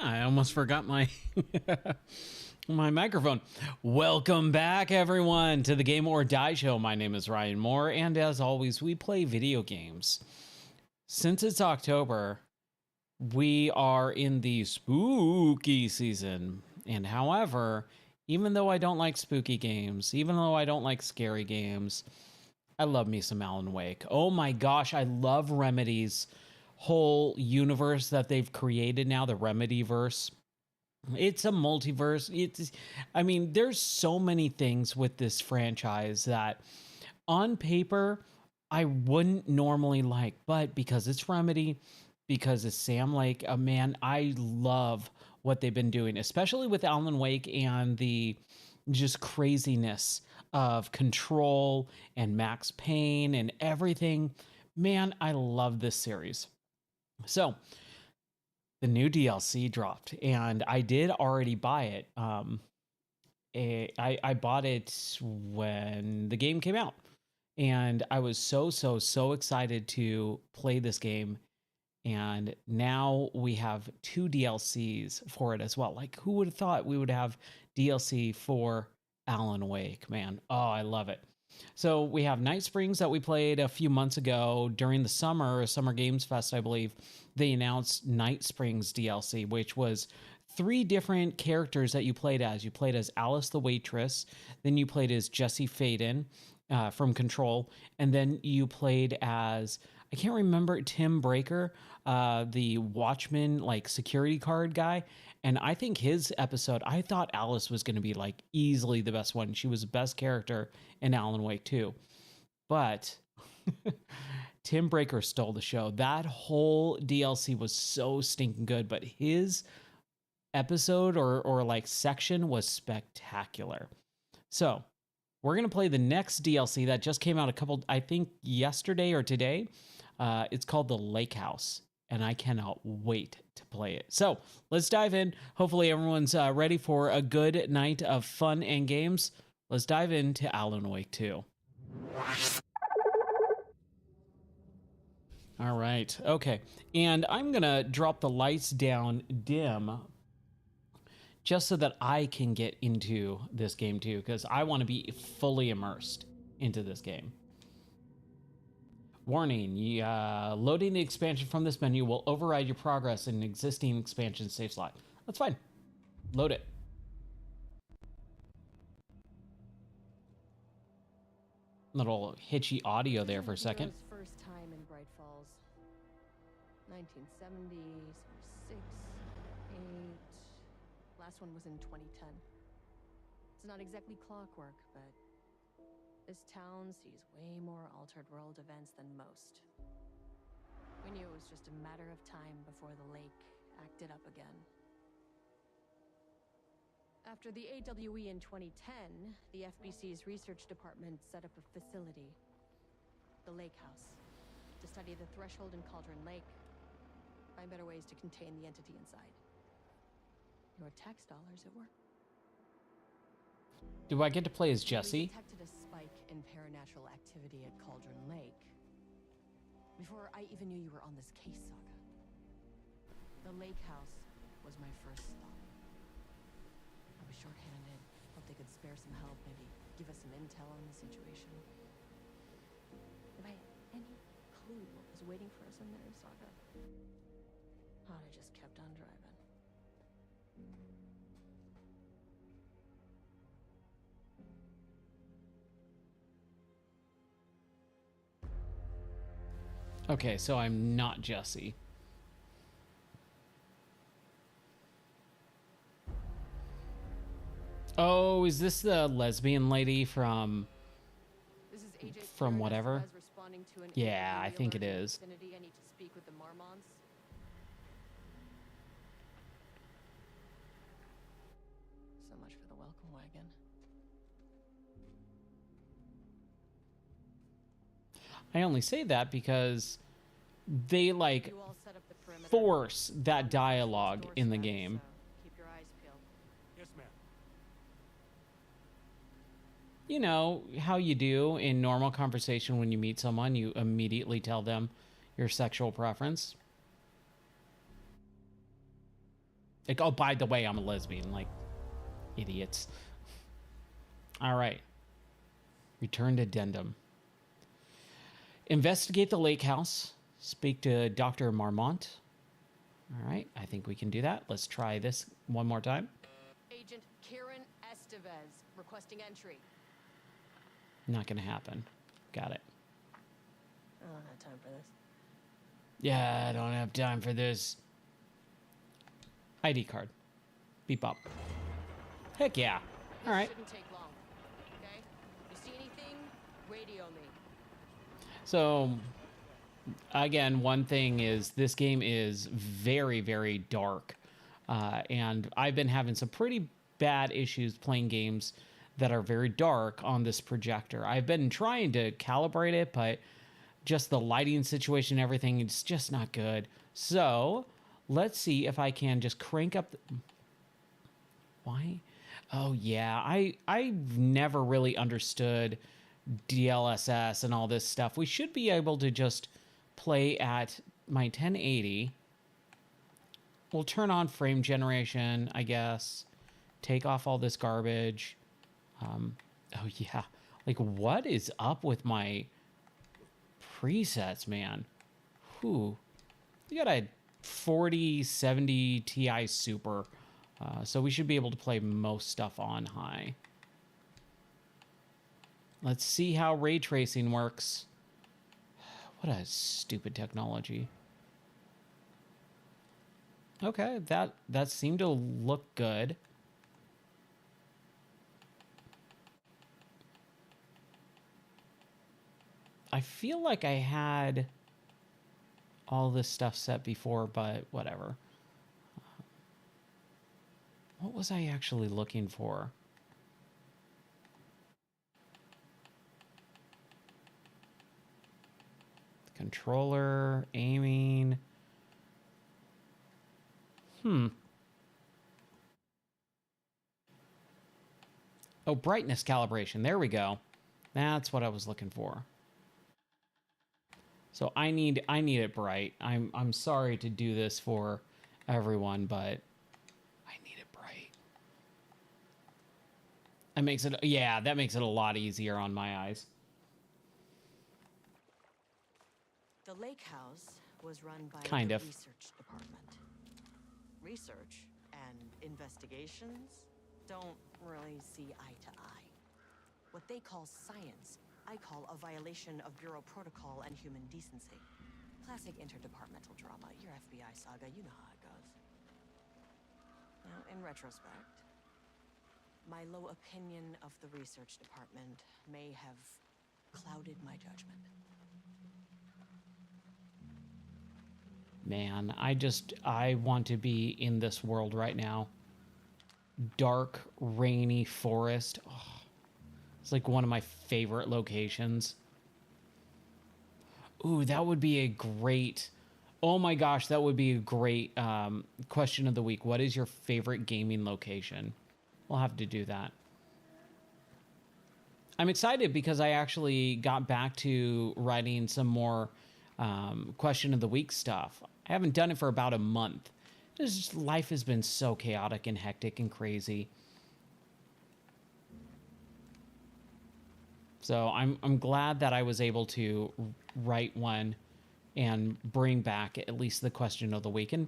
I almost forgot my my microphone. Welcome back, everyone, to the Game or Die Show. My name is Ryan Moore, and as always, we play video games. Since it's October, we are in the spooky season. And however, even though I don't like spooky games, even though I don't like scary games, I love me some Alan Wake. Oh my gosh, I love Remedy's whole universe that they've created now, the Remedyverse. It's a multiverse. I mean, there's so many things with this franchise that on paper I wouldn't normally like, but because it's Remedy, because it's Sam Lake, man, I love what they've been doing, especially with Alan Wake and the just craziness of Control and Max Payne and everything. Man, I love this series. So the new DLC dropped, and I did already buy it. I bought it when the game came out, and I was so excited to play this game. And now we have 2 DLCs for it as well. Like, who would have thought we would have DLC for Alan Wake, man? Oh, I love it. So we have Night Springs that we played a few months ago during the Summer Games Fest, I believe. They announced Night Springs DLC, which was 3 different characters that you played as. You played as Alice the waitress, then you played as Jesse Faden from Control, and then you played as, I can't remember, Tim Breaker, the Watchman, like security card guy. And I think his episode, I thought Alice was going to be like easily the best one. She was the best character in Alan Wake 2. But Tim Breaker stole the show. That whole DLC was so stinking good, but his episode or like section was spectacular. So we're going to play the next DLC that just came out I think yesterday or today. It's called The Lake House, and I cannot wait to play it. So let's dive in. Hopefully everyone's ready for a good night of fun and games. Let's dive into Alan Wake 2. All right. Okay. And I'm going to drop the lights down dim just so that I can get into this game too, because I want to be fully immersed into this game. Warning, loading the expansion from this menu will override your progress in an existing expansion save slot. That's fine. Load it. Little hitchy audio there for a second. First time in Bright Falls. 1970s, 6, 8. Last one was in 2010. It's not exactly clockwork, but this town sees way more altered world events than most. We knew it was just a matter of time before the lake acted up again. After the AWE in 2010, the FBC's research department set up a facility, the Lake House, to study the Threshold and Cauldron Lake, find better ways to contain the entity inside. Your tax dollars at work. Do I get to play as Jesse? We detected a spike in paranatural activity at Cauldron Lake before I even knew you were on this case, Saga. The Lake House was my first stop. I was short-handed, hoped they could spare some help, maybe give us some intel on the situation. If I had any clue what was waiting for us in there, Saga, I'd have just kept on driving. Okay, so I'm not Jesse. Oh, is this the lesbian lady from whatever? Yeah, I think it is. I need to speak with the Marmonts. So much for the welcome wagon. I only say that because they like force that dialogue in the game. Keep your eyes peeled. Yes, ma'am. You know how you do in normal conversation when you meet someone, you immediately tell them your sexual preference. Like, oh, by the way, I'm a lesbian. Like, idiots. All right. Returned addendum. Investigate the lake house. Speak to Dr. Marmont. All right, I think we can do that. Let's try this one more time. Agent Kieran Estevez requesting entry. Not gonna happen. Got it. I don't have time for this. Yeah, I don't have time for this. ID card. Beep up. Heck yeah. All right. Shouldn't take long. Okay? You see anything? Radio me. So, again, one thing is this game is very, very dark. And I've been having some pretty bad issues playing games that are very dark on this projector. I've been trying to calibrate it, but just the lighting situation and everything, it's just not good. So, let's see if I can just crank up the... Why? Oh, yeah. I've never really understood DLSS and all this stuff. We should be able to just play at my 1080. We'll turn on frame generation, I guess. Take off all this garbage. Oh, yeah. Like, what is up with my presets, man? Whew. You got a 4070 Ti Super. So we should be able to play most stuff on high. Let's see how ray tracing works. What a stupid technology. Okay, that seemed to look good. I feel like I had all this stuff set before, but whatever. What was I actually looking for? Controller, aiming. Oh, brightness calibration. There we go. That's what I was looking for. So I need it bright. I'm sorry to do this for everyone, but I need it bright. That makes it, yeah, that makes it a lot easier on my eyes. The lake house was run by Kind the of. research department. Research and investigations don't really see eye to eye. What they call science, I call a violation of Bureau protocol and human decency. Classic interdepartmental drama. Your FBI saga, you know how it goes. Now, in retrospect, my low opinion of the research department may have clouded my judgment. Man, I want to be in this world right now. Dark, rainy forest. Oh, it's like one of my favorite locations. Ooh, that would be a great... Oh my gosh, that would be a great question of the week. What is your favorite gaming location? We'll have to do that. I'm excited because I actually got back to writing some more question of the week stuff. I haven't done it for about a month. Life has been so chaotic and hectic and crazy. So I'm glad that I was able to write one and bring back at least the question of the week. And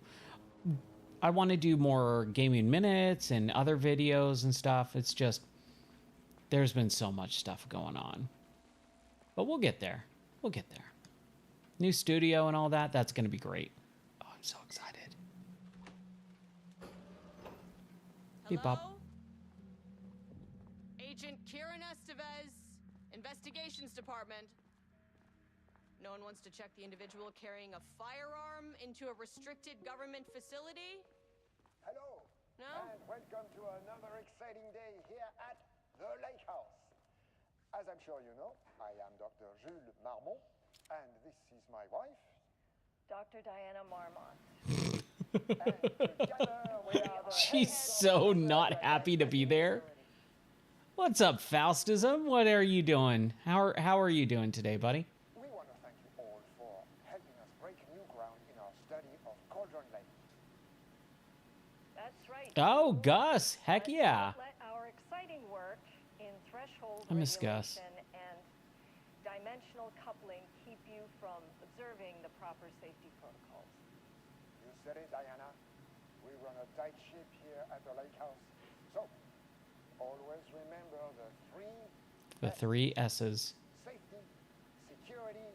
I want to do more gaming minutes and other videos and stuff. It's just, there's been so much stuff going on. But we'll get there. We'll get there. New studio and all that, that's going to be great. Oh, I'm so excited. Beep Hello? up. Agent Kieran Estevez, Investigations Department. No one wants to check the individual carrying a firearm into a restricted government facility? Hello. No? And welcome to another exciting day here at the Lake House. As I'm sure you know, I am Dr. Jules Marmont, and this is my wife, Dr. Diana Marmont. and together we are the She's heads so of the not happy to be there. What's up, Faustism? What are you doing? How are you doing today, buddy? We want to thank you all for helping us break new ground in our study of Cauldron Lake. That's That's right. Oh, Jules. Gus. Heck Let's yeah. not let our exciting work in threshold I miss Gus. regulation and dimensional coupling keep you from observing the proper safety protocols. You said it, Diana. We run a tight ship here at the lake house. So, always remember The three S's. safety, security,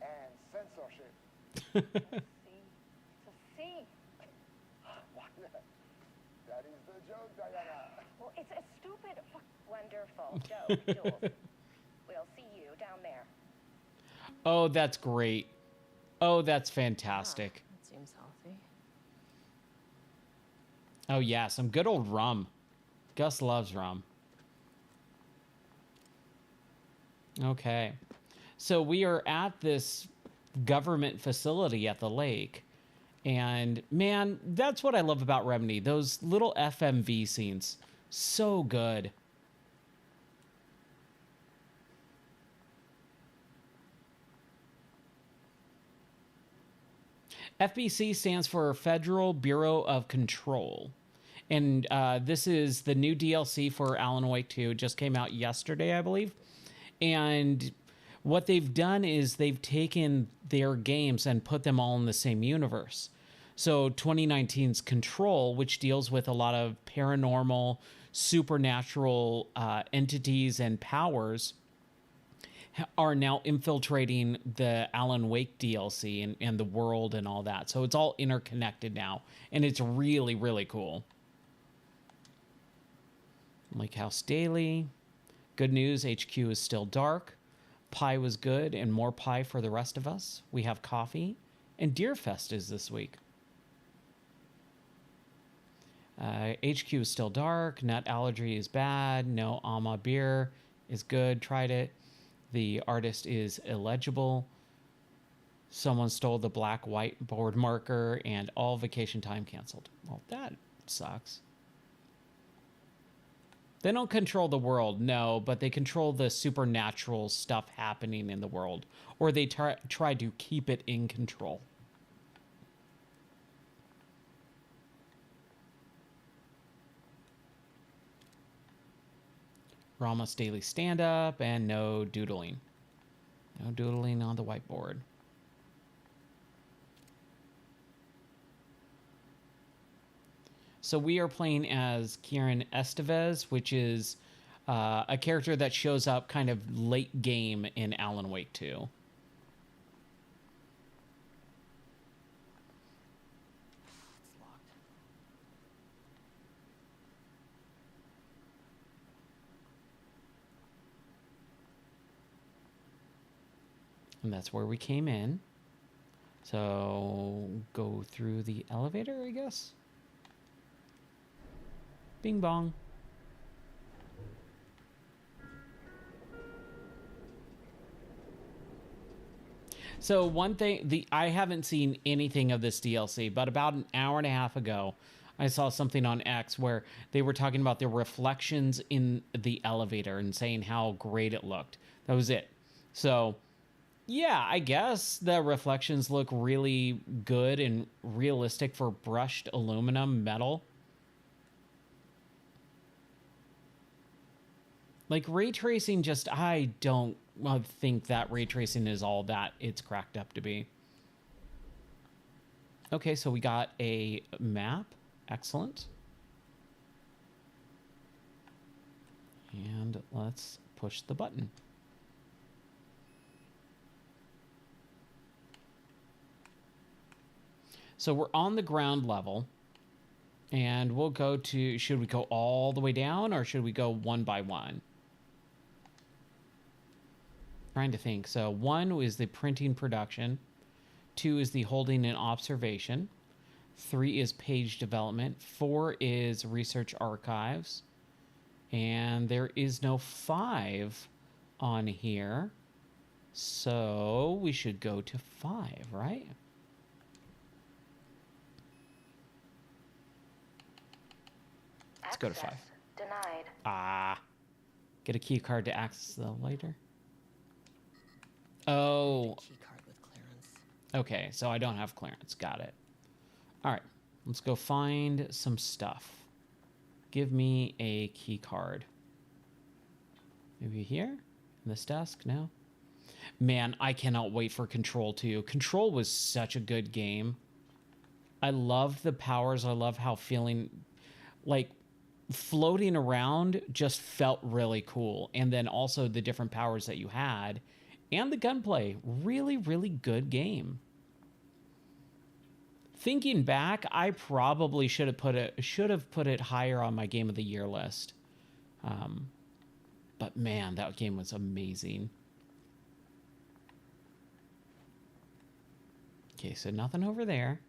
and censorship. C. It's a C. What? That is the joke, Diana. Well, it's a stupid. Wonderful joke, Jules. We'll see you down there. Oh, that's great. Oh, that's fantastic. That seems healthy. Oh, yeah, some good old rum. Gus loves rum. Okay. So we are at this government facility at the lake. And, man, that's what I love about Remedy. Those little FMV scenes. So good. FBC stands for Federal Bureau of Control. And this is the new DLC for Alan Wake 2. It just came out yesterday, I believe. And what they've done is they've taken their games and put them all in the same universe. So 2019's Control, which deals with a lot of paranormal, supernatural entities and powers, are now infiltrating the Alan Wake DLC and the world and all that. So it's all interconnected now. And it's really, really cool. Lake House Daily. Good news, HQ is still dark. Pie was good and more pie for the rest of us. We have coffee. And Deerfest is this week. HQ is still dark. Nut allergy is bad. No Ama beer is good. Tried it. The artist is illegible. Someone stole the black whiteboard marker and all vacation time canceled. Well, that sucks. They don't control the world, no, but they control the supernatural stuff happening in the world. Or they try to keep it in control. Ramos daily stand-up and no doodling. No doodling on the whiteboard. So we are playing as Kieran Estevez, which is a character that shows up kind of late game in Alan Wake 2. It's locked. And that's where we came in. So go through the elevator, I guess. Bing bong. So one thing, I haven't seen anything of this DLC, but about an hour and a half ago, I saw something on X where they were talking about the reflections in the elevator and saying how great it looked. That was it. So yeah, I guess the reflections look really good and realistic for brushed aluminum metal. Like ray tracing, I don't think that ray tracing is all that it's cracked up to be. Okay, so we got a map. Excellent. And let's push the button. So we're on the ground level. And we'll go to, should we go all the way down or should we go one by one? Trying to think. So 1 is the printing production. 2 is the holding and observation. 3 is page development. 4 is research archives. And there is no 5 on here. So we should go to 5, right? Let's go to 5. Denied. Ah. Get a key card to access the later. Oh. Key card with clearance. Okay, so I don't have clearance. Got it. All right. Let's go find some stuff. Give me a key card. Maybe here? In this desk? No? Man, I cannot wait for Control 2. Control was such a good game. I love the powers. I love how feeling like floating around just felt really cool. And then also the different powers that you had and the gunplay. Really, really good game. Thinking back, I probably should have put it higher on my Game of the Year list. But man, that game was amazing. Okay, so nothing over there.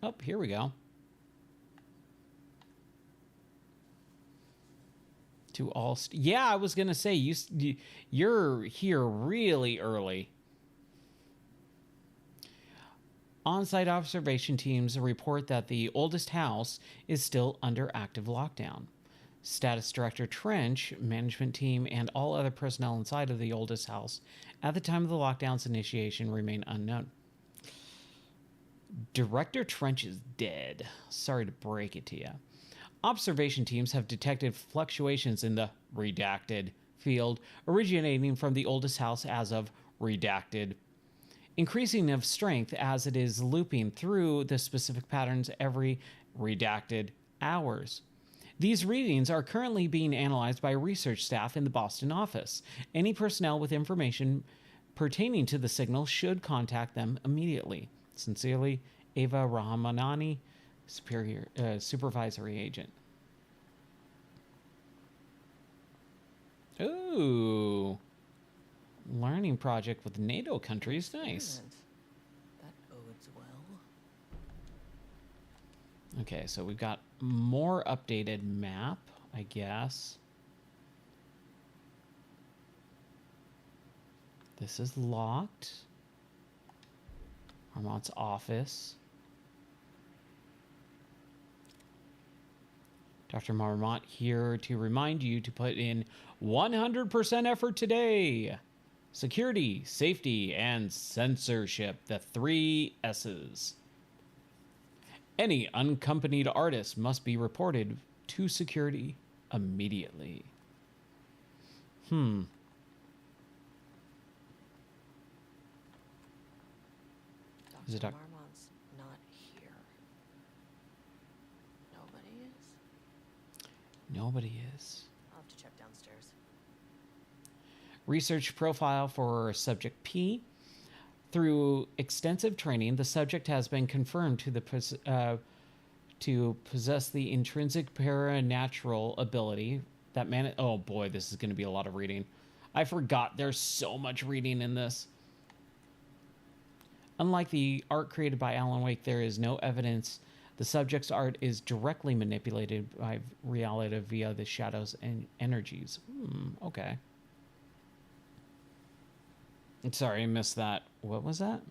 Oh, here we go. To all... yeah, I was going to say, you're here really early. On-site observation teams report that the oldest house is still under active lockdown. Status Director Trench, management team, and all other personnel inside of the oldest house at the time of the lockdown's initiation remain unknown. Director Trench is dead. Sorry to break it to you. Observation teams have detected fluctuations in the redacted field originating from the oldest house as of redacted, increasing of strength as it is looping through the specific patterns every redacted hours. These readings are currently being analyzed by research staff in the Boston office. Any personnel with information pertaining to the signal should contact them immediately. Sincerely, Ava Rahamanani, Supervisory Agent. Ooh. Learning project with NATO countries. Nice. That bodes well. Okay, so we've got more updated map, I guess. This is locked. Armand's office. Dr. Marmont here to remind you to put in 100% effort today. Security, safety, and censorship, the 3 S's. Any unaccompanied artist must be reported to security immediately. Is it Dr. Marmont's not here. Nobody is? Nobody is. I'll have to check downstairs. Research profile for subject P. Through extensive training, the subject has been confirmed to possess the intrinsic paranatural ability that oh boy, this is going to be a lot of reading. I forgot there's so much reading in this. Unlike the art created by Alan Wake, there is no evidence the subject's art is directly manipulated by reality via the shadows and energies. Okay. Sorry, I missed that. What was that?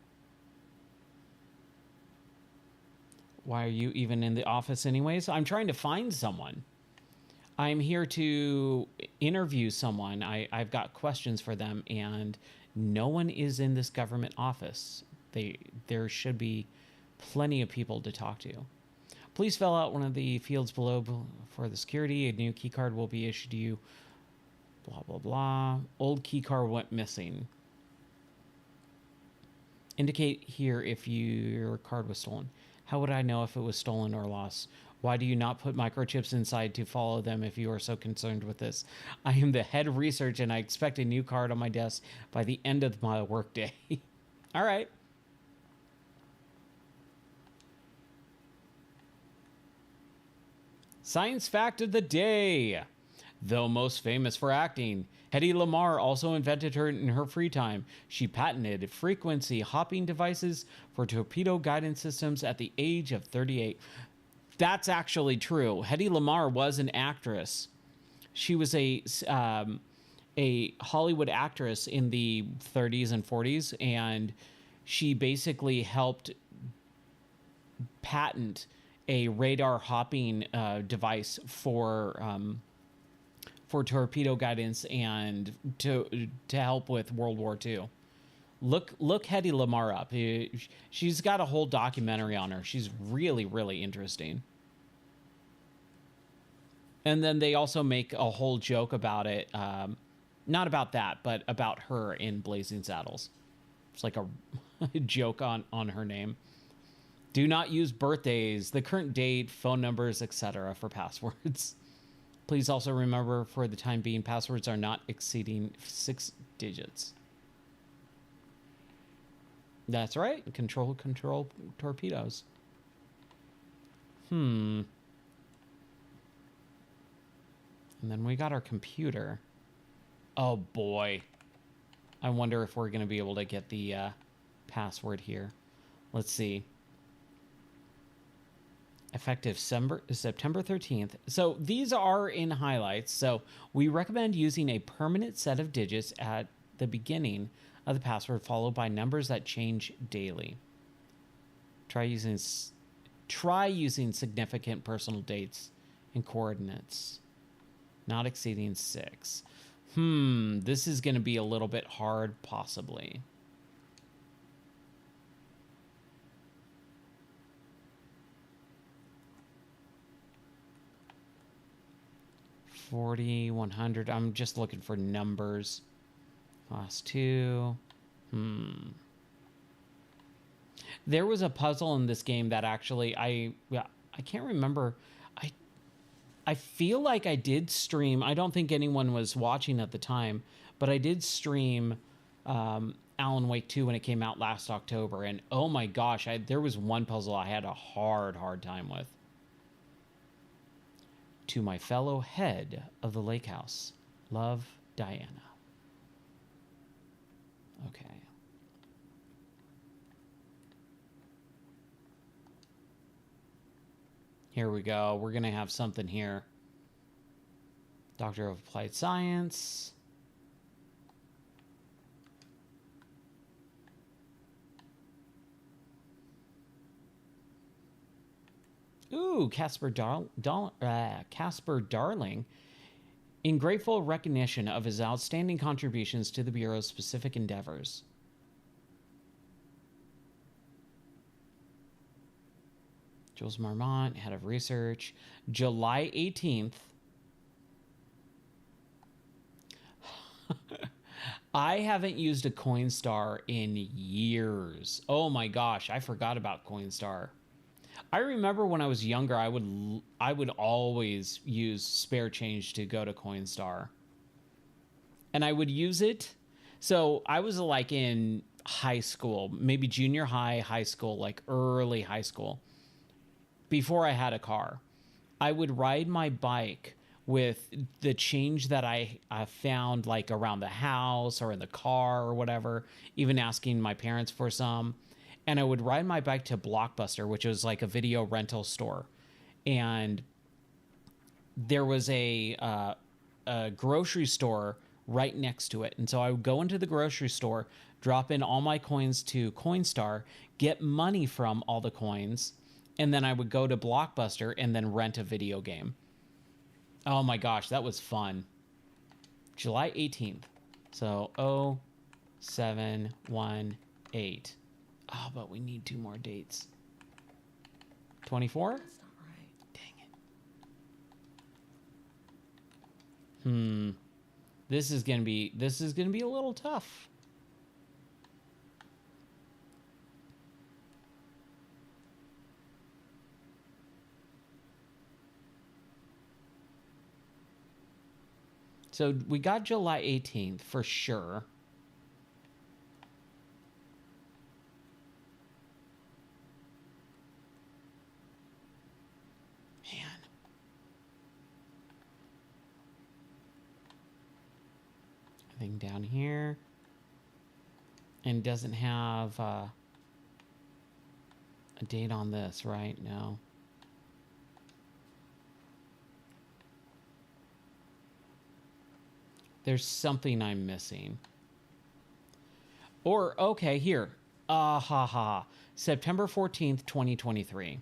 Why are you even in the office anyways? I'm trying to find someone. I'm here to interview someone. I've got questions for them, and no one is in this government office. There should be plenty of people to talk to. Please fill out one of the fields below for the security. A new key card will be issued to you. Blah, blah, blah. Old key card went missing. Indicate here if your card was stolen. How would I know if it was stolen or lost? Why do you not put microchips inside to follow them if you are so concerned with this? I am the head of research and I expect a new card on my desk by the end of my workday. All right. Science fact of the day. Though most famous for acting, Hedy Lamarr also invented her in her free time. She patented frequency hopping devices for torpedo guidance systems at the age of 38. That's actually true. Hedy Lamarr was an actress. She was a Hollywood actress in the 30s and 40s, and she basically helped patent a radar hopping device for torpedo guidance and to help with World War II. Look Hedy Lamarr up. She's got a whole documentary on her. She's really, really interesting. And then they also make a whole joke about it. Not about that, but about her in Blazing Saddles. It's like a joke on her name. Do not use birthdays, the current date, phone numbers, etc. for passwords. Please also remember, for the time being, passwords are not exceeding 6 digits. That's right. Control torpedoes. And then we got our computer. Oh boy. I wonder if we're going to be able to get the password here. Let's see. Effective September 13th. So these are in highlights. So we recommend using a permanent set of digits at the beginning of the password, followed by numbers that change daily. Try using significant personal dates and coordinates, not exceeding 6. This is going to be a little bit hard, possibly. $40, $100. I'm just looking for numbers. Class 2. There was a puzzle in this game that actually I can't remember. I feel like I did stream. I don't think anyone was watching at the time, but I did stream Alan Wake 2 when it came out last October, and oh my gosh, there was one puzzle I had a hard time with. To my fellow head of the lake house, love, Diana. Okay. Here we go. We're going to have something here. Doctor of Applied Science. Ooh, Casper Darling. In grateful recognition of his outstanding contributions to the Bureau's specific endeavors. Jules Marmont, head of research. July 18th. I haven't used a Coinstar in years. Oh my gosh, I forgot about Coinstar. I remember when I was younger, I would always use spare change to go to Coinstar. And I would use it. So I was like in high school, maybe junior high, high school, like early high school. Before I had a car, I would ride my bike with the change that I found like around the house or in the car or whatever, even asking my parents for some. And I would ride my bike to Blockbuster, which was like a video rental store. And there was a grocery store right next to it. And so I would go into the grocery store, drop in all my coins to Coinstar, get money from all the coins, and then I would go to Blockbuster and then rent a video game. Oh my gosh, that was fun. July 18th. So 0718. Oh, but we need 2 more dates. 24? That's not right. Dang it. This is gonna be a little tough. So we got July 18th for sure. Man. I think down here. And doesn't have a date on this, right? No. There's something I'm missing. Or, okay, here. September 14th, 2023.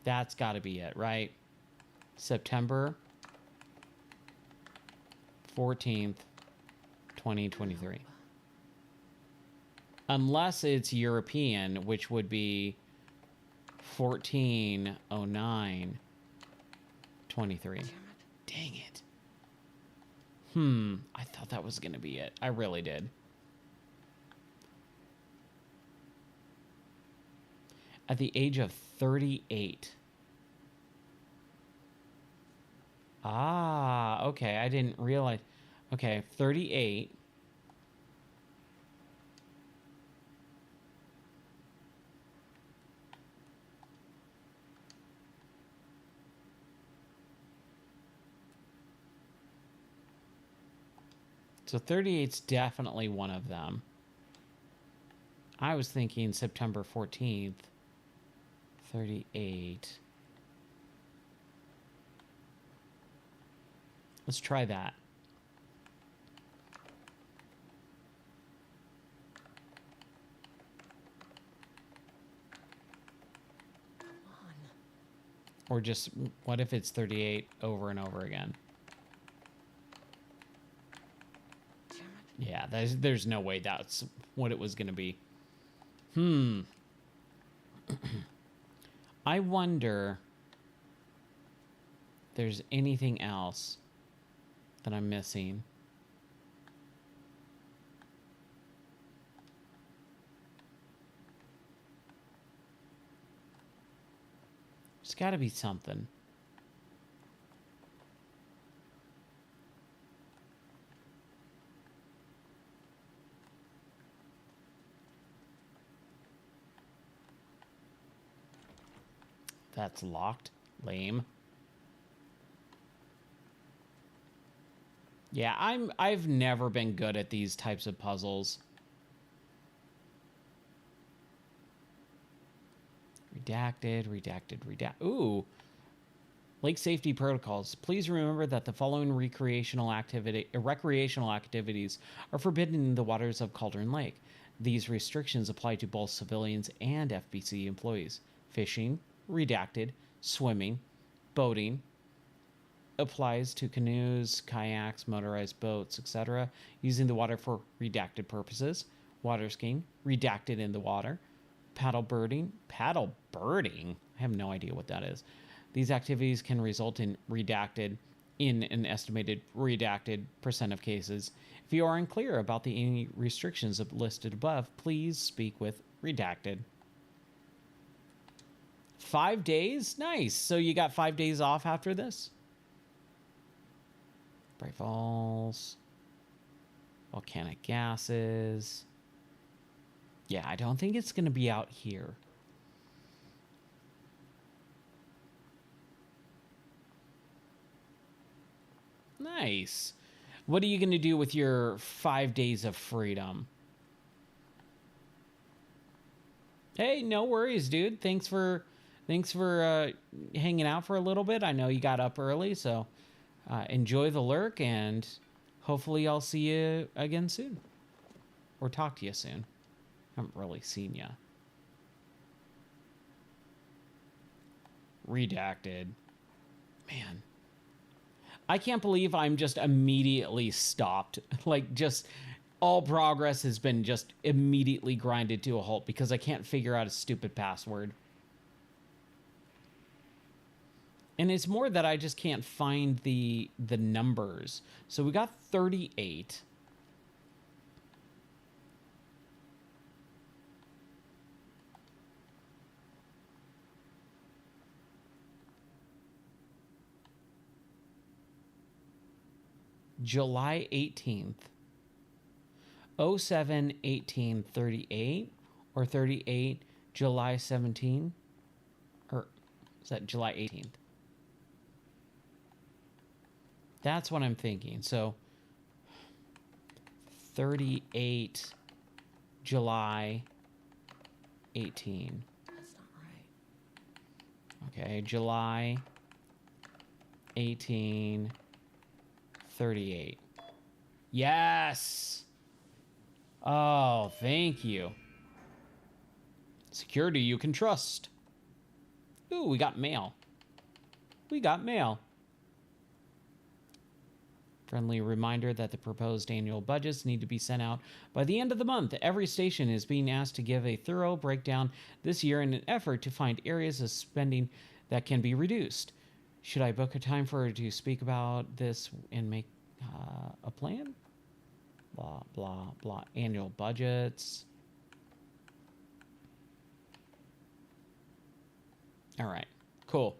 That's got to be it, right? September 14th, 2023. Unless it's European, which would be 1409 23. Dang it. I thought that was going to be it. I really did. At the age of 38. Ah, okay. I didn't realize. Okay, 38. So 38's definitely one of them. I was thinking September 14th. 38. Let's try that. Come on. Or just, what if it's 38 over and over again? Yeah, there's no way that's what it was going to be. I wonder if there's anything else that I'm missing. There's got to be something. That's locked. Lame. Yeah, I've never been good at these types of puzzles. Redacted. Ooh. Lake safety protocols. Please remember that the following recreational activities are forbidden in the waters of Cauldron Lake. These restrictions apply to both civilians and FBC employees. Fishing, redacted, swimming, boating, applies to canoes, kayaks, motorized boats, etc., using the water for redacted purposes. Water skiing, redacted in the water. Paddle birding? I have no idea what that is. These activities can result in redacted in an estimated redacted % of cases. If you are unclear about the any restrictions listed above, please speak with redacted. 5 days? Nice. So you got 5 days off after this? Bright Falls. Volcanic gases. Yeah, I don't think it's going to be out here. Nice. What are you going to do with your 5 days of freedom? Hey, no worries, dude. Thanks for hanging out for a little bit. I know you got up early, so enjoy the lurk, and hopefully I'll see you again soon. Or talk to you soon. I haven't really seen you. Redacted. Man. I can't believe I'm just immediately stopped. Like, just all progress has been just immediately grinded to a halt because I can't figure out a stupid password. And it's more that I just can't find the numbers. So we got 38. July 18th. 07 18 38 or 38 July 17, or is that July 18th? That's what I'm thinking. So 38 July 18. That's not right. Okay, July 18 38. Yes. Oh, thank you. Security you can trust. Ooh, we got mail. We got mail. Friendly reminder that the proposed annual budgets need to be sent out by the end of the month. Every station is being asked to give a thorough breakdown this year in an effort to find areas of spending that can be reduced. Should I book a time for her to speak about this and make a plan? Blah, blah, blah. Annual budgets. All right, cool.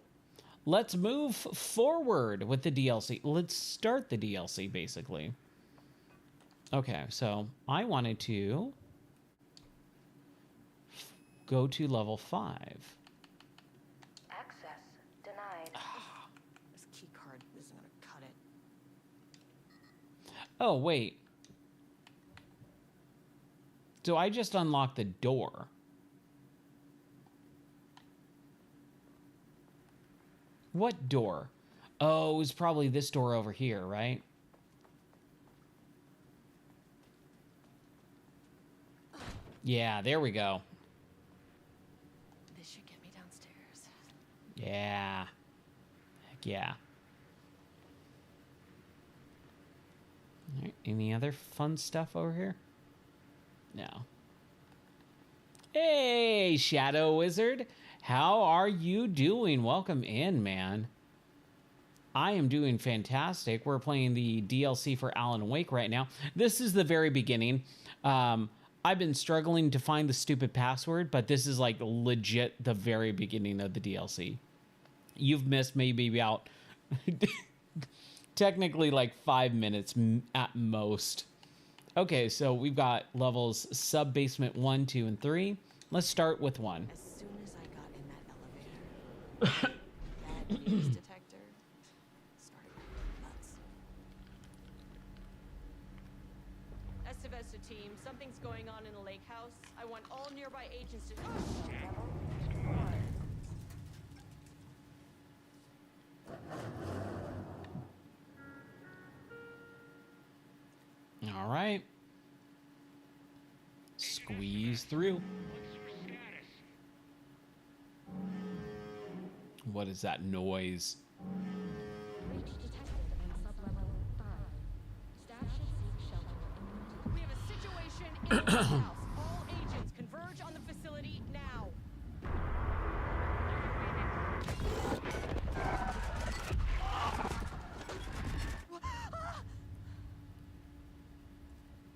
Let's move forward with the DLC. Let's start the DLC, basically. Okay, so I wanted to go to level 5. Access denied. This key card isn't gonna cut it. Oh, wait. So I just unlocked the door. What door? Oh, it was probably this door over here, right? Yeah, there we go. This should get me downstairs. Yeah. Heck yeah. All right, any other fun stuff over here? No. Hey, Shadow Wizard. How are you doing? Welcome in, man. I am doing fantastic. We're playing the DLC for Alan Wake right now. This is the very beginning. I've been struggling to find the stupid password, but this is like legit the very beginning of the DLC. You've missed maybe about technically like 5 minutes at most. Okay, so we've got levels sub basement 1, 2, and 3. Let's start with 1. As soon as I got in that elevator, that news detector started going nuts. Estivesta team, something's going on in the lake house. I want all nearby agents to. All right. Squeeze through. What is that noise? Breach detected on sublevel 5. Staff should seek shelter. We have a situation in the lake house. All agents converge on the facility now.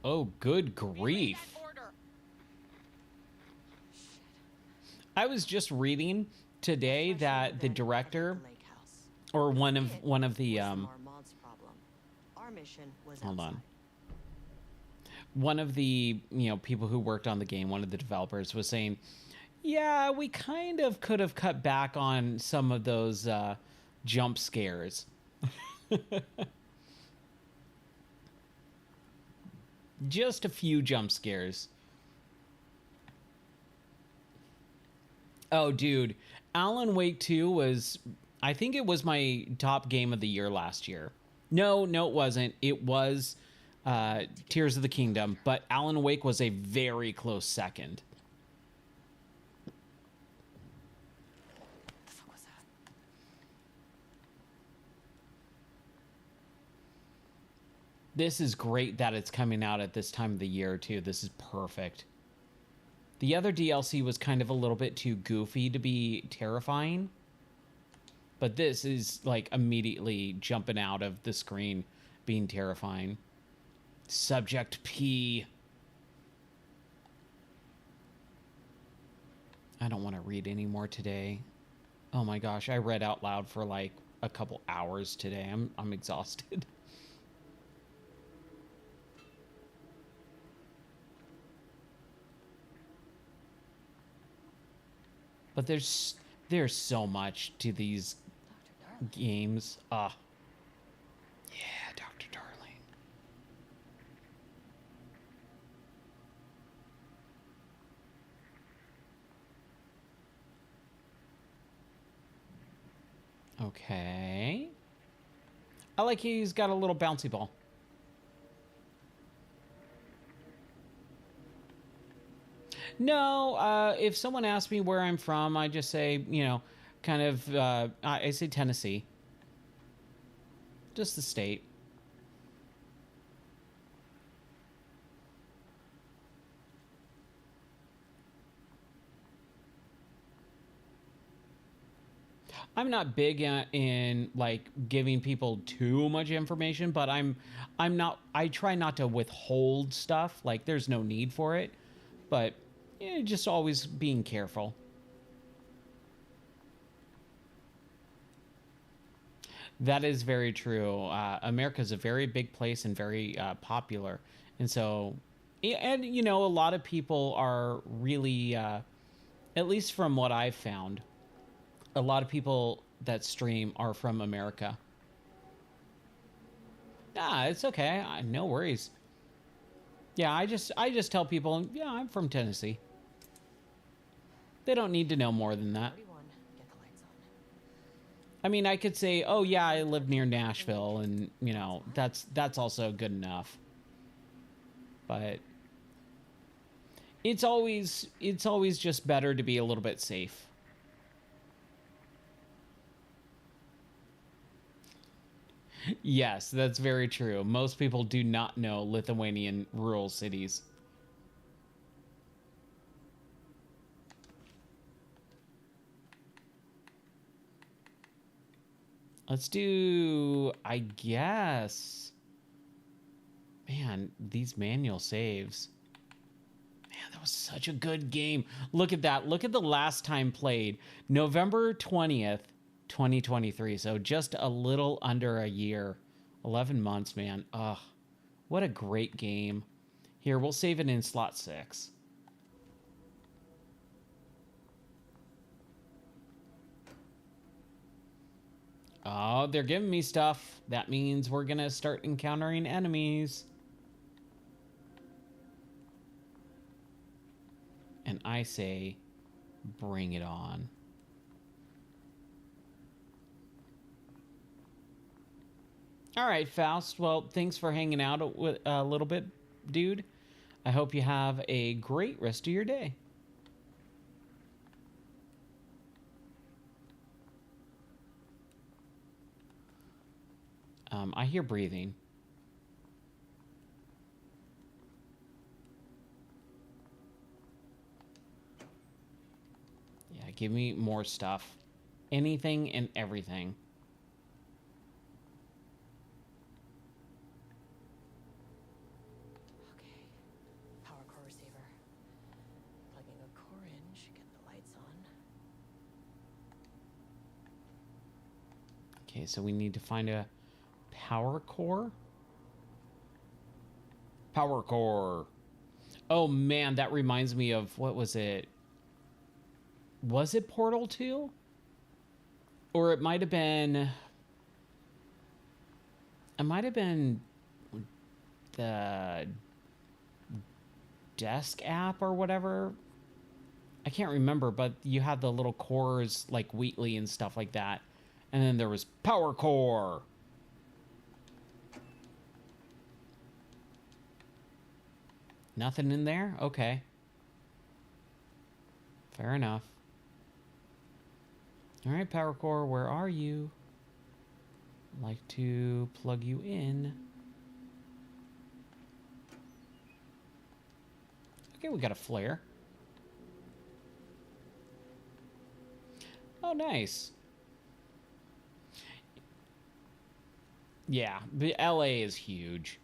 Oh, good grief. Order. I was just reading today that the director Lake house. or one of the Marmont's problem. Our mission was hold on. outside. One of the, people who worked on the game, one of the developers was saying, "Yeah, we kind of could have cut back on some of those jump scares." Just a few jump scares. Oh, dude. Alan Wake 2 was, I think it was my top game of the year last year. No, it wasn't. It was Tears of the Kingdom, but Alan Wake was a very close second. What the fuck was that? This is great that it's coming out at this time of the year, too. This is perfect. The other DLC was kind of a little bit too goofy to be terrifying. But this is, like, immediately jumping out of the screen being terrifying. Subject P. I don't want to read anymore today. Oh my gosh, I read out loud for, like, a couple hours today. I'm exhausted. But there's so much to these games. Yeah, Dr. Darling. Okay. I like he's got a little bouncy ball. No, if someone asks me where I'm from, I just say, kind of, I say Tennessee. Just the state. I'm not big in like giving people too much information, but I'm not. I try not to withhold stuff. Like there's no need for it, but just always being careful. That is very true. America is a very big place and very popular, and so, and a lot of people are really, at least from what I've found, a lot of people that stream are from America. Ah, it's okay. No worries. Yeah, I just tell people, yeah, I'm from Tennessee. They don't need to know more than that. Everyone, get the lights on. I mean, I could say, oh yeah, I live near Nashville, and that's also good enough. But it's always just better to be a little bit safe. Yes, that's very true. Most people do not know Lithuanian rural cities. Let's do, I guess. Man, these manual saves. Man, that was such a good game. Look at that. Look at the last time played. November 20th, 2023. So just a little under a year. 11 months, man. Ugh. What a great game. Here, we'll save it in slot 6. Oh, they're giving me stuff. That means we're going to start encountering enemies. And I say, bring it on. All right, Faust. Well, thanks for hanging out a little bit, dude. I hope you have a great rest of your day. I hear breathing. Yeah, give me more stuff. Anything and everything. Okay. Power core receiver. Plugging a core in should get the lights on. Okay, so we need to find a power core. Power core. Oh man, that reminds me of, what was it? Was it Portal 2? Or it might have been... It might have been the desk app or whatever. I can't remember, but you had the little cores like Wheatley and stuff like that. And then there was Power Core. Nothing in there? Okay. Fair enough. All right, Power Core, where are you? I'd like to plug you in. Okay, we got a flare. Oh, nice. Yeah, the LA is huge.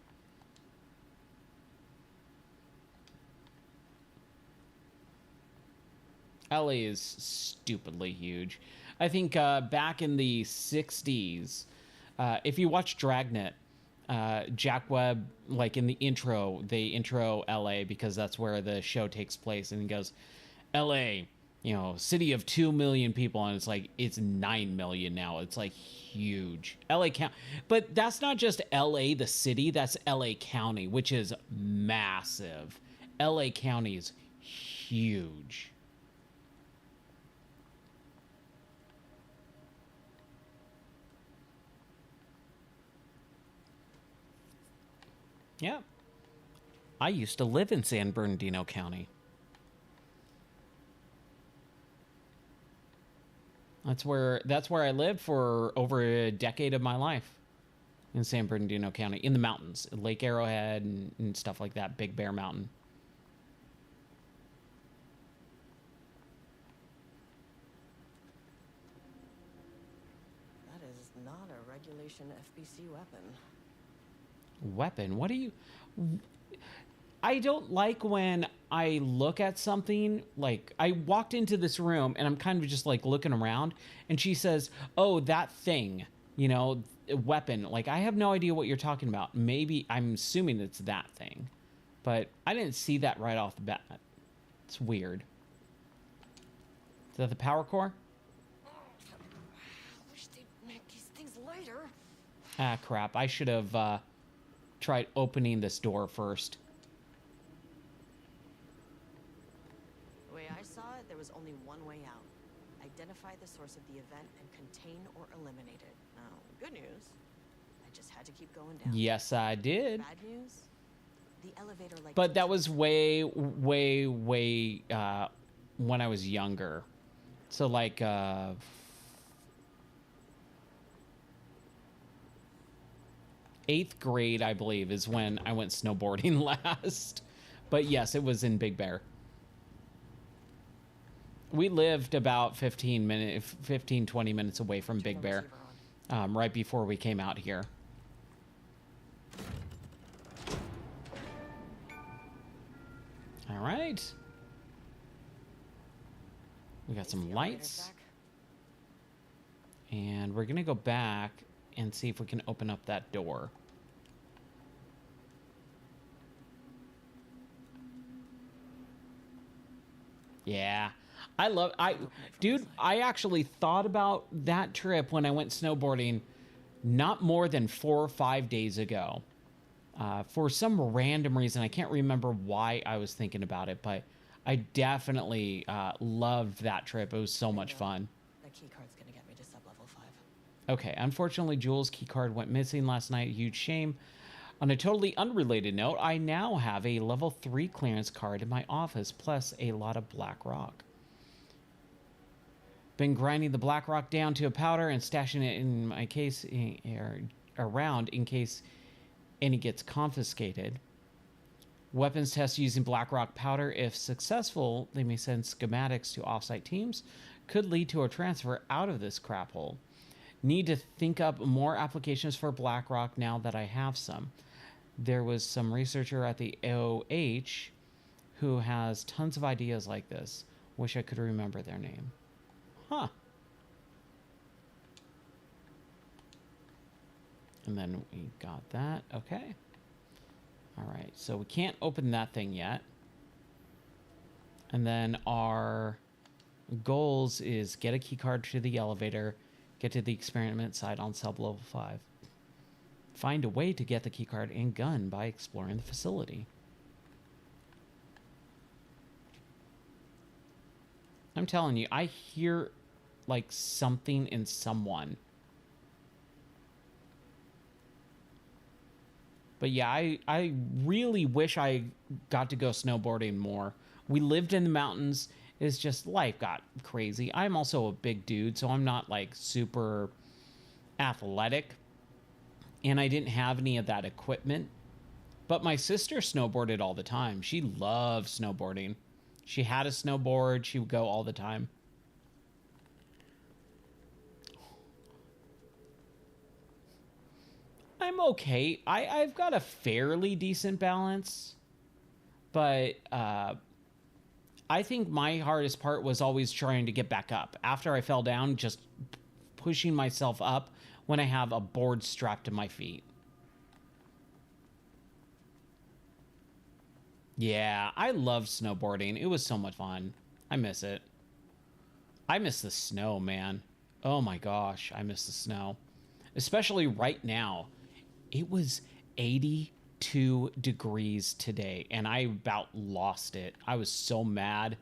LA is stupidly huge. I think back in the 60s, if you watch Dragnet, Jack Webb, like in the intro, they intro LA because that's where the show takes place. And he goes, LA, city of 2 million people. And it's like, it's 9 million now. It's like huge. LA County. But that's not just LA, the city, that's LA County, which is massive. LA County is huge. Yeah. I used to live in San Bernardino County. That's where I lived for over a decade of my life. In San Bernardino County, in the mountains, Lake Arrowhead and stuff like that, Big Bear Mountain. Not a regulation FBC weapon. Weapon? What are you... I don't like when I look at something, like I walked into this room and I'm kind of just like looking around and she says, oh, that thing, you know, weapon. Like, I have no idea what you're talking about. Maybe I'm assuming it's that thing, but I didn't see that right off the bat. It's weird. Is that the power core? I wish they'd make these things lighter. Ah, crap. I should have tried opening this door first. The way I saw it, there was only one way out. Identify the source of the event and contain or eliminate it. Now, good news, I just had to keep going down. Yes, I did. Bad news, the elevator like. But that was way when I was younger. So like 8th grade, I believe, is when I went snowboarding last. But yes, it was in Big Bear. We lived about 20 minutes away from Big Bear, right before we came out here. All right. We got some lights. And we're going to go back and see if we can open up that door. Yeah. Dude, I actually thought about that trip when I went snowboarding not more than 4 or 5 days ago. For some random reason, I can't remember why I was thinking about it, but I definitely loved that trip. It was so much fun. That key card's gonna get me to sub-level 5. Okay, unfortunately, Jules' key card went missing last night. Huge shame. On a totally unrelated note, I now have a level 3 clearance card in my office, plus a lot of black rock. Been grinding the black rock down to a powder and stashing it in my case around in case any gets confiscated. Weapons test using black rock powder. If successful, they may send schematics to offsite teams. Could lead to a transfer out of this crap hole. Need to think up more applications for black rock now that I have some. There was some researcher at the OH who has tons of ideas like this. Wish I could remember their name. Huh. And then we got that. Okay. All right. So we can't open that thing yet. And then our goals is get a key card to the elevator, get to the experiment site on sub-level 5. Find a way to get the key card and gun by exploring the facility. I'm telling you, I hear like something in someone. But yeah, I really wish I got to go snowboarding more. We lived in the mountains. It's just life got crazy. I'm also a big dude, so I'm not like super athletic. And I didn't have any of that equipment. But my sister snowboarded all the time. She loved snowboarding. She had a snowboard. She would go all the time. I'm okay. I've got a fairly decent balance. But I think my hardest part was always trying to get back up. After I fell down, just pushing myself up when I have a board strapped to my feet. Yeah, I loved snowboarding. It was so much fun. I miss it. I miss the snow, man. Oh my gosh, I miss the snow. Especially right now. It was 82 degrees today, and I about lost it. I was so mad.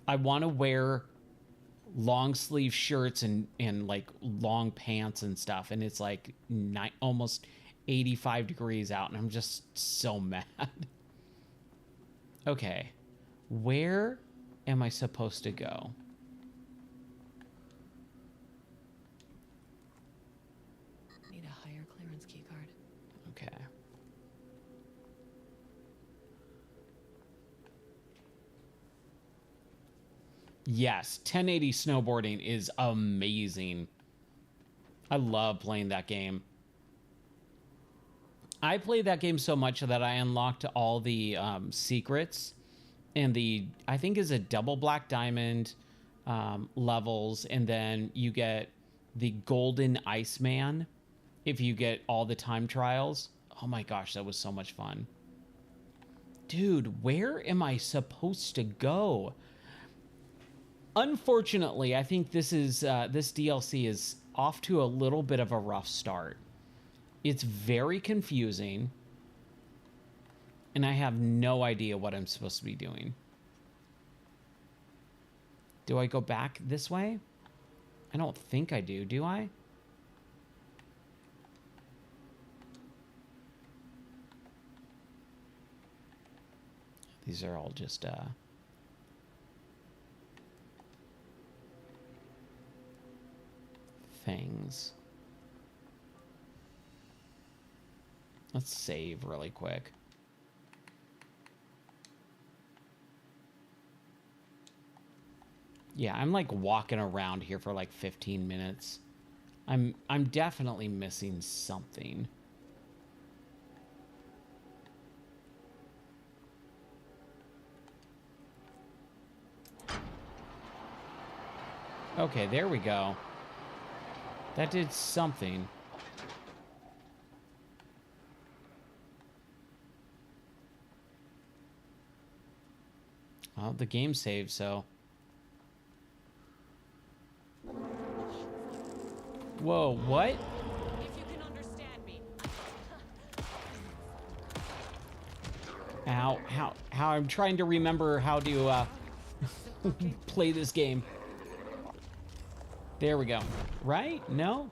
I want to wear long sleeve shirts and like long pants and stuff, and it's like almost 85 degrees out, and I'm just so mad. Okay, where am I supposed to go? Need a higher clearance key card. Okay. Yes, 1080 snowboarding is amazing. I love playing that game. I played that game so much that I unlocked all the secrets and I think is a double black diamond levels, and then you get the golden Iceman if you get all the time trials. Oh my gosh, that was so much fun. Dude, where am I supposed to go? Unfortunately, I think this DLC is off to a little bit of a rough start. It's very confusing, and I have no idea what I'm supposed to be doing. Do I go back this way? I don't think I do I? These are all just, things. Let's save really quick. Yeah, I'm like walking around here for like 15 minutes. I'm definitely missing something. Okay, there we go. That did something. Well, the game saved, so. Whoa, what? If you can understand me. How I'm trying to remember how to play this game. There we go. Right? No?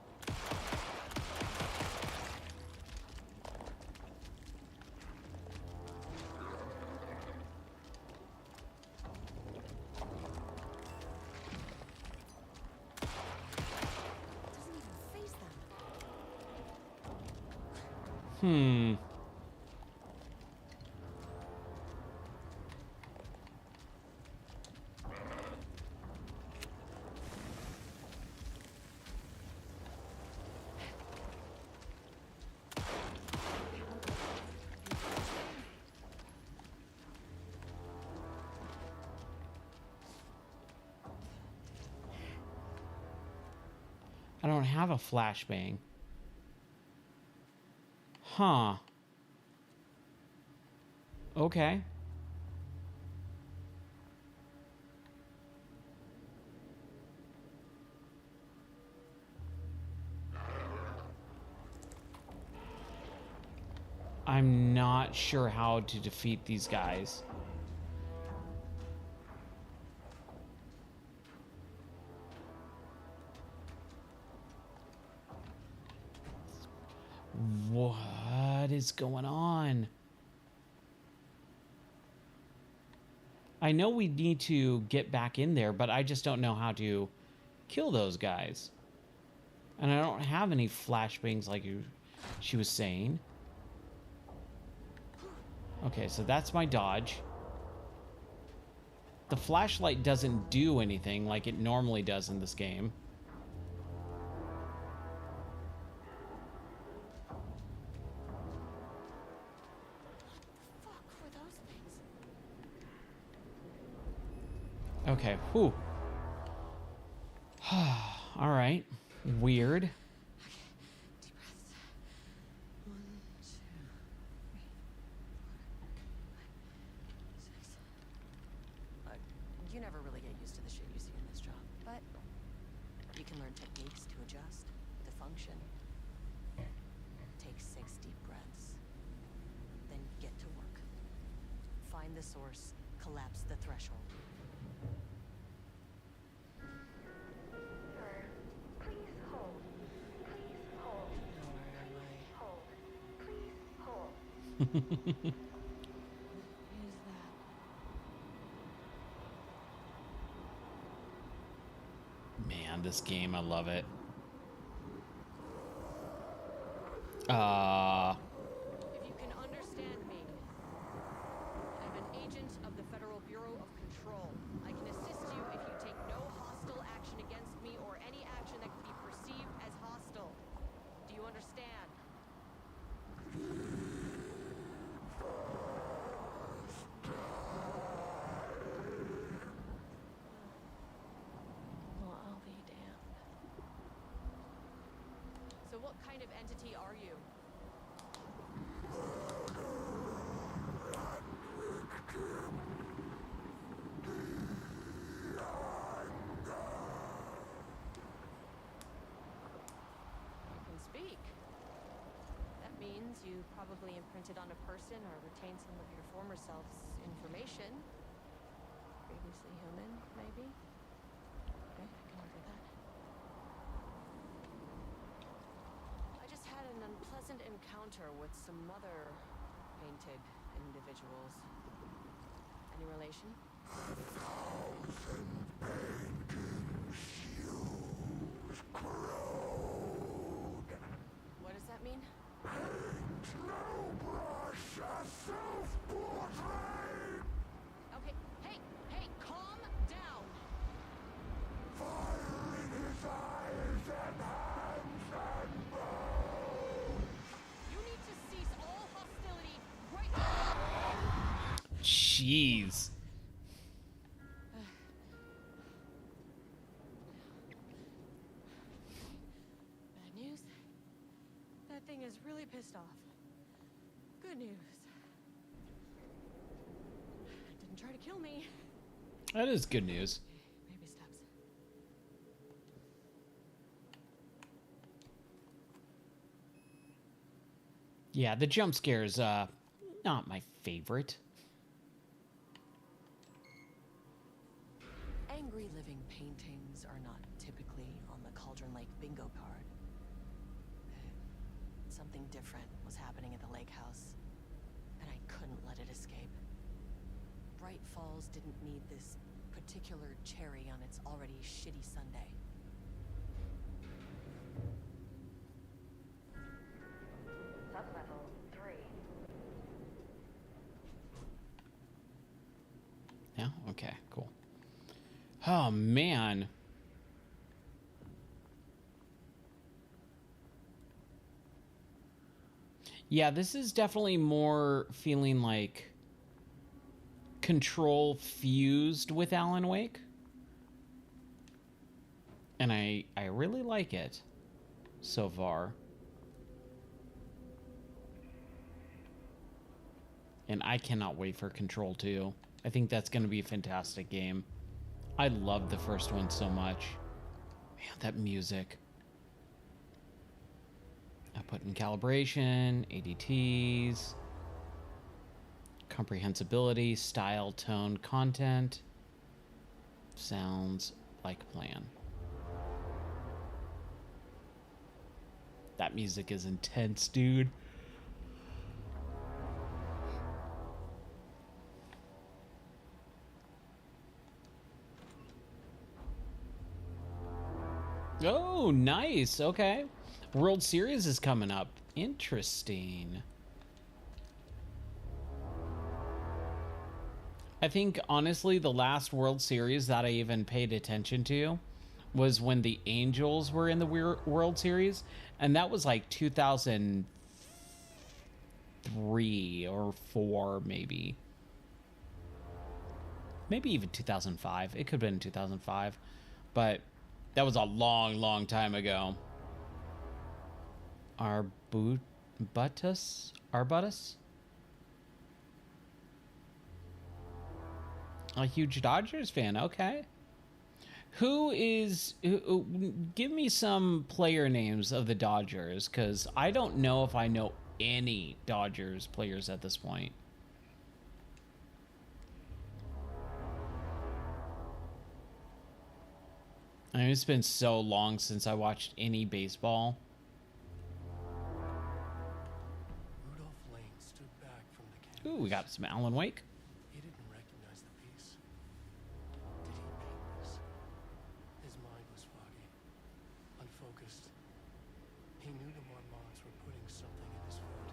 I don't have a flashbang. Huh. Okay. I'm not sure how to defeat these guys. What is going on? I know we need to get back in there, but I just don't know how to kill those guys. And I don't have any flashbangs like she was saying. Okay, so that's my dodge. The flashlight doesn't do anything like it normally does in this game. Fuck were those things? Okay, whew. All right, weird. Deep breaths. 1, 2, 3, 4, 5, 6. You never really get used to the shit you see in this job, but you can learn techniques to adjust, to function. Take 6 deep breaths, then get to work. Find the source, collapse the threshold. Please hold. Please hold. Hold. Please hold. Who's that? Man, this game, I love it. If you can understand me, I'm an agent of the Federal Bureau of Control. I can assist you if you take no hostile action against me or any action that can be perceived as hostile. what kind of entity are you? You can speak. That means you probably imprinted on a person or retained some of your former self's information. Previously human, maybe? Okay, I can work with that. I just had an unpleasant encounter with some other painted individuals. Any relation? What does that mean? Okay, hey, calm down. You need to cease all hostility right now. Jeez. Bad news? That thing is really pissed off. Good news. It didn't try to kill me. That is good news. Baby steps. Yeah, the jump scares, not my favorite. Angry living paintings are not typically on the Cauldron Lake bingo card. Something different was happening at the lake house, and I couldn't let it escape. Bright Falls didn't need this particular cherry on its already shitty Sunday. Sublevel 3. Yeah, okay, cool. Oh, man. Yeah, this is definitely more feeling like Control fused with Alan Wake. And I really like it so far. And I cannot wait for Control 2. I think that's going to be a fantastic game. I love the first one so much. Man, that music. I put in calibration, ADTs, comprehensibility, style, tone, content. Sounds like a plan. That music is intense, dude. Oh, nice. Okay. World Series is coming up. Interesting. I think, honestly, the last World Series that I even paid attention to was when the Angels were in the World Series. And that was like 2003 or 4, maybe. Maybe even 2005. It could have been 2005. But that was a long, long time ago. Arbutus? A huge Dodgers fan. Okay. Give me some player names of the Dodgers, because I don't know if I know any Dodgers players at this point. I mean, it's been so long since I watched any baseball. Rudolph Lane stood back from the canvas. Ooh, we got some Alan Wake. He didn't recognize the piece. Did he paint this? His mind was foggy, unfocused. He knew the Mormonts were putting something in his food.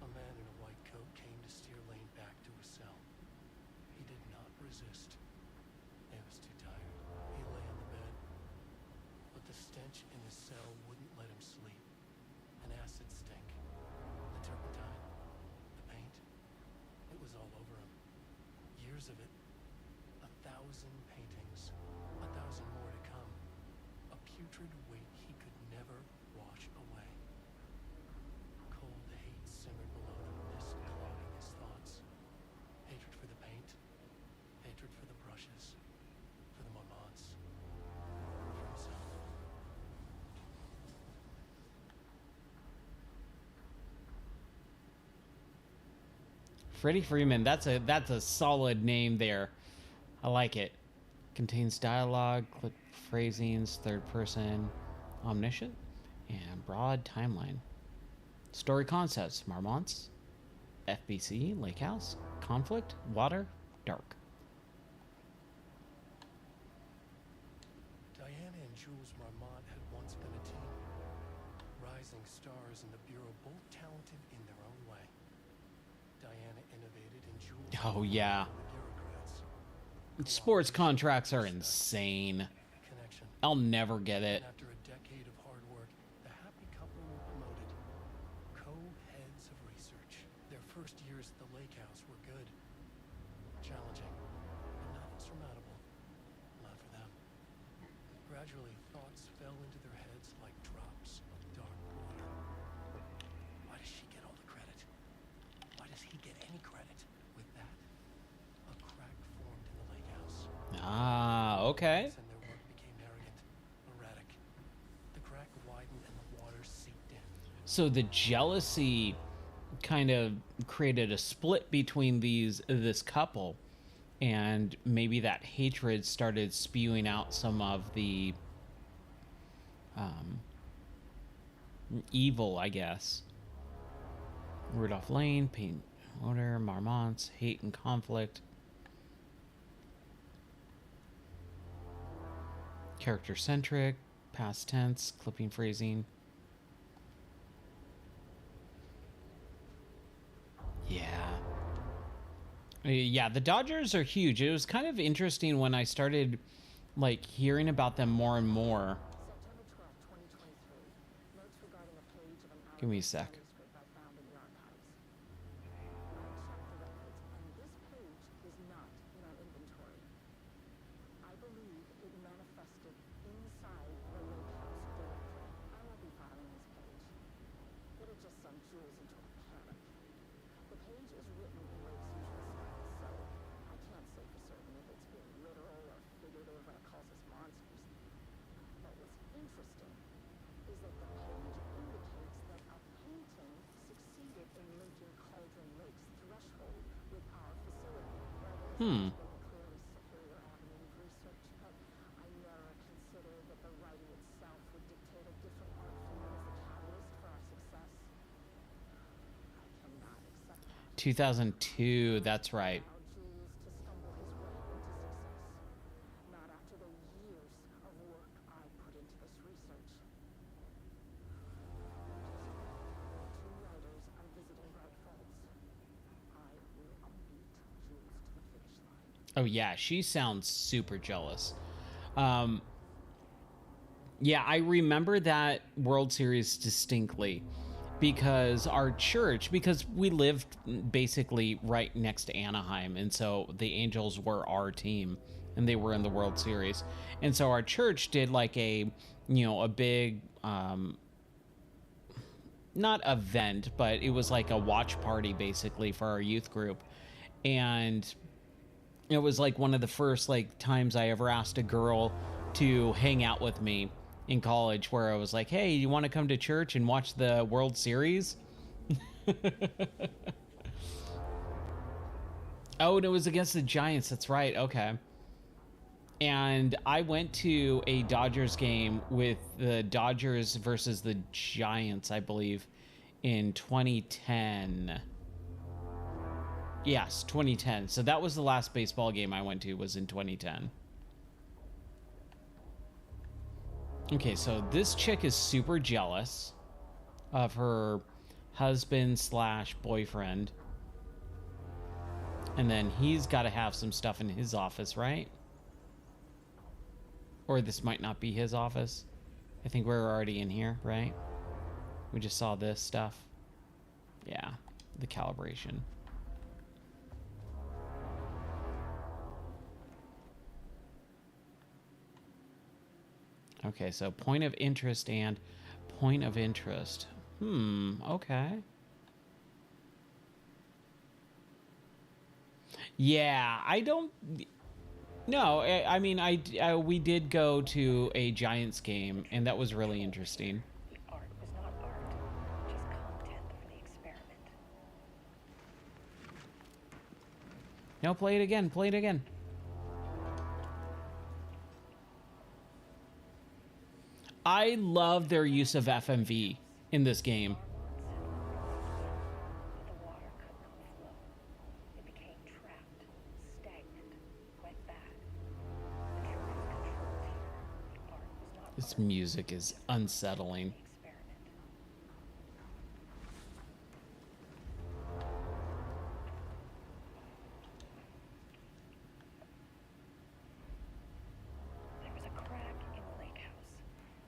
A man in a white coat came to steer Lane back to his cell. He did not resist. He was too tired. He lay on the bed, but the stench in his cell wouldn't let him sleep. An acid stink, the turpentine, the paint, it was all over him. Years of it, 1,000 paintings, 1,000 more to come. A putrid weight he could never Freddie Freeman. That's a solid name there. I like it. Contains dialogue, clip phrasings, third person, omniscient, and broad timeline. Story concepts: Marmonts, FBC, Lake House, conflict, water, dark. Diana and Jules Marmont had once been a team. Rising stars in the Bureau, both talented in their own way. Diana innovated and Jules... Oh, yeah. The bureaucrats. Sports contracts are insane. Connection. I'll never get it. And after a decade of hard work, the happy couple were promoted. Co-heads of research. Their first years at the Lake House were good. Challenging, but not insurmountable. Not for them. Gradually, thoughts fell into their heads like drops of dark water. Why does she get all the credit? Why does he get any credit? With that, a crack formed in the Lake House. Ah, okay. And their work became arrogant, erratic. The crack widened and the water seeped in. So the jealousy kind of created a split between this couple, and maybe that hatred started spewing out some of the evil, I guess. Rudolph Lane, paint, order, Marmonts, hate and conflict. Character centric, past tense, clipping phrasing. Yeah, the Dodgers are huge. It was kind of interesting when I started like hearing about them more and more. September 12, 2023. Notes regarding a page of an Give me a sec. manuscript I found in the archives. I checked the records, and this page is not in our inventory. I believe it manifested inside the Lake House directly. I won't be filing this page. It'll just send Jules into a panic. The page is written in Lake's usual style, so I can't say for certain if it's being literal or figurative when it calls us monsters. But what's interesting is that the page indicates that a painting succeeded in linking Cauldron Lake's threshold with our facility. Rather than a clearly superior avenue of research, but I never considered that the writing itself would dictate a different art form as the catalyst for our success. I cannot accept that. 2002, that's right. Allow Jules to stumble his way into success. Not after the years of work I put into this research. Two writers are visiting Bright Falls. I will beat Jules to the finish line. Oh yeah, she sounds super jealous. Yeah, I remember that World Series distinctly because our church, because we lived basically right next to Anaheim, and so the Angels were our team and they were in the World Series. And so our church did like a big not event, but it was like a watch party basically for our youth group. And it was like one of the first like times I ever asked a girl to hang out with me in college, where I was like, hey, you want to come to church and watch the World Series? Oh, and it was against the Giants. That's right. Okay. And I went to a Dodgers game with the Dodgers versus the Giants, I believe, in 2010. Yes, 2010. So that was the last baseball game I went to, was in 2010. Okay, so this chick is super jealous of her husband slash boyfriend. And then he's got to have some stuff in his office, right? Or this might not be his office. I think we're already in here, right? We just saw this stuff. Yeah, the calibration. Okay, so point of interest and point of interest. Okay. Yeah, I don't... No, I mean, we did go to a Giants game, and that was really interesting. The art was not art, just content for the experiment. No, play it again. Play it again. I love their use of FMV in this game. The water could not flow. It became trapped, stagnant, went bad. The truth was controlled here. The art was not This art. music is unsettling. Experiment. There was a crack in the lake house.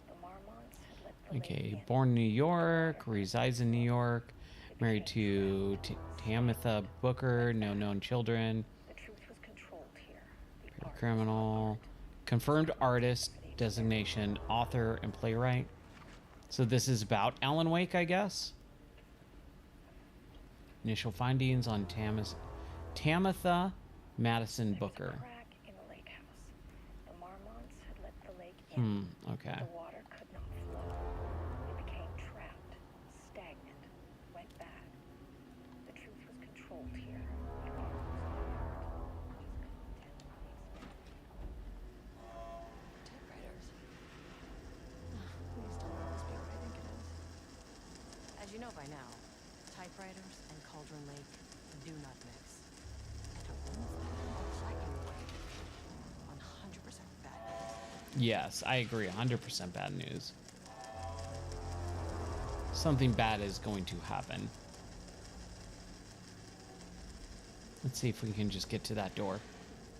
The Marmonts had let the lake Okay, in. born in New York, resides in New York, married to Tamitha Booker, no known children, The truth was controlled here. The art was not criminal, art. confirmed artist designation, author, and playwright. So this is about Alan Wake, I guess. Initial findings on Tamitha Madison There was a Booker. crack in the lake house. The Marmonts had let the lake in. Okay. The water could not flow. It became trapped, stagnant, went bad. The truth was controlled here. The art was Typewriters. Please don't let this be what I think it is. As you know by now, typewriters and Cauldron Lake do not mix. And a room full of clacking away. 100% bad news. Yes, I agree. 100% bad news. Something bad is going to happen. Let's see if we can just get to that door.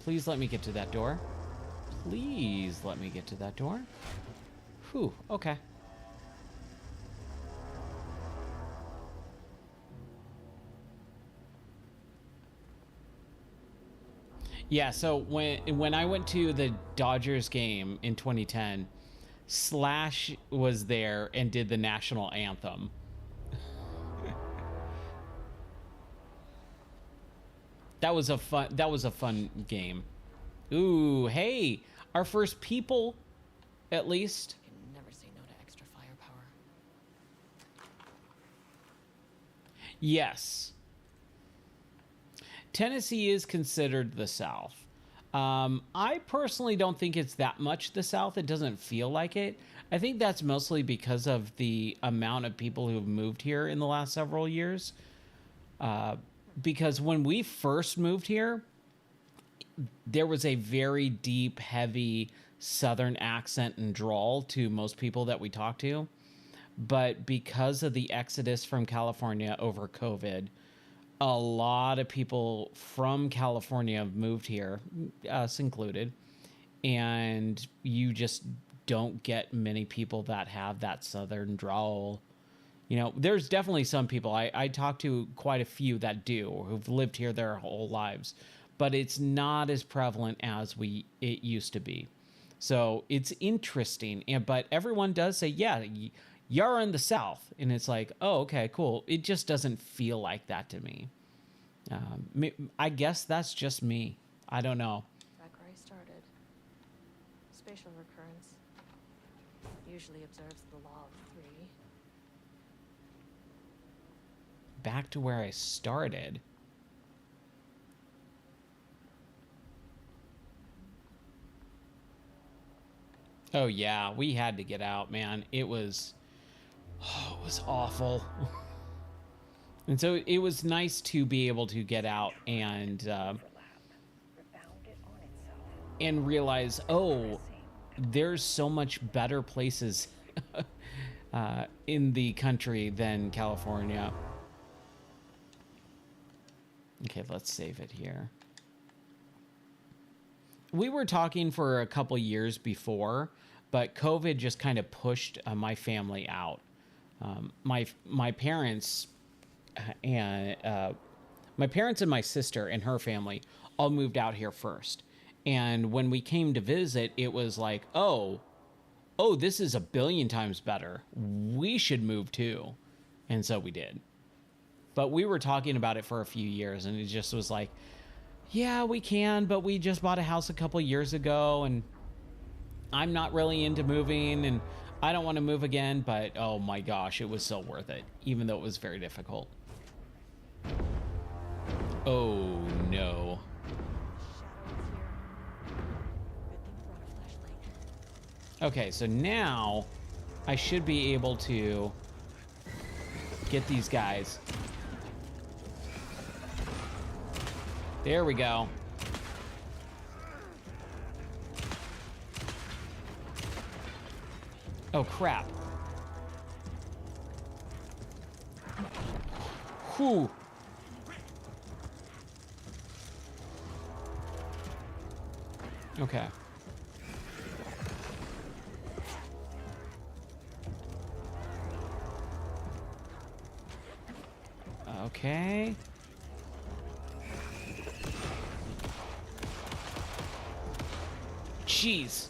Please let me get to that door. Please let me get to that door. Whew, okay. Yeah, so when I went to the Dodgers game in 2010, Slash was there and did the national anthem. That was a fun game. Ooh, hey, our first people, at least. You can never say no to extra firepower. Yes. Tennessee is considered the South. I personally don't think it's that much the South. It doesn't feel like it. I think that's mostly because of the amount of people who have moved here in the last several years. Because when we first moved here, there was a very deep, heavy Southern accent and drawl to most people that we talked to. But because of the exodus from California over COVID, a lot of people from California have moved here, us included, and you just don't get many people that have that Southern drawl. You know, there's definitely some people. I talked to quite a few that do, who've lived here their whole lives, but it's not as prevalent as it used to be. So it's interesting, but everyone does say, yeah, you're in the South, and it's like, oh, okay, cool. It just doesn't feel like that to me. I guess that's just me. I don't know. Back where I started. Spatial recurrence usually observes the law of three. Back to where I started. Oh yeah, we had to get out, man. It was awful. And so it was nice to be able to get out and rebound it on itself. and realize, oh, there's so much better places in the country than California. Okay, let's save it here. We were talking for a couple years before, but COVID just kind of pushed my family out. My parents and my sister and her family all moved out here first. And when we came to visit, it was like, oh, this is a billion times better. We should move too. And so we did. But we were talking about it for a few years, and it just was like, yeah, we can, but we just bought a house a couple years ago, and I'm not really into moving, and I don't want to move again, but oh my gosh, it was so worth it, even though it was very difficult. Oh no. Okay, so now I should be able to get these guys. There we go. Oh, crap. Whew. Okay. Okay. Jeez.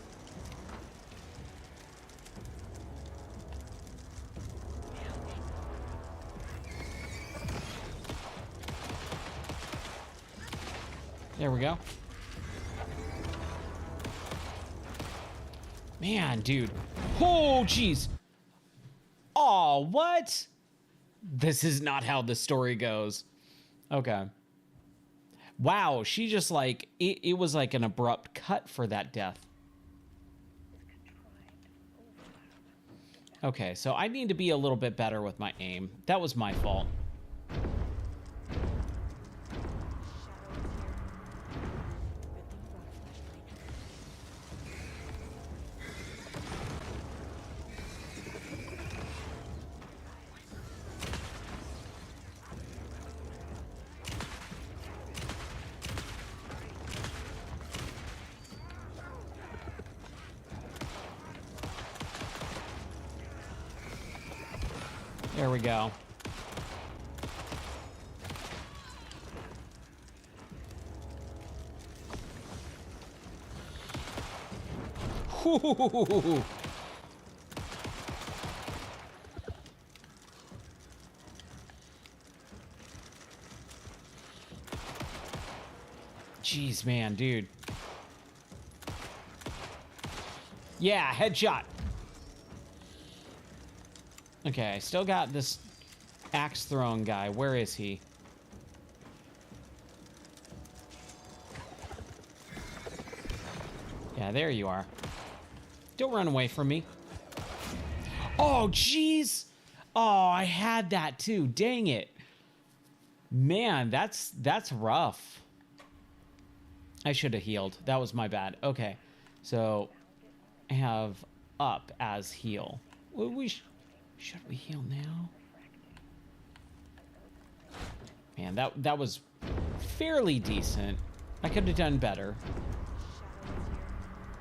There we go. Man, dude. Oh, jeez. Oh, what? This is not how the story goes. Okay. Wow, she just like, it was like an abrupt cut for that death. Okay, so I need to be a little bit better with my aim. That was my fault. There we go. Ooh. Jeez, man, dude. Yeah, headshot. Okay, I still got this axe throwing guy. Where is he? Yeah, there you are. Don't run away from me. Oh, jeez. Oh, I had that too. Dang it. Man, that's rough. I should have healed. That was my bad. Okay, so I have up as heal. Should we heal now? Man, that was fairly decent. I could have done better,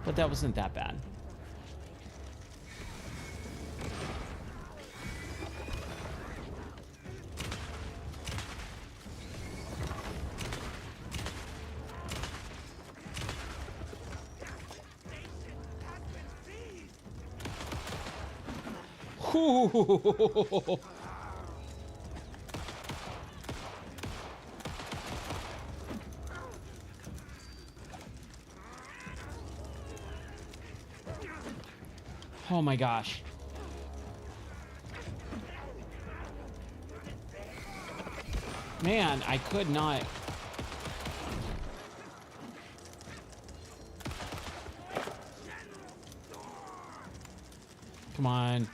but that wasn't that bad. Ooh. Oh my gosh. Man, I could not. Come on.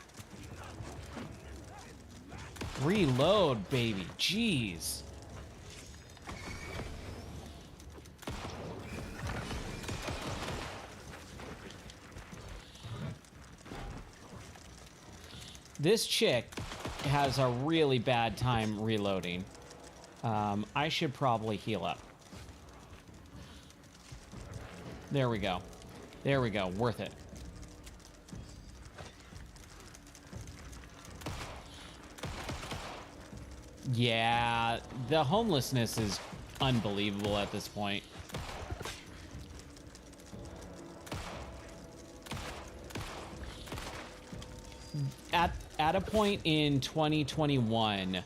Reload, baby. Jeez. This chick has a really bad time reloading. I should probably heal up. There we go. There we go. Worth it. Yeah, the homelessness is unbelievable at this point. At a point in 2021,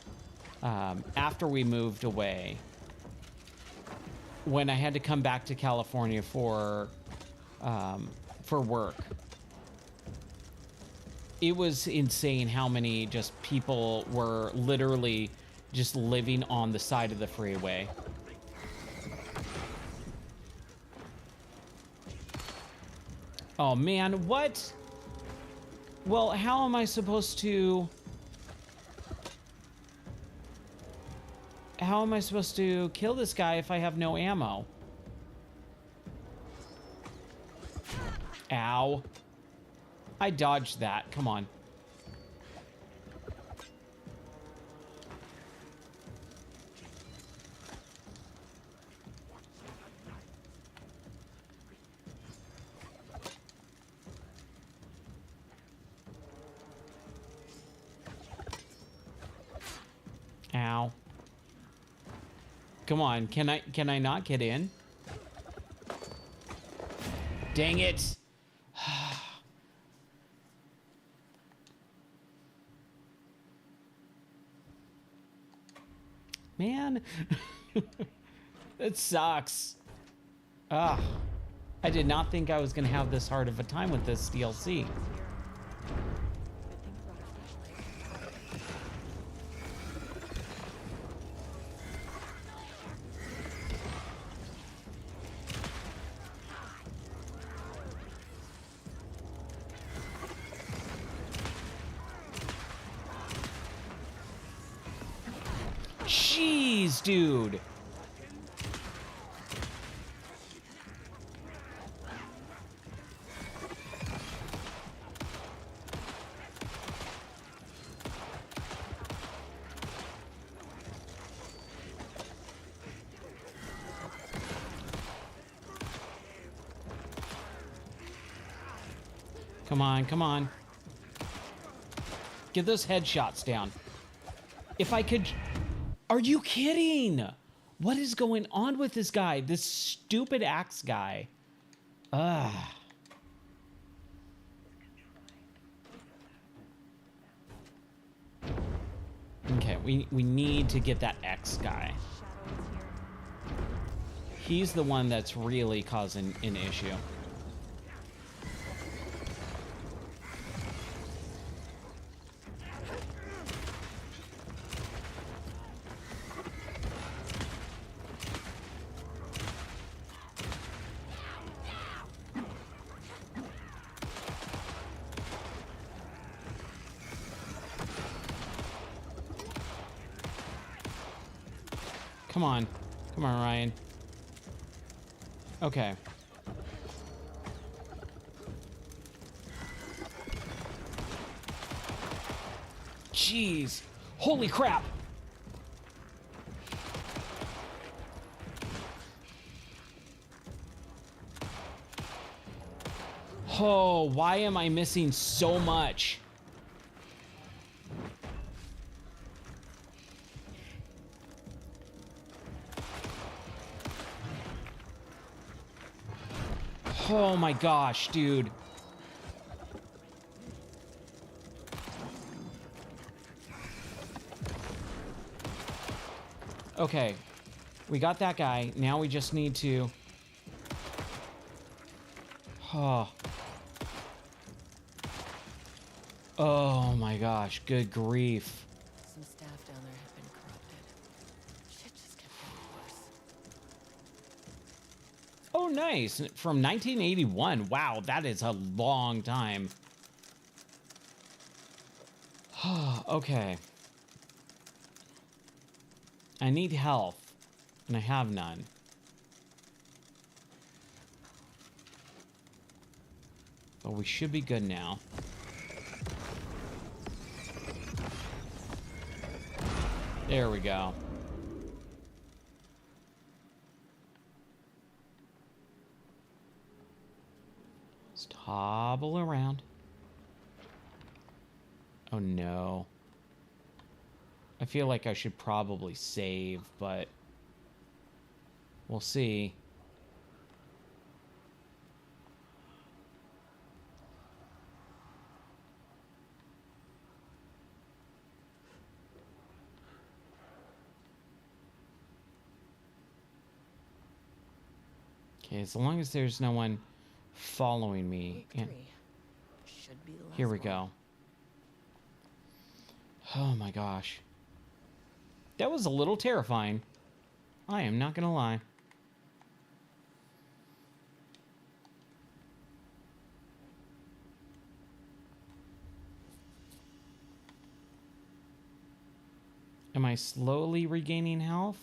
after we moved away, when I had to come back to California for work, it was insane how many just people were literally just living on the side of the freeway. Oh man, what? Well, how am I supposed to... How am I supposed to kill this guy if I have no ammo? Ow. I dodged that. Come on. Ow. Come on, can I not get in? Dang it. Man. It sucks. Ugh. I did not think I was going to have this hard of a time with this DLC. Jeez, dude. Come on, come on. Get those headshots down. If I could... Are you kidding? What is going on with this guy? This stupid axe guy. Ugh. Okay, we need to get that X guy. He's the one that's really causing an issue. Come on. Come on, Ryan. Okay. Jeez. Holy crap. Oh, why am I missing so much? Oh my gosh, dude. Okay. We got that guy. Now we just need to... Oh. Oh my gosh. Good grief. Some staff down there have been corrupted. Shit just kept getting worse. Oh, nice. From 1981. Wow, that is a long time. Okay. I need health, and I have none. But we should be good now. There we go. Let's hobble around. Oh no. I feel like I should probably save, but we'll see. Okay, as long as there's no one following me. Week 3. Should be the last Here we one. go. Oh my gosh. That was a little terrifying. I am not gonna lie. Am I slowly regaining health?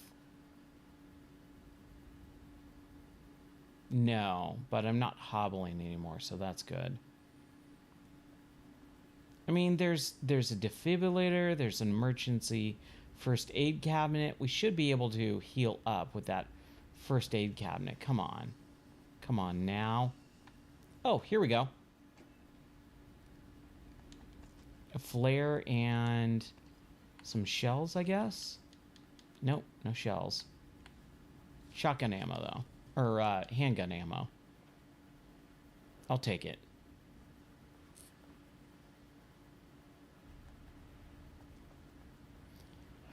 No, but I'm not hobbling anymore, so that's good. I mean, there's a defibrillator, there's an emergency first aid cabinet. We should be able to heal up with that first aid cabinet. Come on. Come on now. Oh, here we go. A flare and some shells, I guess. Nope, no shells. Shotgun ammo, though. Or handgun ammo. I'll take it.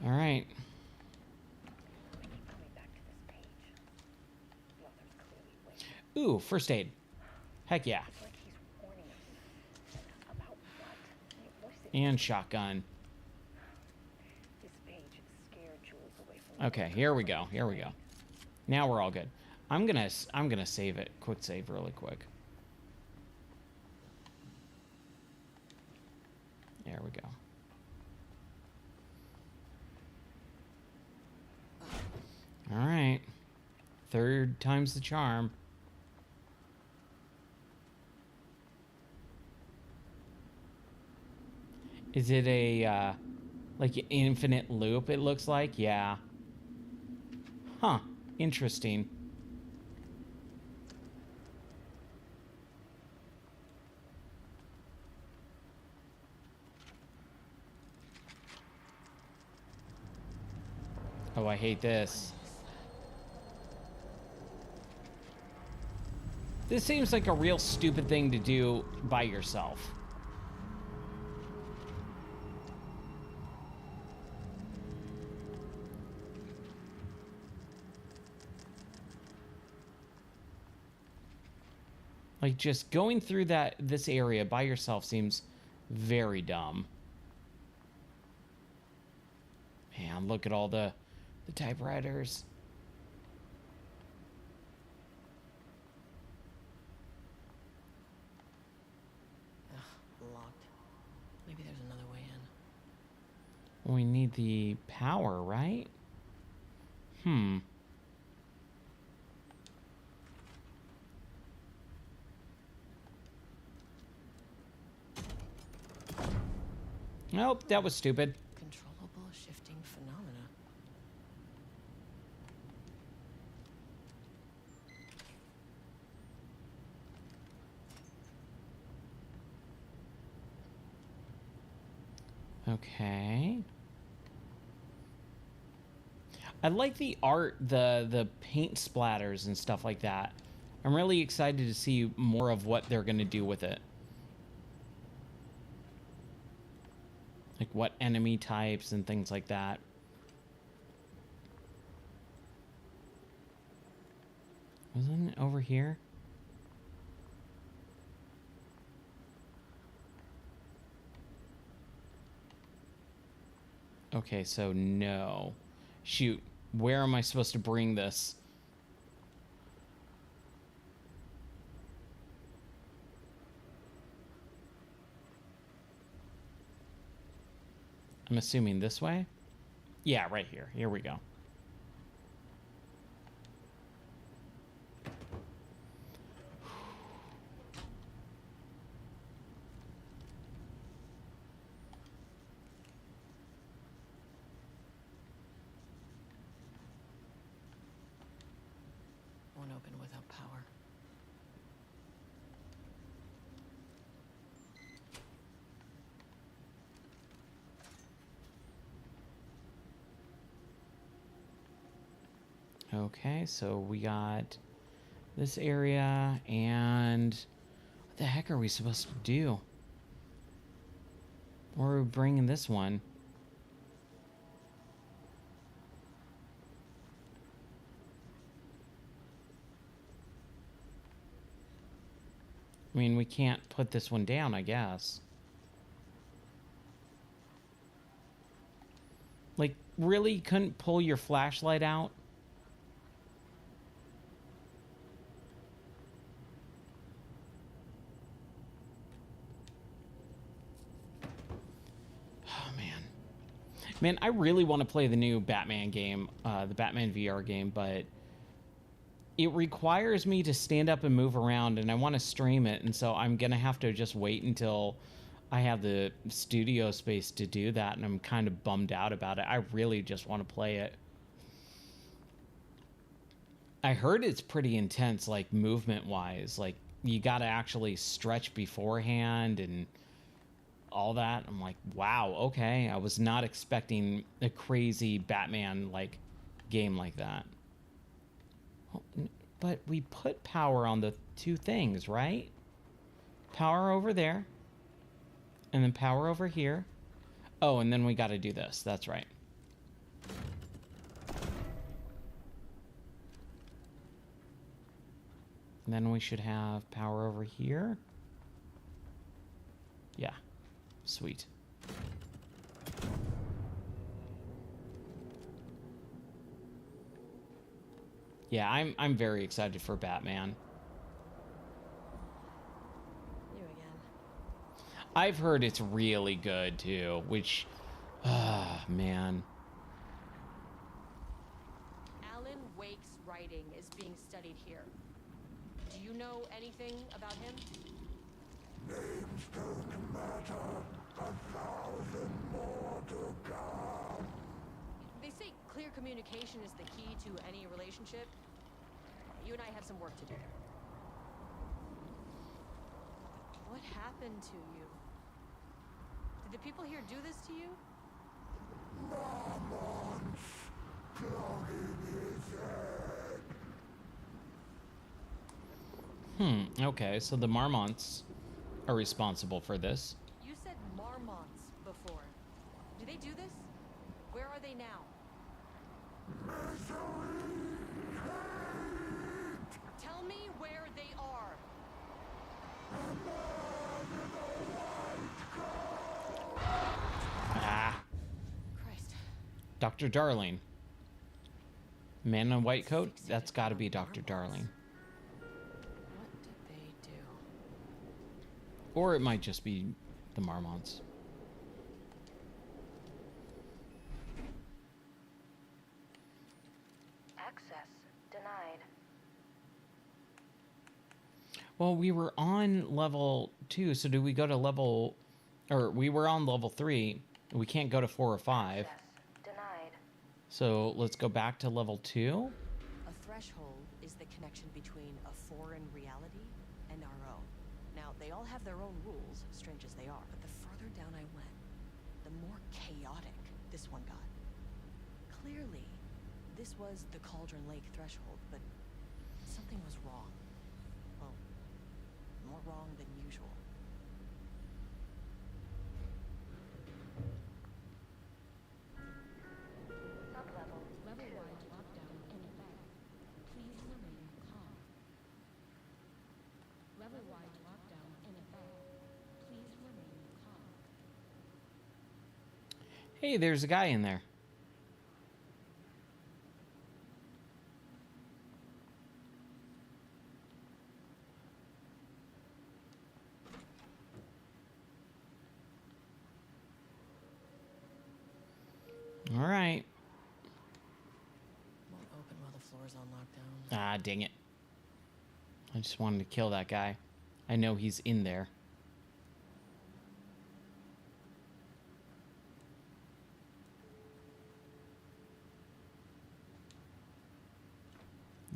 All right. We keep coming back to this page. The author's clearly waiting. Ooh, first aid. Heck yeah. It's like he's warning us. About what? What is it? And shotgun. This page scared Jules away from Okay, here we go. Here we go. Now we're all good. I'm gonna save it. Quick save really quick. There we go. All right. Third time's the charm. Is it a like an infinite loop, it looks like? Yeah. Huh. Interesting. Oh, I hate this. This seems like a real stupid thing to do by yourself. Like, just going through this area by yourself seems very dumb. Man, look at all the typewriters. Ugh, locked. Maybe there's another way in. We need the power, right? Nope, that was stupid. Controllable shifting phenomena. Okay. I like the art, the paint splatters and stuff like that. I'm really excited to see more of what they're going to do with it. Like what enemy types and things like that. Wasn't it over here? Okay, so no. Shoot, where am I supposed to bring this? I'm assuming this way? Yeah, right here. Here we go. Won't open without power. Okay, so we got this area, and what the heck are we supposed to do? Where are we bringing this one? I mean, we can't put this one down, I guess. Like, really couldn't pull your flashlight out? Oh, man. Man, I really want to play the new Batman game, the Batman VR game, but it requires me to stand up and move around, and I want to stream it, and so I'm going to have to just wait until I have the studio space to do that, and I'm kind of bummed out about it. I really just want to play it. I heard it's pretty intense, like movement-wise. Like, you got to actually stretch beforehand and all that. I'm like, wow, okay. I was not expecting a crazy Batman like game like that. But we put power on the two things, right? Power over there. And then power over here. Oh, and then we got to do this. That's right. And then we should have power over here. Yeah. Sweet. Yeah, I'm very excited for Batman. You again. I've heard it's really good too, which man. Alan Wake's writing is being studied here. Do you know anything about him? Names don't matter. 1,000 more to come. They say clear communication is the key to any relationship. You and I have some work to do there. What happened to you? Did the people here do this to you? Marmonts clogging his head. Okay, so the Marmonts are responsible for this. You said marmots before. Do they do this? Where are they now? Tell me where they are. Ah, Christ. Dr. Darling. Man in a white coat? That's got to be Dr. Darling. What did they do? Or it might just be the Marmonts. Access denied. Well, we were on level 2, so do we go to level... Or we were on level 3. We can't go to 4 or 5. Access denied. So let's go back to level 2. A threshold is the connection between a foreign reality and our own. Now, they all have their own rules, strange as they are, but the further down I went, the more chaotic this one got. Clearly, this was the Cauldron Lake threshold, but something was wrong. Well, more wrong than usual. Sublevel Level-wide lockdown in effect. Please remain calm. Level-wide lockdown in effect. Please remain calm. Hey, there's a guy in there. All right. Won't open while the floor's on lockdown. Ah, dang it. I just wanted to kill that guy. I know he's in there.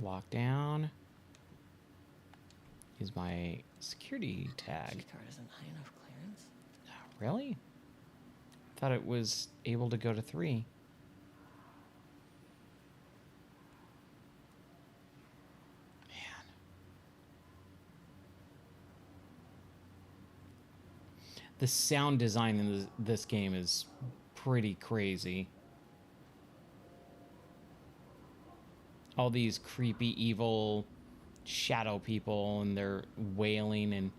Lockdown is my security tag. Keycard isn't high enough clearance. Really? Thought it was able to go to 3. Man. The sound design in this game is pretty crazy. All these creepy, evil shadow people, and they're wailing and...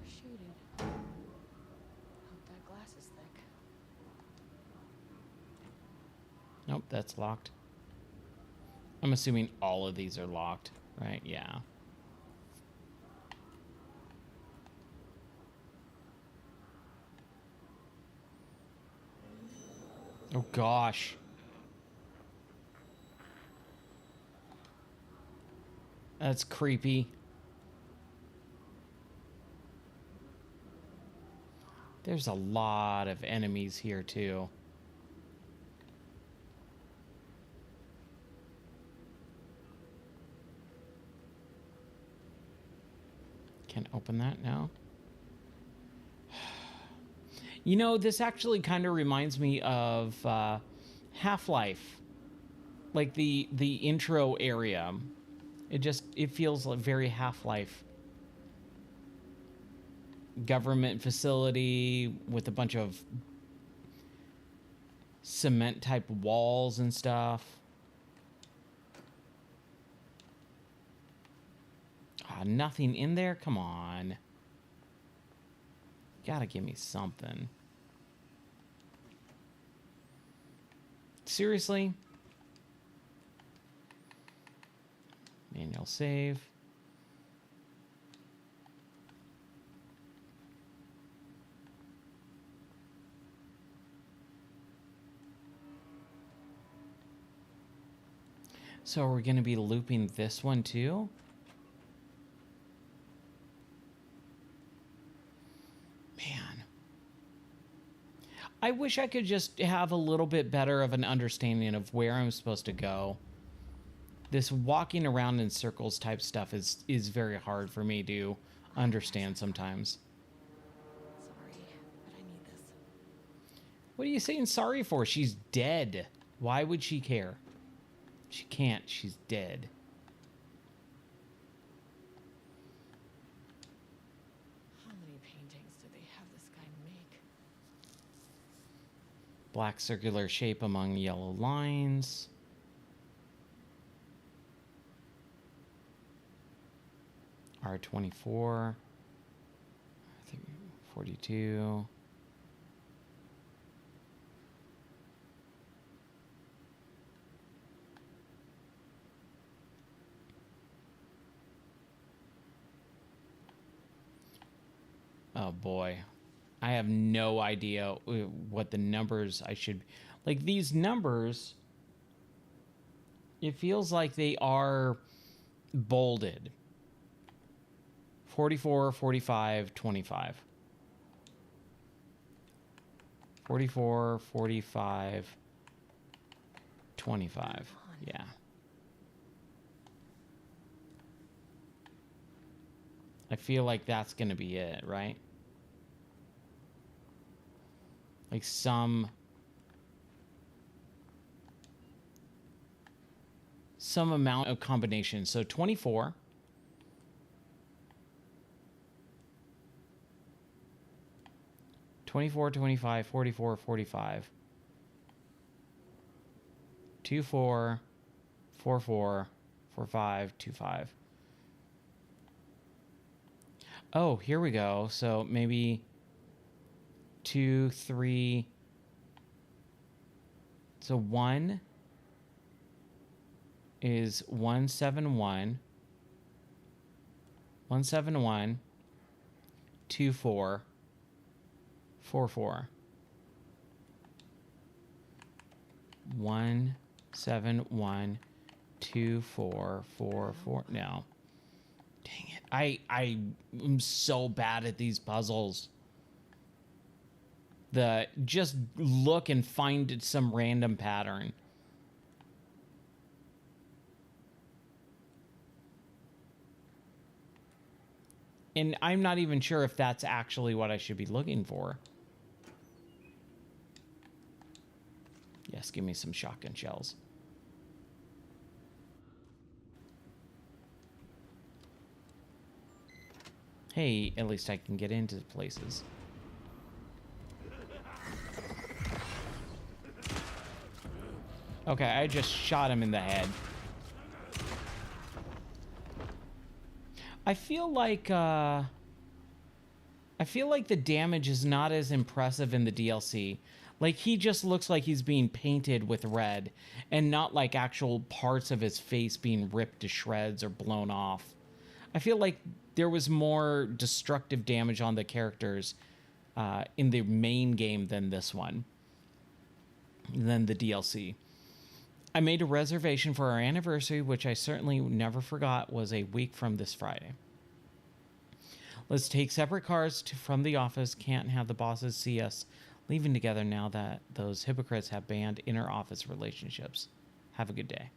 Shooting. Hope that glass is thick. Nope, that's locked. I'm assuming all of these are locked, right? Yeah. Oh gosh. That's creepy. There's a lot of enemies here too. Can't open that now. You know, this actually kind of reminds me of Half-Life. Like the intro area. It feels like very Half-Life. Government facility with a bunch of cement type walls and stuff. Nothing in there? Come on. Gotta give me something. Seriously? Manual save. So we're going to be looping this one too? Man. I wish I could just have a little bit better of an understanding of where I'm supposed to go. This walking around in circles type stuff is very hard for me to understand sometimes. Sorry, but I need this. What are you saying sorry for? She's dead. Why would she care? She can't. She's dead. How many paintings do they have this guy make? Black circular shape among yellow lines. R24. 42. Oh boy. I have no idea what the numbers I should... Like these numbers, it feels like they are bolded. 44, 45, 25. 44, 45, 25. Yeah. I feel like that's going to be it, right? Like some amount of combination. So 24. 24, 25, 44, 45. 24, 44, 45, 25. Oh, here we go. So maybe 2, 3. So 1 is 171. 171. 2, 4. 4, 4. 1, 7, 1, 2, 4, 4, 4. No. Dang it. I am so bad at these puzzles. Just look and find some random pattern. And I'm not even sure if that's actually what I should be looking for. Yes, give me some shotgun shells. Hey, at least I can get into places. Okay, I just shot him in the head. I feel like the damage is not as impressive in the DLC. Like, he just looks like he's being painted with red and not like actual parts of his face being ripped to shreds or blown off. I feel like there was more destructive damage on the characters in the main game than this one. Then the DLC. I made a reservation for our anniversary, which I certainly never forgot was a week from this Friday. Let's take separate cars from the office. Can't have the bosses see us leaving together now that those hypocrites have banned inter-office relationships. Have a good day.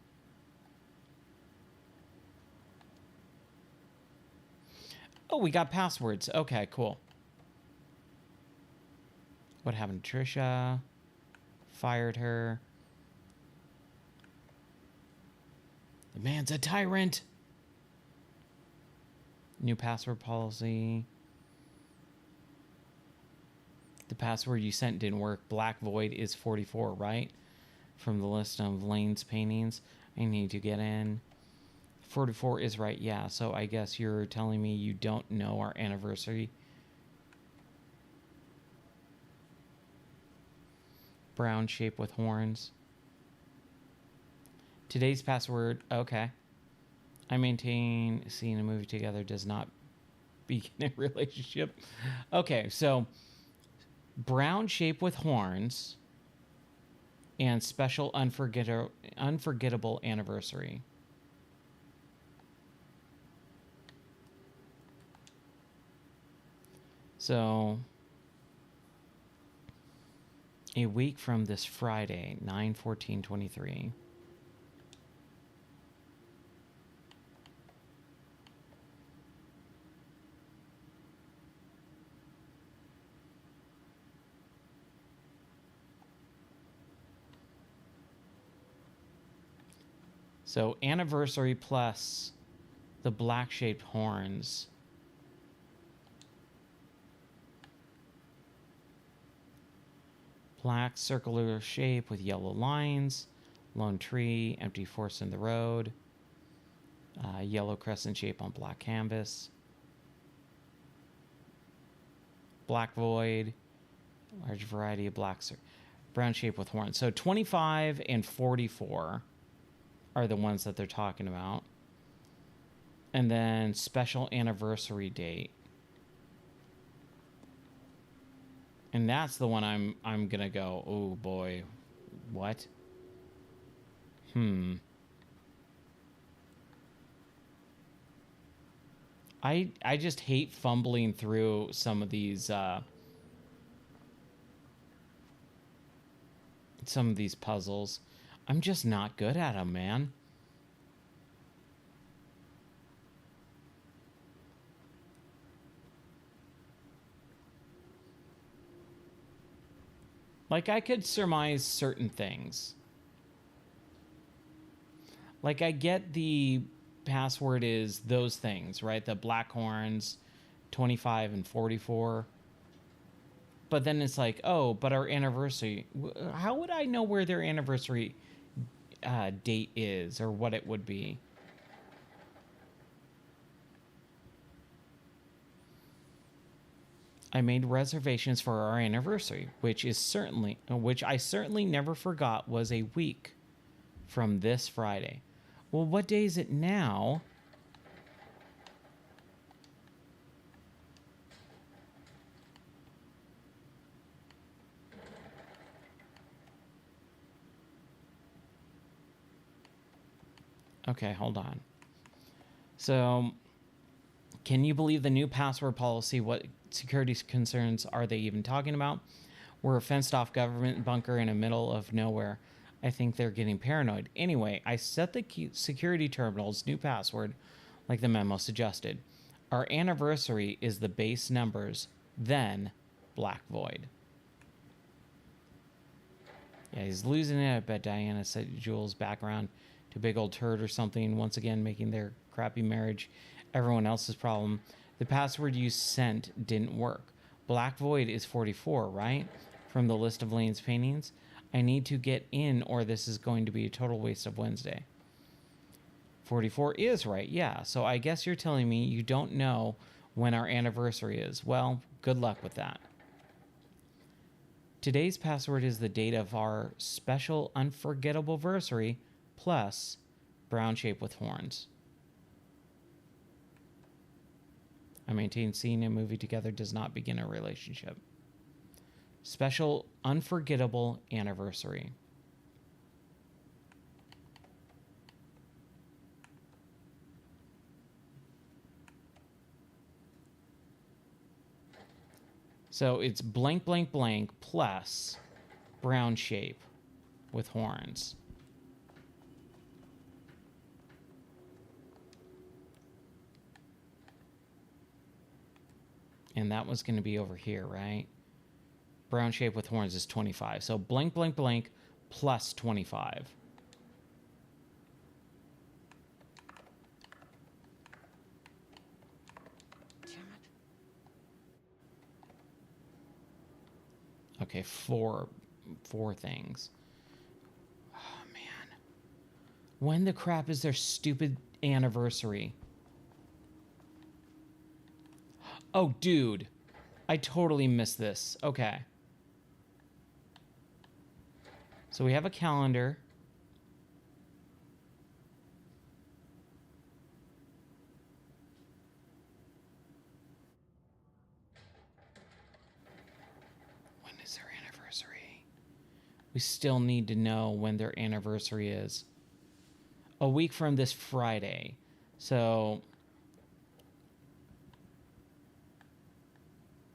Oh, we got passwords. Okay, cool. What happened to Trisha? Fired her. The man's a tyrant. New password policy. The password you sent didn't work. Black Void is 44, right? From the list of Lane's paintings. I need to get in. 44 is right, yeah. So I guess you're telling me you don't know our anniversary. Brown shape with horns. Today's password, okay. I maintain seeing a movie together does not begin a relationship. Okay, so brown shape with horns and special unforgettable anniversary. So a week from this Friday, 9/14/23. So anniversary plus the black shaped horns. Black circular shape with yellow lines. Lone tree, empty forest in the road. Yellow crescent shape on black canvas. Black void. Large variety of brown shape with horns. So 25 and 44 are the ones that they're talking about. And then special anniversary date. And that's the one I'm gonna go, oh boy, what? I just hate fumbling through some of these puzzles. I'm just not good at them, man. Like, I could surmise certain things. Like, I get the password is those things, right? The black horns, 25 and 44. But then it's like, oh, but our anniversary. How would I know where their anniversary date is or what it would be? I made reservations for our anniversary, which I certainly never forgot was a week from this Friday. Well, what day is it now? Okay, hold on. So, can you believe the new password policy? What security concerns are they even talking about? We're a fenced-off government bunker in the middle of nowhere. I think they're getting paranoid. Anyway, I set the security terminal's new password like the memo suggested. Our anniversary is the base numbers, then Black Void. Yeah, he's losing it. I bet Diana said Jules' background to big old turd or something, once again making their crappy marriage everyone else's problem. The password you sent didn't work. Black Void is 44, right? From the list of Lane's paintings. I need to get in or this is going to be a total waste of Wednesday. 44 is right, yeah. So I guess you're telling me you don't know when our anniversary is. Well, good luck with that. Today's password is the date of our special unforgettable anniversary plus brown shape with horns. I maintain seeing a movie together does not begin a relationship. Special unforgettable anniversary. So it's blank, blank, blank plus brown shape with horns. And that was going to be over here, right? Brown shape with horns is 25. So blank, blank, blank plus 25. Damn it. Okay, four things. Oh, man. When the crap is their stupid anniversary? Oh, dude. I totally missed this. Okay. So we have a calendar. When is their anniversary? We still need to know when their anniversary is. A week from this Friday. So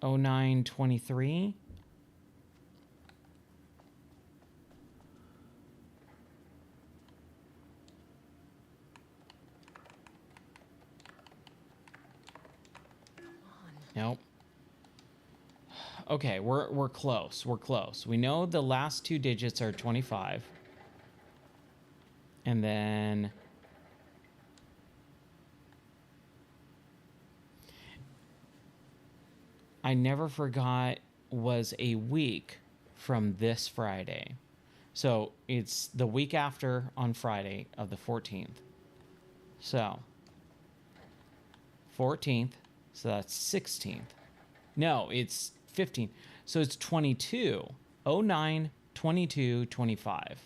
09/23. Nope. Okay, we're close. We're close. We know the last two digits are 25. And then I never forgot was a week from this Friday. So it's the week after on Friday of the 14th. So 14th, so that's 16th. No, it's 15th. So it's 22. 09, 22, 25.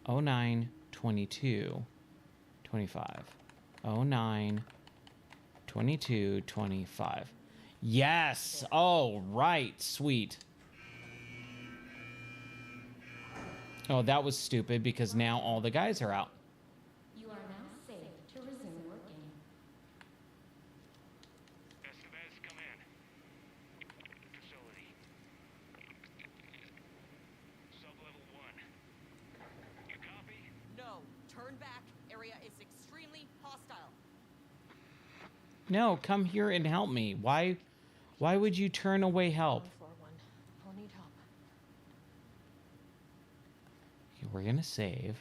09, 22, 25. 09, 22, 25. Yes! Oh, right. Sweet. Oh, that was stupid because now all the guys are out. You are now safe to resume working. Estevez, come in. Facility. Sub-level 1. You copy? No, turn back. Area is extremely hostile. No, come here and help me. Why would you turn away help? Floor 1. I'll need help. Okay, we're gonna save.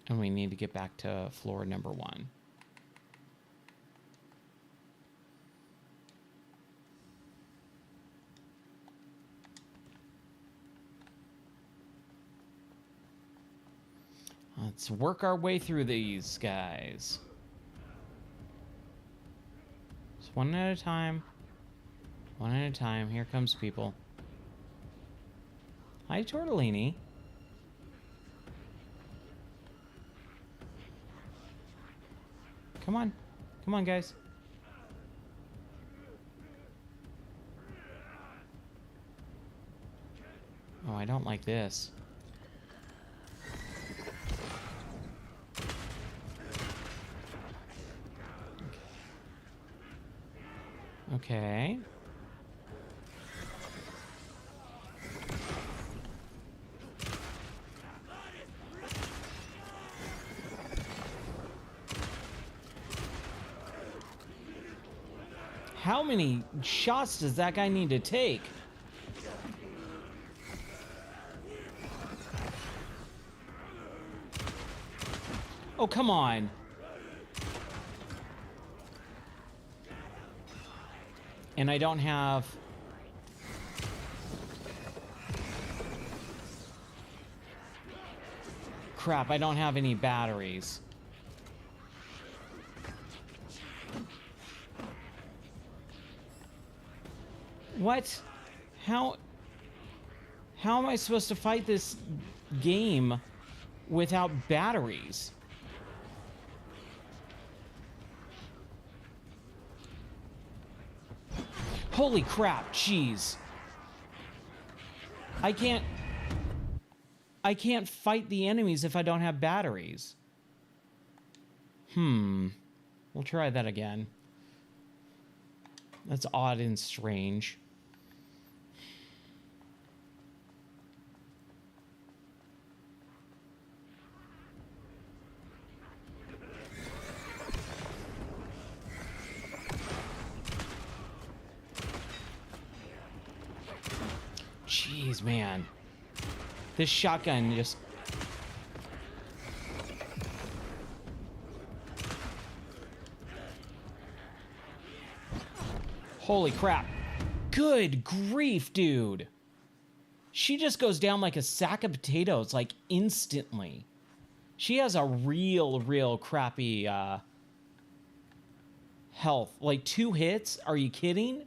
And we need to get back to floor number 1. Let's work our way through these guys. Just one at a time. One at a time. Here comes people. Hi, Tortellini. Come on. Come on, guys. Oh, I don't like this. Okay. How many shots does that guy need to take? Oh, come on. And I don't have... Crap, I don't have any batteries. What? How am I supposed to fight this game without batteries? Holy crap, jeez. I can't fight the enemies if I don't have batteries. We'll try that again. That's odd and strange. Jeez, man. This shotgun just... Holy crap. Good grief, dude. She just goes down like a sack of potatoes, like instantly. She has a real crappy health. Like 2 hits? Are you kidding?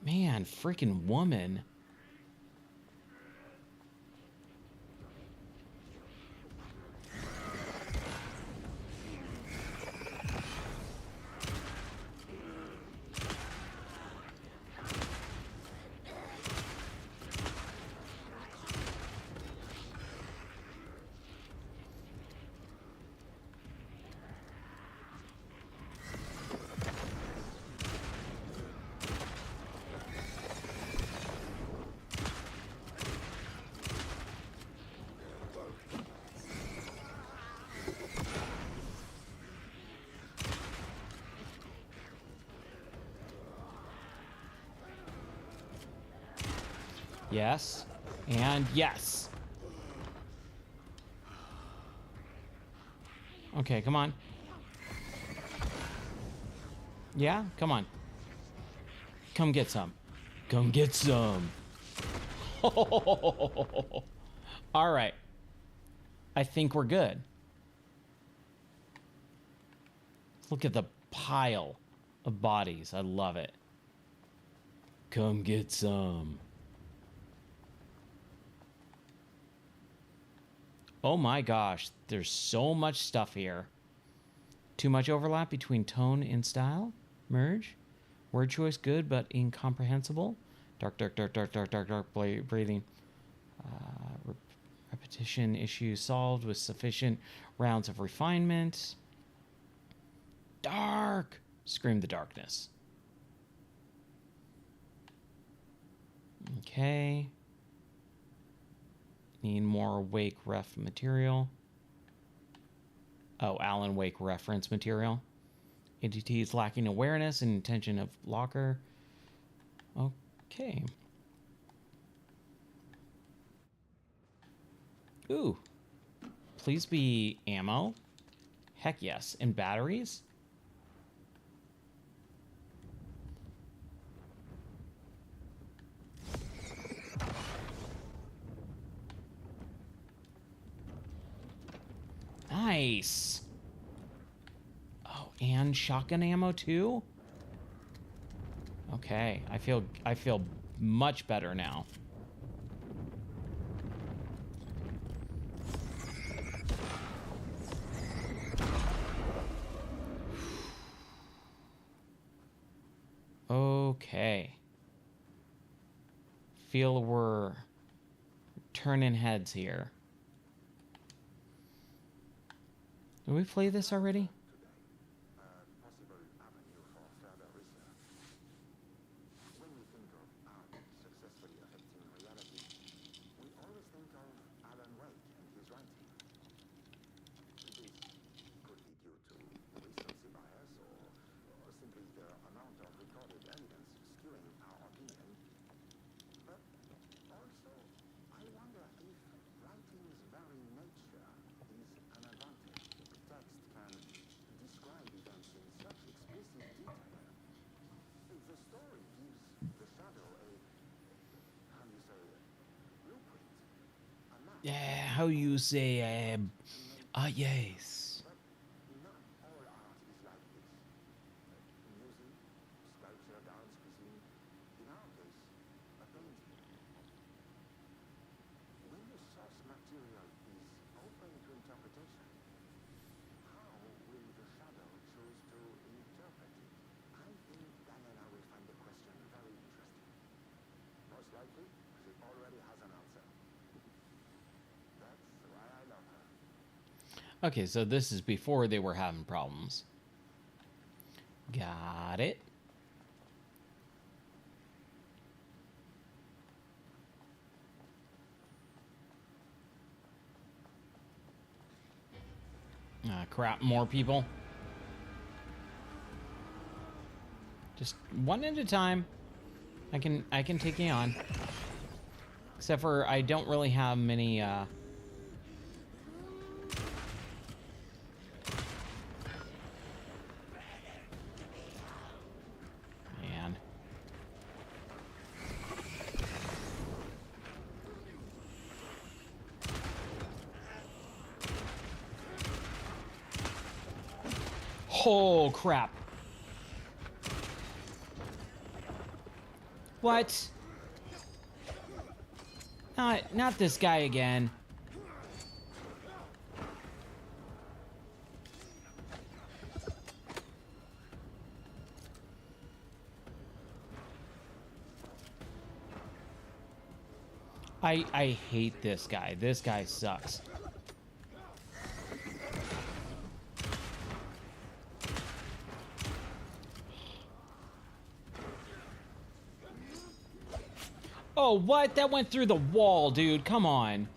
Man, freaking woman. Yes. And yes. Okay, come on. Yeah, come on. Come get some. Come get some. All right. I think we're good. Look at the pile of bodies. I love it. Come get some. Oh my gosh, there's so much stuff here. Too much overlap between tone and style? Merge? Word choice good but incomprehensible? Dark breathing. Repetition issues solved with sufficient rounds of refinement. Dark! Scream the darkness. Okay. Need more Wake ref material. Oh, Alan Wake reference material. Entity is lacking awareness and intention of locker. Okay. Ooh. Please be ammo. Heck yes. And batteries? Nice. Oh, and shotgun ammo too? Okay, I feel much better now. Okay. Feel we're turning heads here. Did we play this already? Yeah, how you say, yes. Okay, so this is before they were having problems. Got it. Crap, more people. Just one at a time. I can take you on. Except for I don't really have many man. Oh crap. What? Not this guy again. I hate this guy. This guy sucks. Oh, what? That went through the wall, dude. Come on.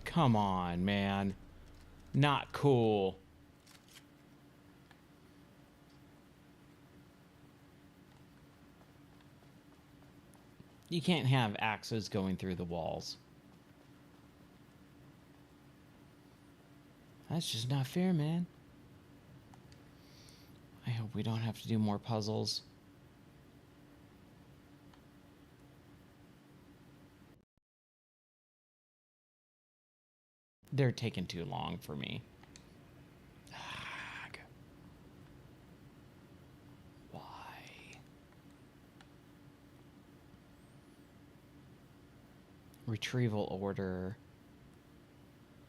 Come on, man. Not cool. You can't have axes going through the walls. That's just not fair, man. I hope we don't have to do more puzzles. They're taking too long for me. Why? Retrieval order.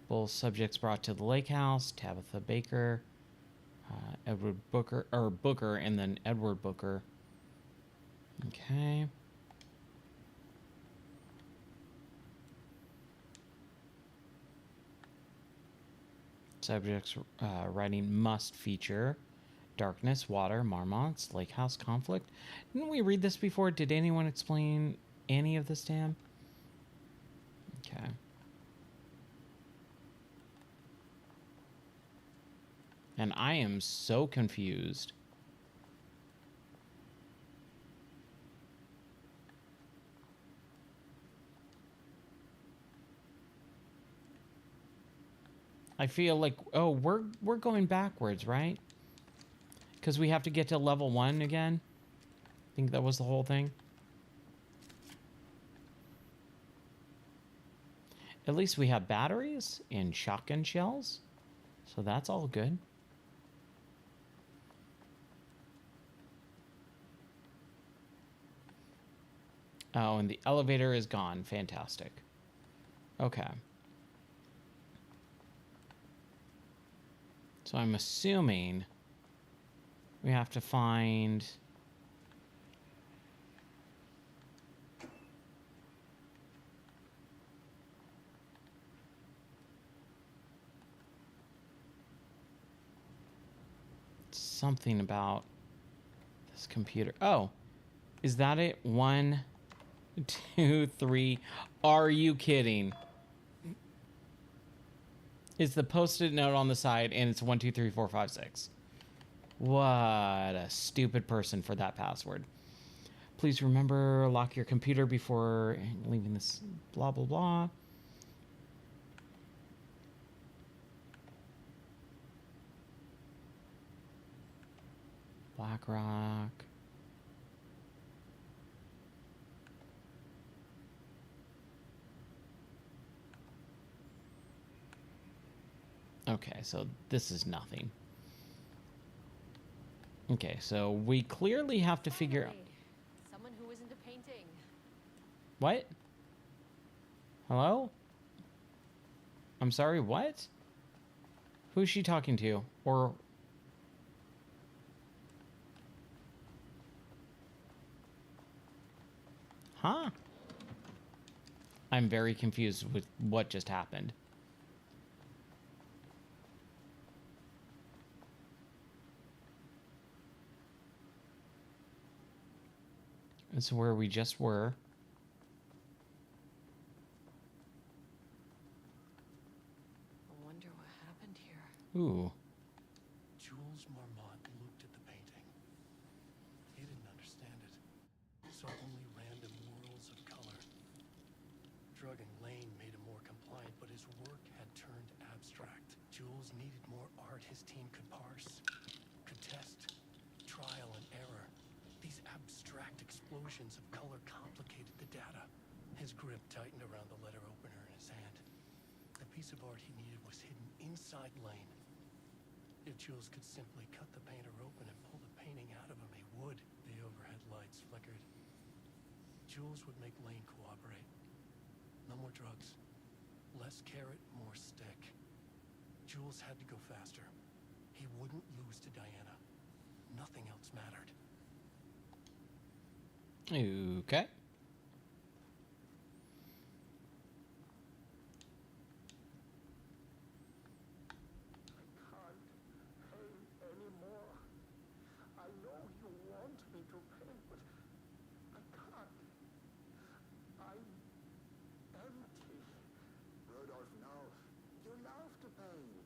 Both subjects brought to the lake house. Tabitha Baker, Edward Booker, or Booker, and then Edward Booker. Okay. Subjects writing must feature darkness, water, marmots, lake house conflict. Didn't we read this before? Did anyone explain any of this, Dan? Okay. And I am so confused. I feel like, oh, we're going backwards, right? Because we have to get to level 1 again. I think that was the whole thing. At least we have batteries and shotgun shells. So that's all good. Oh, and the elevator is gone. Fantastic. Okay. So I'm assuming we have to find... something about this computer. Oh, is that it? 1, 2, 3. Are you kidding? It's the post-it note on the side, and it's 1, 2, 3, 4, 5, 6. What a stupid person for that password. Please remember, lock your computer before leaving this blah, blah, blah. Black Rock. Okay, so this is nothing. Okay, so we clearly have to figure out... Someone who isn't a painting. What? Hello? I'm sorry, what? Who's she talking to? Or... Huh? I'm very confused with what just happened. That's where we just were. I wonder what happened here. Ooh. Jules Marmont looked at the painting. He didn't understand it. Saw only random whirls of color. Drugging Lane made him more compliant, but his work had turned abstract. Jules needed more art his team could parse, could test, trial and error. These abstract explosions of color complicated the data. His grip tightened around the letter opener in his hand. The piece of art he needed was hidden inside Lane. If Jules could simply cut the painter open and pull the painting out of him, he would. The overhead lights flickered. Jules would make Lane cooperate. No more drugs. Less carrot, more stick. Jules had to go faster. He wouldn't lose to Diana. Nothing else mattered. Okay. Can't paint anymore. I know you want me to paint, but I can't. I'm empty. Rudolph, no. You love to paint.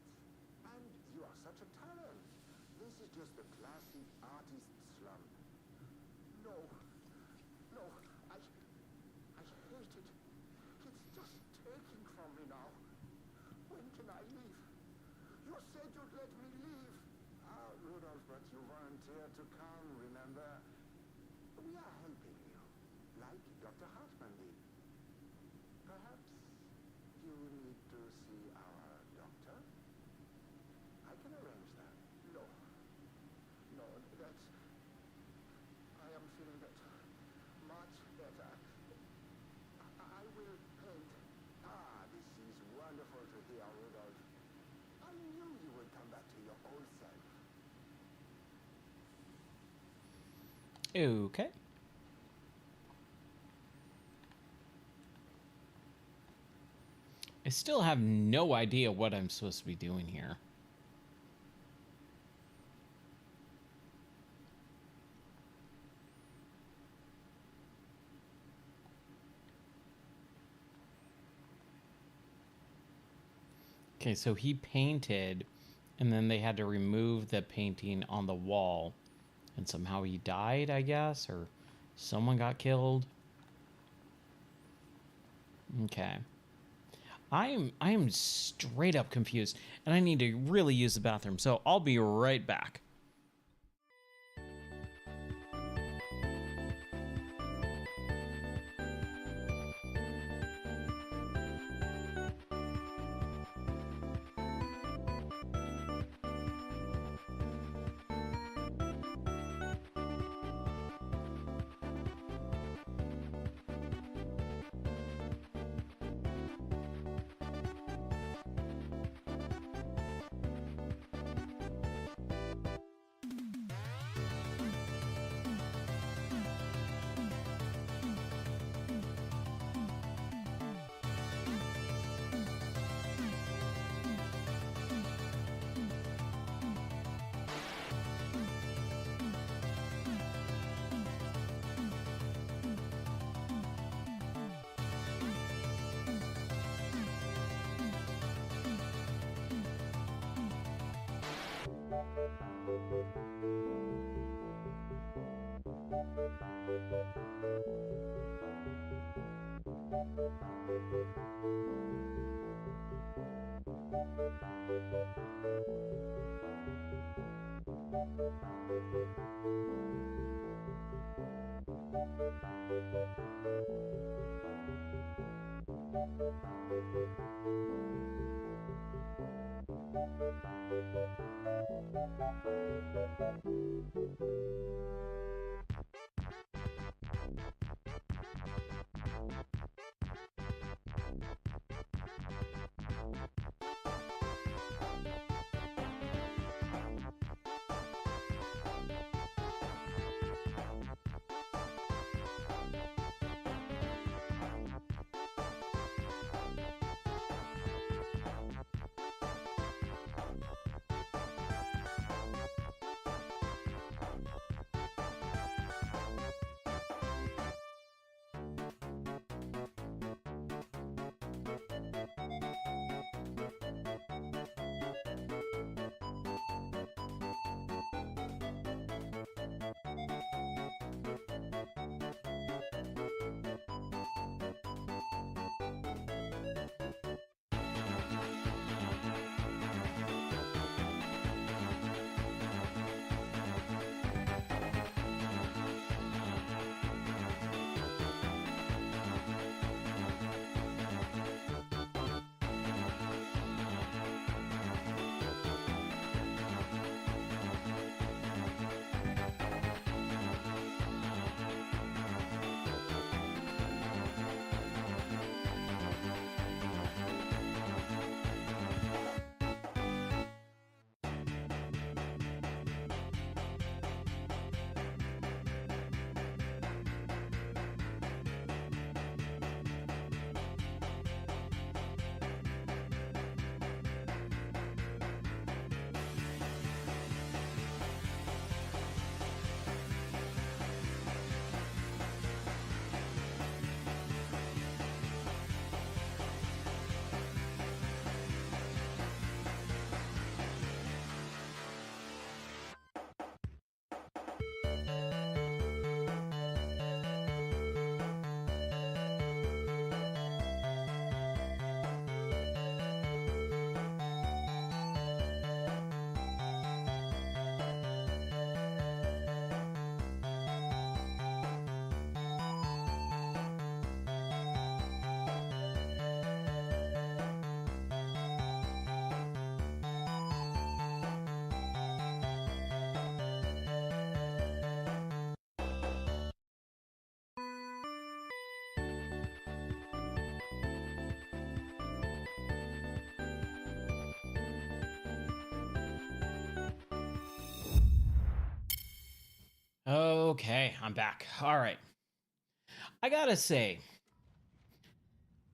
And you are such a talent. This is just the classic artist slump. No. No. I hate it. It's just taking from me now. When can I leave? You said you'd let me leave. Ah, Rudolph, but you volunteered to come, remember? We are helping you, like Dr. Hartman did. Perhaps you need to see our doctor? I can arrange that. No. No, that's... I am feeling better. Much better. I will paint. Ah, this is wonderful to hear, Rudolph. I knew you would come back to your old self. Okay. I still have no idea what I'm supposed to be doing here. Okay, so he painted, and then they had to remove the painting on the wall, and somehow he died, I guess, or someone got killed. Okay. I am straight up confused, and I need to really use the bathroom, so I'll be right back. Okay, I'm back. All right. I gotta say,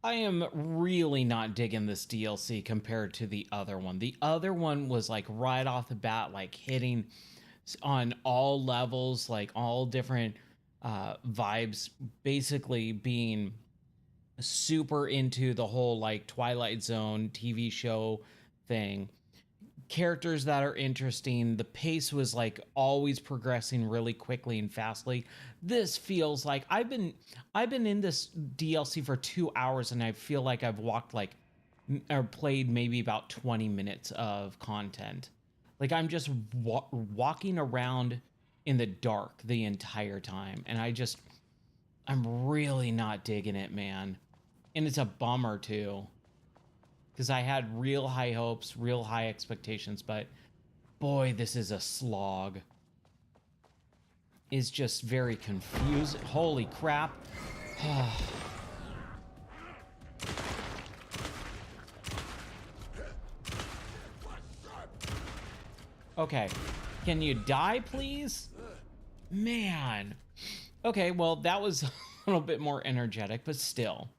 I am really not digging this DLC compared to the other one. The other one was like right off the bat, like hitting on all levels, like all different vibes, basically being super into the whole like Twilight Zone TV show thing. Characters that are interesting. The pace was like always progressing really quickly and fastly. This feels like I've been in this DLC for 2 hours and I feel like I've walked like or played maybe about 20 minutes of content. Like I'm just walking around in the dark the entire time and I'm really not digging it, man. And it's a bummer too because I had real high hopes, real high expectations, but boy, this is a slog. It's just very confusing. Holy crap. Okay. Can you die, please? Man. Okay, well, that was a little bit more energetic, but still.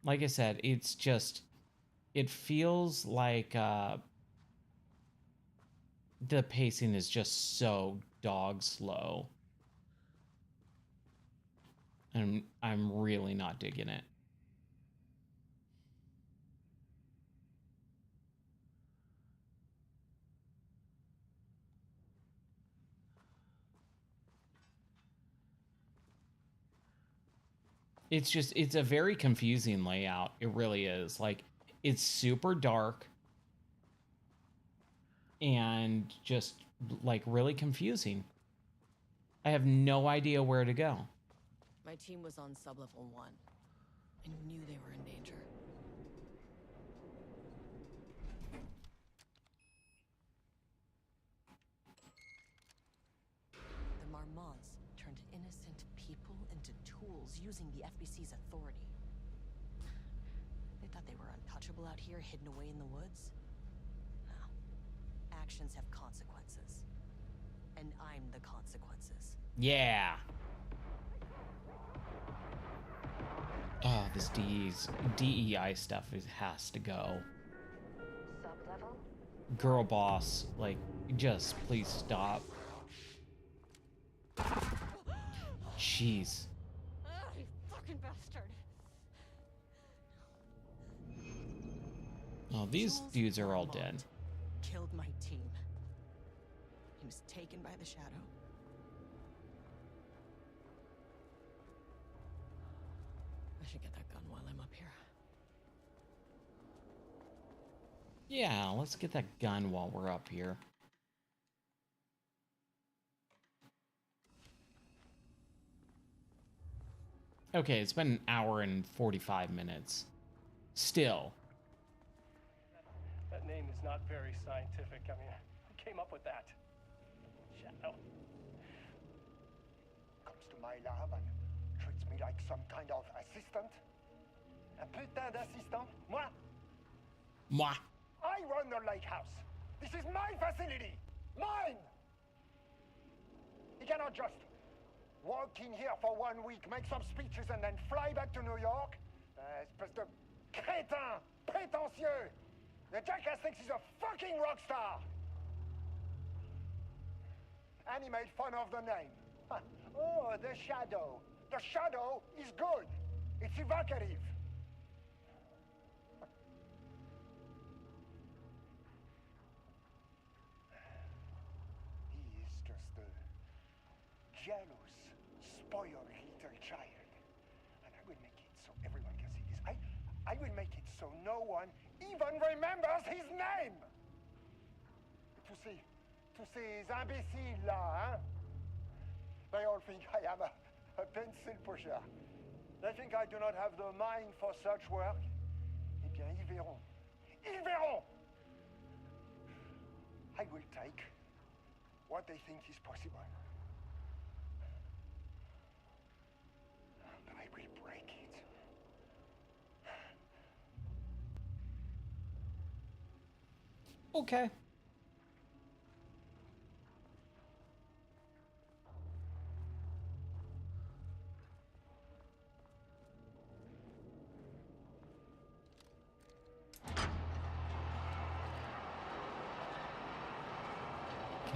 Like I said, it's just, it feels like the pacing is just so dog slow. And I'm really not digging it. It's a very confusing layout. It really is. Like, it's super dark and just like really confusing. I have no idea where to go. My team was on sublevel 1. I knew they were in danger. The Marmonts turned innocent people into tools using the FBC's authority. They thought they were untouchable out here, hidden away in the woods. No. Actions have consequences. And I'm the consequences. Yeah. Oh, this DEI stuff has to go. Sub-level? Girl boss, like, just please stop. Jeez. You fucking bastard! Oh, these Jules dudes are all Marmont dead. killed my team. He was taken by the shadow. I should get that gun while I'm up here. Yeah, let's get that gun while we're up here. Okay, it's been an hour and 45 minutes. Still. That name is not very scientific. I mean, who came up with that? Shadow. Comes to my lab and treats me like some kind of assistant. Un putain d'assistant? Moi? Mwah. I run the lake house. This is my facility. Mine! He cannot just walk in here for 1 week, make some speeches, and then fly back to New York. Espèce de crétin, prétentieux. The jackass thinks he's a fucking rock star. And he made fun of the name. Oh, the shadow. The shadow is good. It's evocative. He is just a jealous, spoiled little child. And I will make it so everyone can see this. I will make it so no one even remembers his name. Tous ces imbéciles là, hein? They all think I am a pencil pusher. They think I do not have the mind for such work. Eh bien, ils verront. Ils verront! I will take what they think is possible. And I will break it. Okay.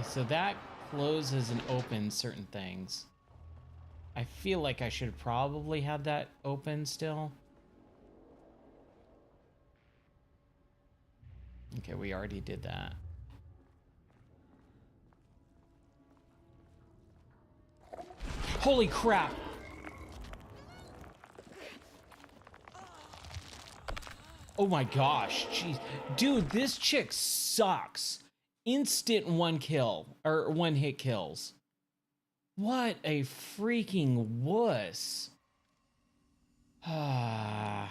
Okay, so that closes and opens certain things. I feel like I should probably have that open still. Okay, we already did that. Holy crap! Oh my gosh, jeez. Dude, this chick sucks. Instant one kill, or one hit kills. What a freaking wuss. Ah.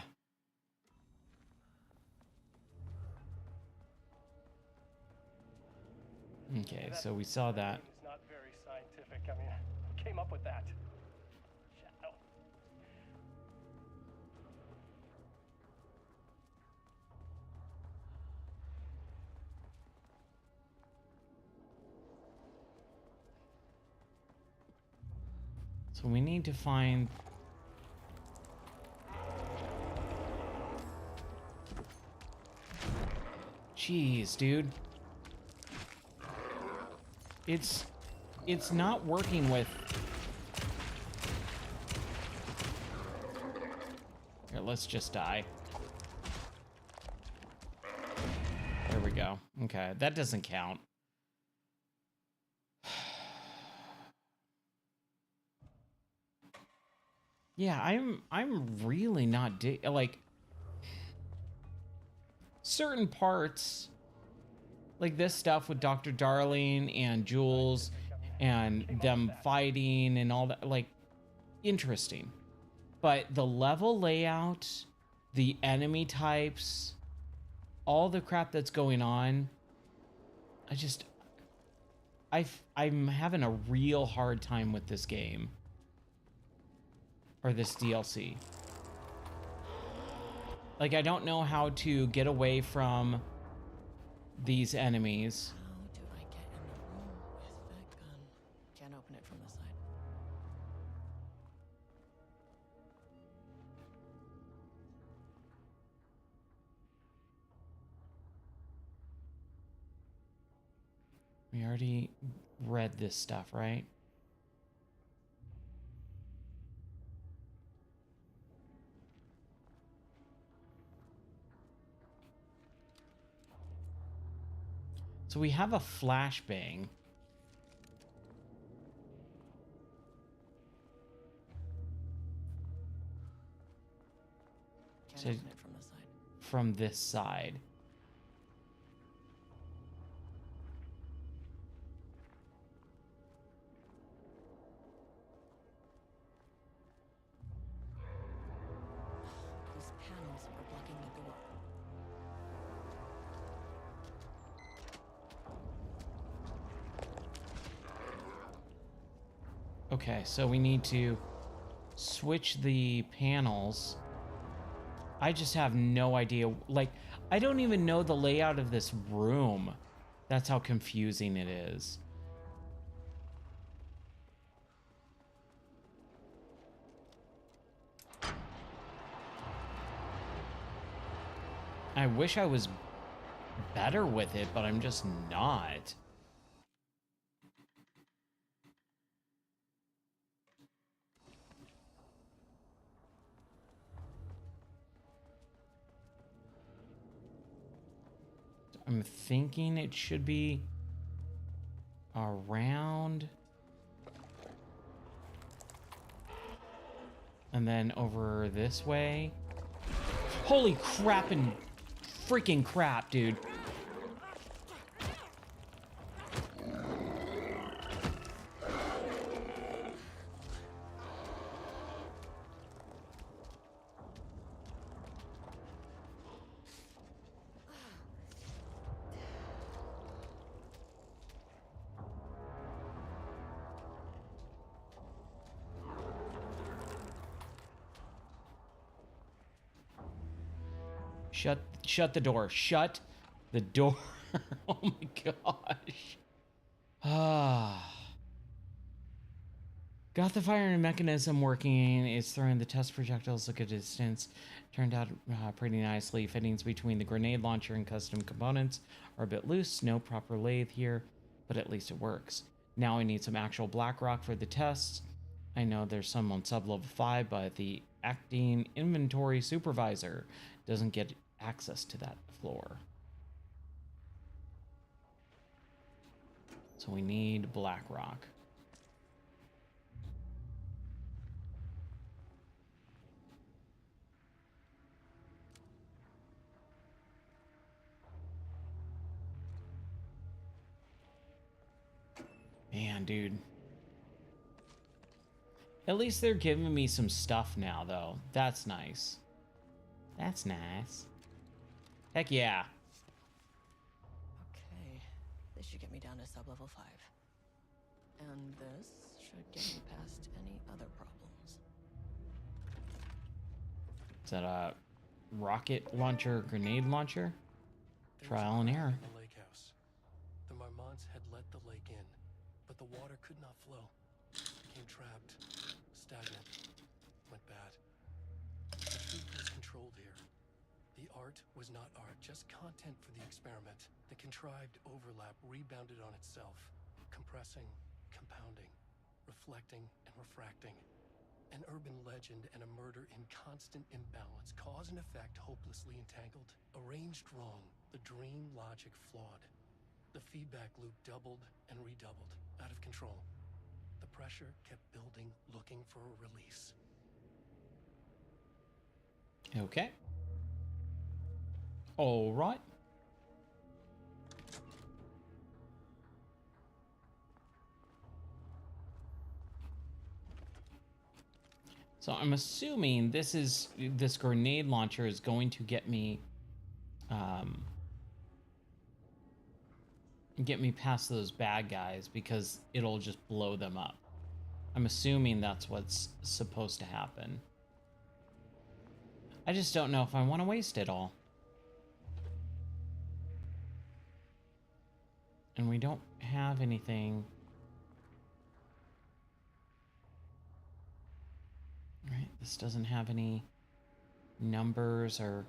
Okay, so we saw that. It's not very scientific. I mean, who came up with that? Shadow. So we need to find... Jeez, dude. It's not working with... Here, let's just die. There we go. Okay, that doesn't count. Yeah, I'm really not like certain parts, like this stuff with Dr. Darling and Jules and them fighting and all that, like, interesting. But the level layout, the enemy types, all the crap that's going on, I'm having a real hard time with this game. Or this DLC. Like, I don't know how to get away from these enemies. How do I get in the room with that gun? Can't open it from the side. We already read this stuff, right? So we have a flashbang. Can't So- open it from the side. From this side. These panels are blocking the door. Okay, so we need to switch the panels. I just have no idea. Like, I don't even know the layout of this room. That's how confusing it is. I wish I was better with it, but I'm just not. I'm thinking it should be around and then over this way. Holy crap and freaking crap, dude. Shut the door. Shut the door. Oh my gosh. Ah. Got the firing mechanism working. It's throwing the test projectiles at a distance. Turned out pretty nicely. Fittings between the grenade launcher and custom components are a bit loose. No proper lathe here. but at least it works. Now I need some actual black rock for the tests. I know there's some on sub-level 5, but the acting inventory supervisor doesn't get access to that floor. So we need black rock. Man, dude. At least they're giving me some stuff now, though. That's nice. That's nice. Heck yeah. Okay, this should get me down to sub-level 5. And this should get me past any other problems. Is that a rocket launcher, grenade launcher? There was a Trial and crack error. in the lake house. The Marmonts had let the lake in, but the water could not flow. Became trapped, stagnant, went bad. The truth was controlled here. The art was not art, just content for the experiment. The contrived overlap rebounded on itself, compressing, compounding, reflecting and refracting. An urban legend and a murder in constant imbalance, cause and effect hopelessly entangled, arranged wrong, the dream logic flawed. The feedback loop doubled and redoubled, out of control. The pressure kept building, looking for a release. Okay. All right. So I'm assuming this grenade launcher is going to get me past those bad guys because it'll just blow them up. I'm assuming that's what's supposed to happen. I just don't know if I want to waste it all. And we don't have anything. Right, this doesn't have any numbers or...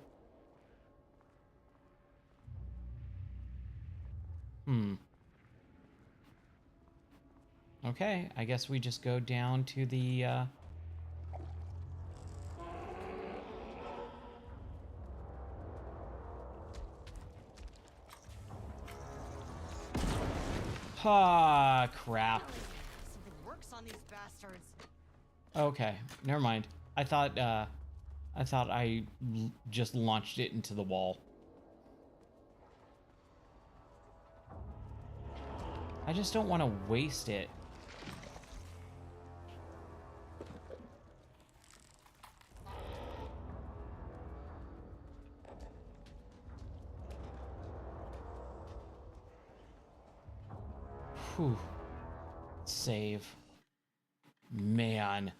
Okay, I guess we just go down to the, Ah, crap. Something works on these bastards. Okay, never mind. I thought I just launched it into the wall. I just don't want to waste it. Whew. Save. Man.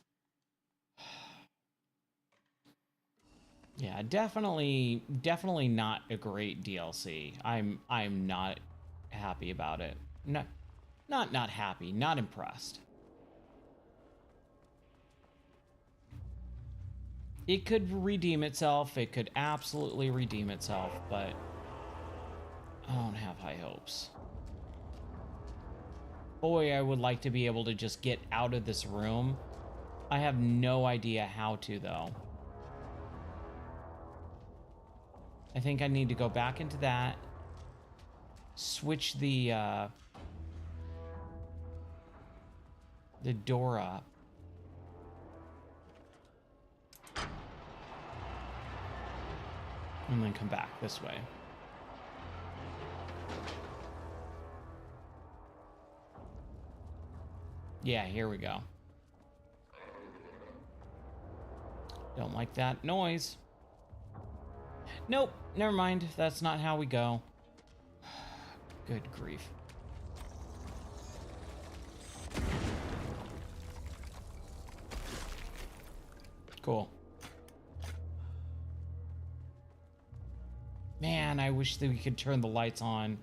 Yeah, definitely not a great DLC. I'm not happy about it. Not happy, not impressed. It could redeem itself. It could absolutely redeem itself, but I don't have high hopes. Boy, I would like to be able to just get out of this room. I have no idea how to, though. I think I need to go back into that. Switch the door up. And then come back this way. Yeah, here we go. Don't like that noise. Nope, never mind. That's not how we go. Good grief. Cool. Man, I wish that we could turn the lights on.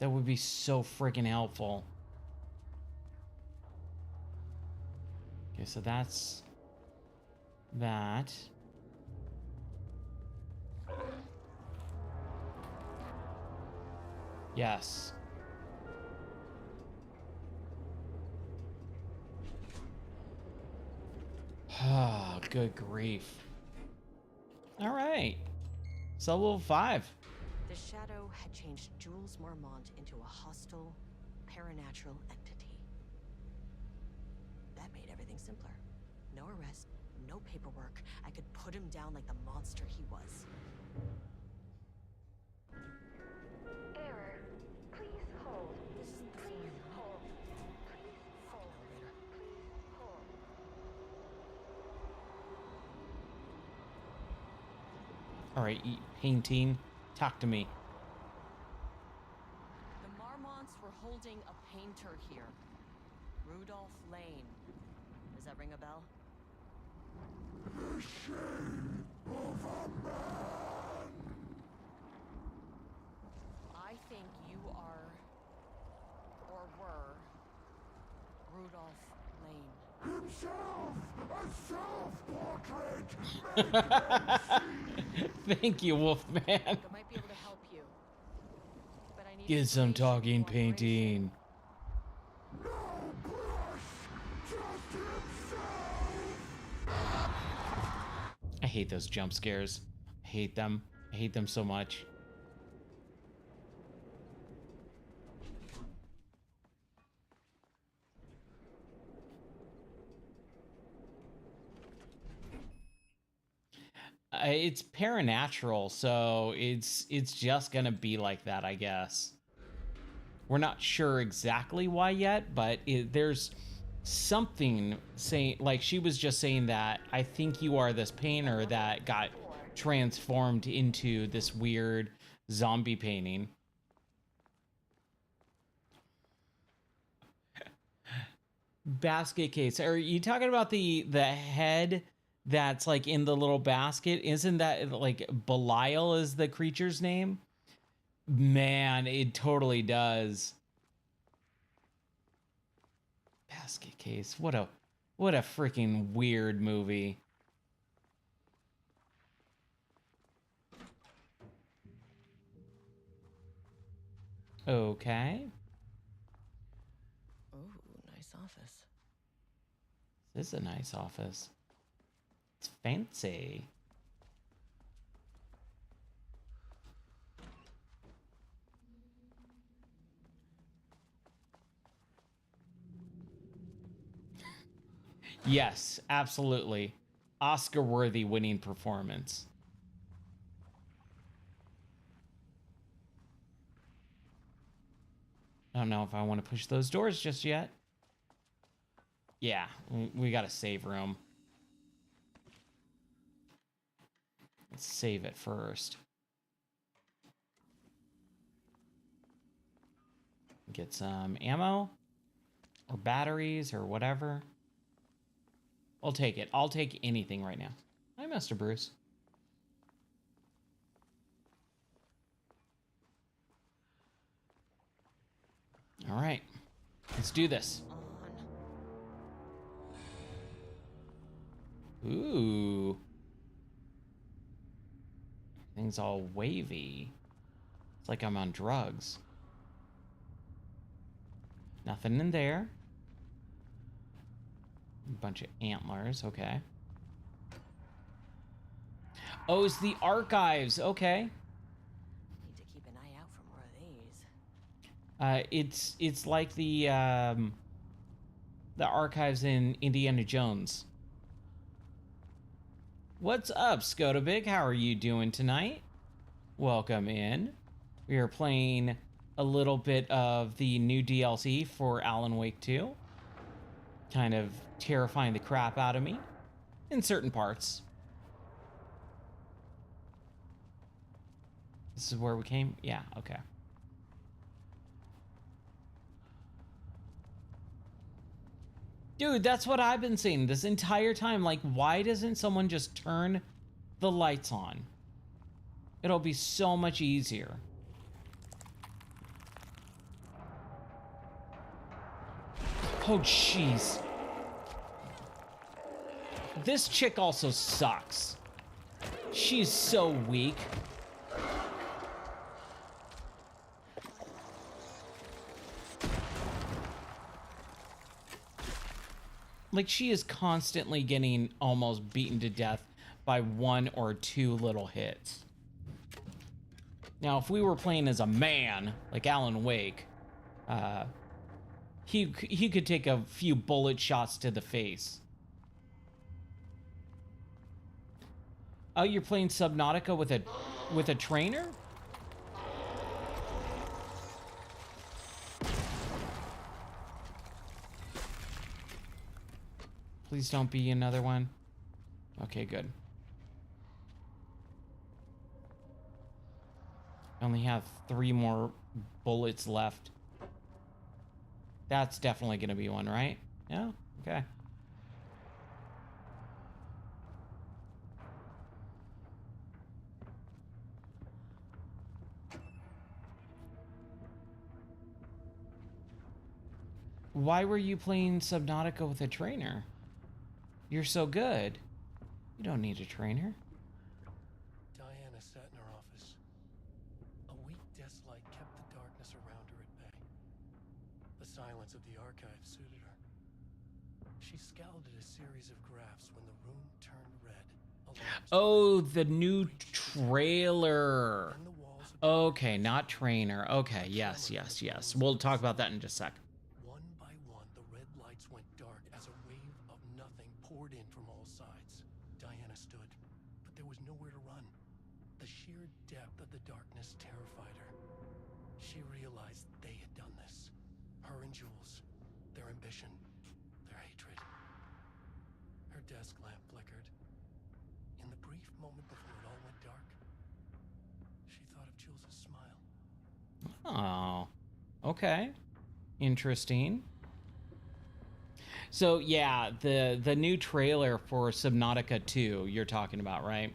That would be so freaking helpful. Okay, so that's that. Yes. Oh, good grief. All right. So level 5. The Shadow had changed Jules Marmont into a hostile, paranatural entity. That made everything simpler. No arrest, no paperwork. I could put him down like the monster he was. Error. Please hold. This isn't the Please floor, hold. Please hold. elevator. Please hold. All right, painting. Talk to me. The Marmonts were holding a painter here. Rudolph Lane. Does that ring a bell? The shame of a man. I think you are, or were, Rudolph Lane. Himself, a self-portrait. Thank you, Wolfman. I might be able to help you, but I need Get some information, talking cooperation. painting. No brush, just himself. I hate those jump scares. I hate them. I hate them so much. It's paranatural, so it's just gonna be like that, I guess. We're not sure exactly why yet, but there's something saying, like she was just saying that I think you are this painter that got transformed into this weird zombie painting. Basket case. Are you talking about the head that's like in the little basket? Isn't that like Belial is the creature's name? Man, it totally does. Basket case. What a freaking weird movie. Okay. Ooh, nice office. This is a nice office. It's fancy. Yes, absolutely. Oscar-worthy winning performance. I don't know if I want to push those doors just yet. Yeah, we got to save room. Let's save it first. Get some ammo or batteries or whatever. I'll take it. I'll take anything right now. Hi, Mr. Bruce. All right, let's do this. Ooh. Things all wavy. It's like I'm on drugs. Nothing in there. A bunch of antlers, okay. Oh, it's the archives, okay. Need to keep an eye out for more of these. It's like the archives in Indiana Jones. What's up, Skodabig? How are you doing tonight? Welcome in. We are playing a little bit of the new DLC for Alan Wake 2. Kind of terrifying the crap out of me in certain parts. This is where we came? Yeah, okay. Dude, that's what I've been saying this entire time. Like, why doesn't someone just turn the lights on? It'll be so much easier. Oh, jeez. This chick also sucks. She's so weak. Like, she is constantly getting almost beaten to death by 1 or 2 little hits. Now, if we were playing as a man, like Alan Wake, he could take a few bullet shots to the face. Oh, you're playing Subnautica with a trainer? Please don't be another one. Okay, good. I only have 3 more bullets left. That's definitely gonna be one, right? Yeah? Okay. Why were you playing Subnautica with a trainer? You're so good. You don't need a trainer. Diana sat in her office. A weak desk light kept the darkness around her at bay. The silence of the archive suited her. She scowled at a series of graphs when the room turned red. Oh, the new trailer. Okay, not trainer. Okay, yes. We'll talk about that in just a sec. One by one, the red lights went dark as a wave of nothing poured in from all sides. Diana stood, but there was nowhere to run. The sheer depth of the darkness terrified her. She realized they had done this. Her and Jules, their ambition, their hatred. Her desk lamp flickered. In the brief moment before it all went dark, she thought of Jules' smile. Oh, okay. Interesting. So yeah, the new trailer for Subnautica 2 you're talking about, right?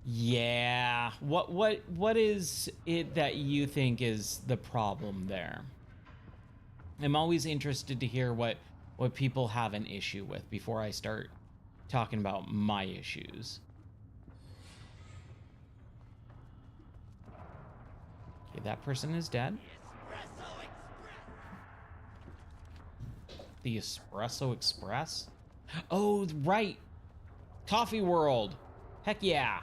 Yeah. What is it that you think is the problem there? I'm always interested to hear what people have an issue with before I start talking about my issues. Okay, that person is dead. The Espresso Express? Oh, right. Coffee World. Heck yeah.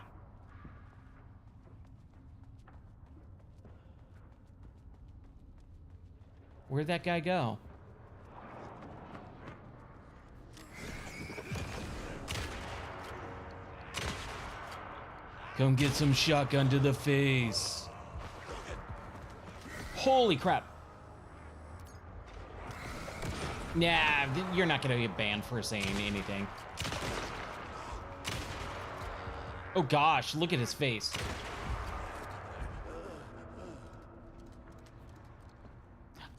Where'd that guy go? Come get some shotgun to the face. Holy crap. Nah, you're not gonna get banned for saying anything. Oh gosh, look at his face.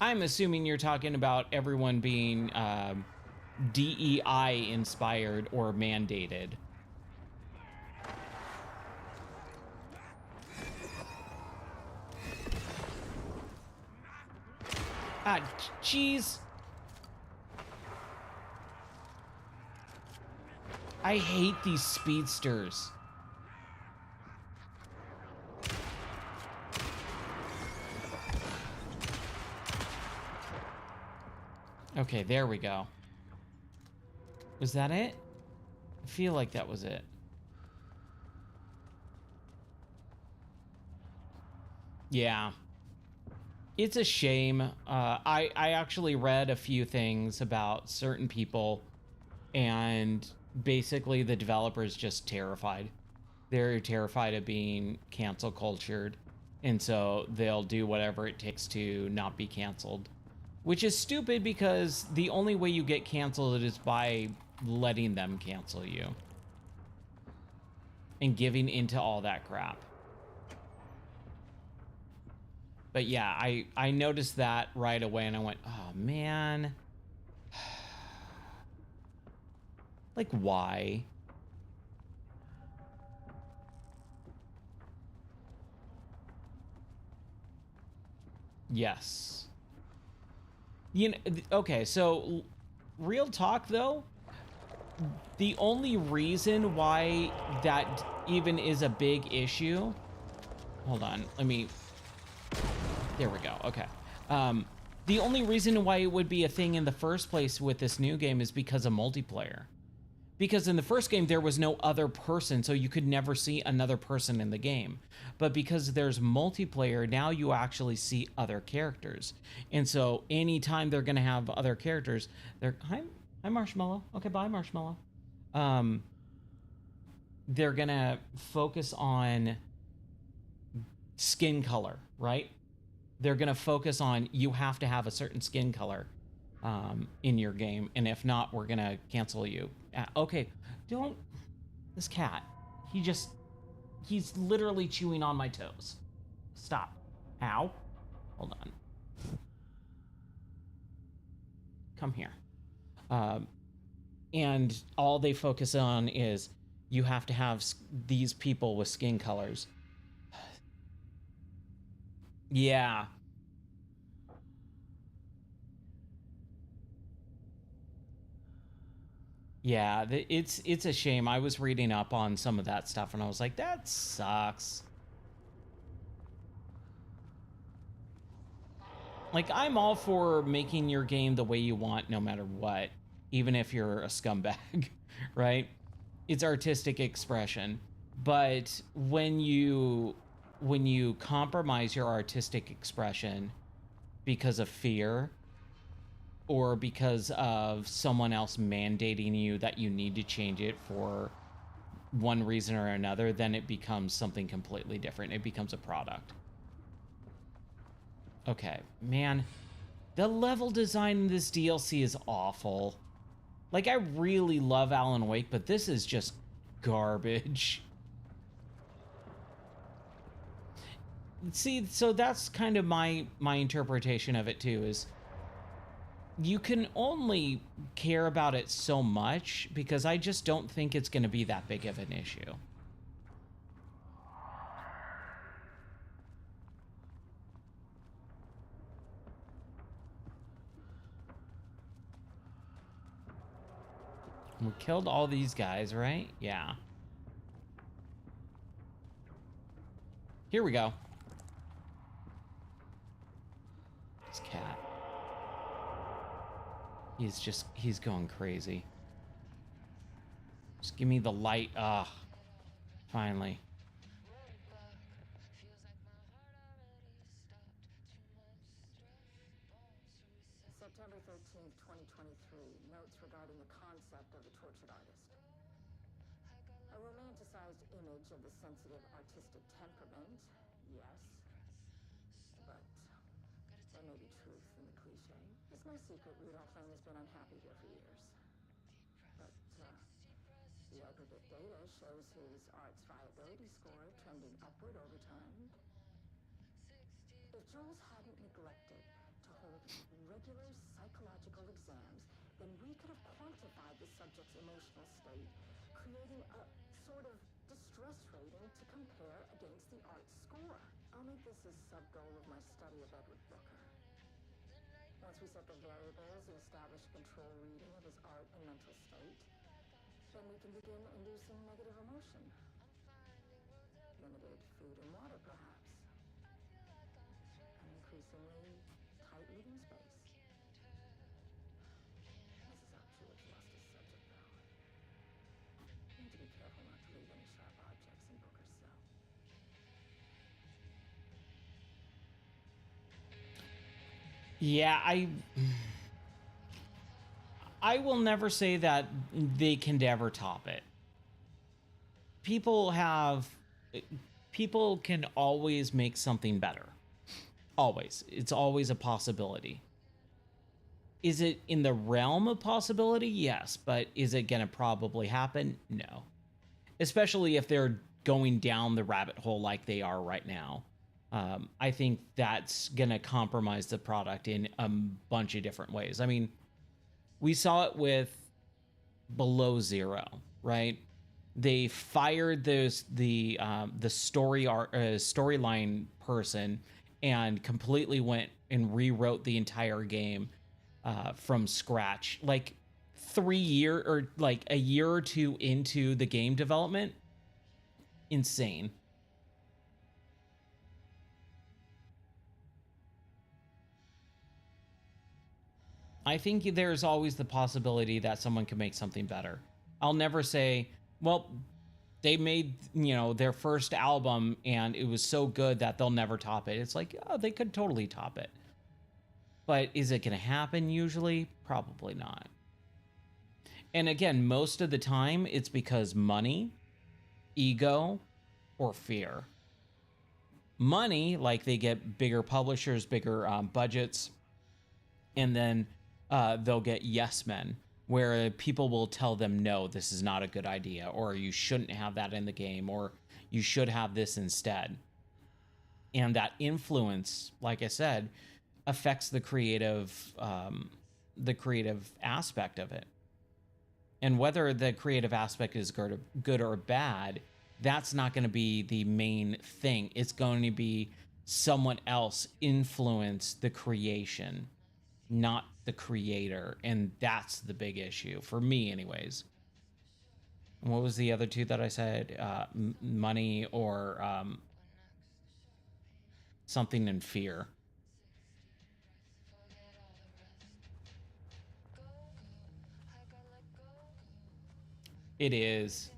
I'm assuming you're talking about everyone being DEI inspired or mandated. Ah, jeez. I hate these speedsters. Okay, there we go. Was that it? I feel like that was it. Yeah. It's a shame. I actually read a few things about certain people, and basically the developers just terrified. They're terrified of being cancel cultured, and so they'll do whatever it takes to not be canceled, which is stupid because the only way you get canceled is by letting them cancel you and giving into all that crap. But yeah, I noticed that right away and I went, oh man. Like, why? Yes. You know, okay, so real talk though, the only reason why that even is a big issue, hold on, let me, there we go, okay. The only reason why it would be a thing in the first place with this new game is because of multiplayer. Because in the first game, there was no other person, so you could never see another person in the game. But because there's multiplayer, now you actually see other characters. And so anytime they're going to have other characters, they're... Hi, Marshmallow. Okay, bye, Marshmallow. They're going to focus on skin color, right? They're going to focus on you have to have a certain skin color in your game, and if not, we're going to cancel you. Okay, don't... This cat, he's literally chewing on my toes. Stop. Ow. Hold on. Come here. And all they focus on is you have to have these people with skin colors. Yeah. Yeah, it's a shame. I was reading up on some of that stuff and I was like, that sucks. Like, I'm all for making your game the way you want no matter what, even if you're a scumbag, right? It's artistic expression. But when you compromise your artistic expression because of fear, or because of someone else mandating you that you need to change it for one reason or another, then it becomes something completely different. It becomes a product. Okay, man, the level design in this DLC is awful. Like, I really love Alan Wake, but this is just garbage. See, so that's kind of my interpretation of it too, is you can only care about it so much because I just don't think it's going to be that big of an issue. We killed all these guys, right? Yeah. Here we go. This cat. He's going crazy. Just give me the light. Ah, finally. September 13th, 2023. Notes regarding the concept of the tortured artist. A romanticized image of the sensitive artistic temperament, yes. But there may be truth in the cliche. It's no secret Rudolph Lane has been unhappy here for years. But the aggregate data shows his art's viability score trending upward over time. If Jules hadn't neglected to hold regular psychological exams, then we could have quantified the subject's emotional state, creating a sort of distress rating to compare against the art's score. I'll make this a sub-goal of my study of Edward Booker. Once we set the variables and establish a control reading of his art and mental state, then we can begin inducing negative emotion. Limited food and water, perhaps. An increasingly tight living space. Mrs. Upchurch lost his subject, though. Need to be careful not to leave any sharp objects in Booker's cell. Yeah, I will never say that they can never top it. People can always make something better. Always. It's always a possibility. Is it in the realm of possibility? Yes, but is it going to probably happen? No. Especially if they're going down the rabbit hole like they are right now. I think that's going to compromise the product in a bunch of different ways. I mean, we saw it with Below Zero, right? They fired the storyline person and completely went and rewrote the entire game from scratch. Like a year or two into the game development. Insane. I think there's always the possibility that someone can make something better. I'll never say, well, they made, their first album and it was so good that they'll never top it. It's like, oh, they could totally top it. But is it going to happen usually? Probably not. And again, most of the time it's because money, ego, or fear. Money, like they get bigger publishers, bigger budgets, and then they'll get yes men, where people will tell them, no, this is not a good idea, or you shouldn't have that in the game, or you should have this instead. And that influence, like I said, affects the creative aspect of it. And whether the creative aspect is good or bad, that's not going to be the main thing. It's going to be someone else influence the creation, not the creator. And that's the big issue for me anyways. And what was the other two that I said? Money or something in fear. It is.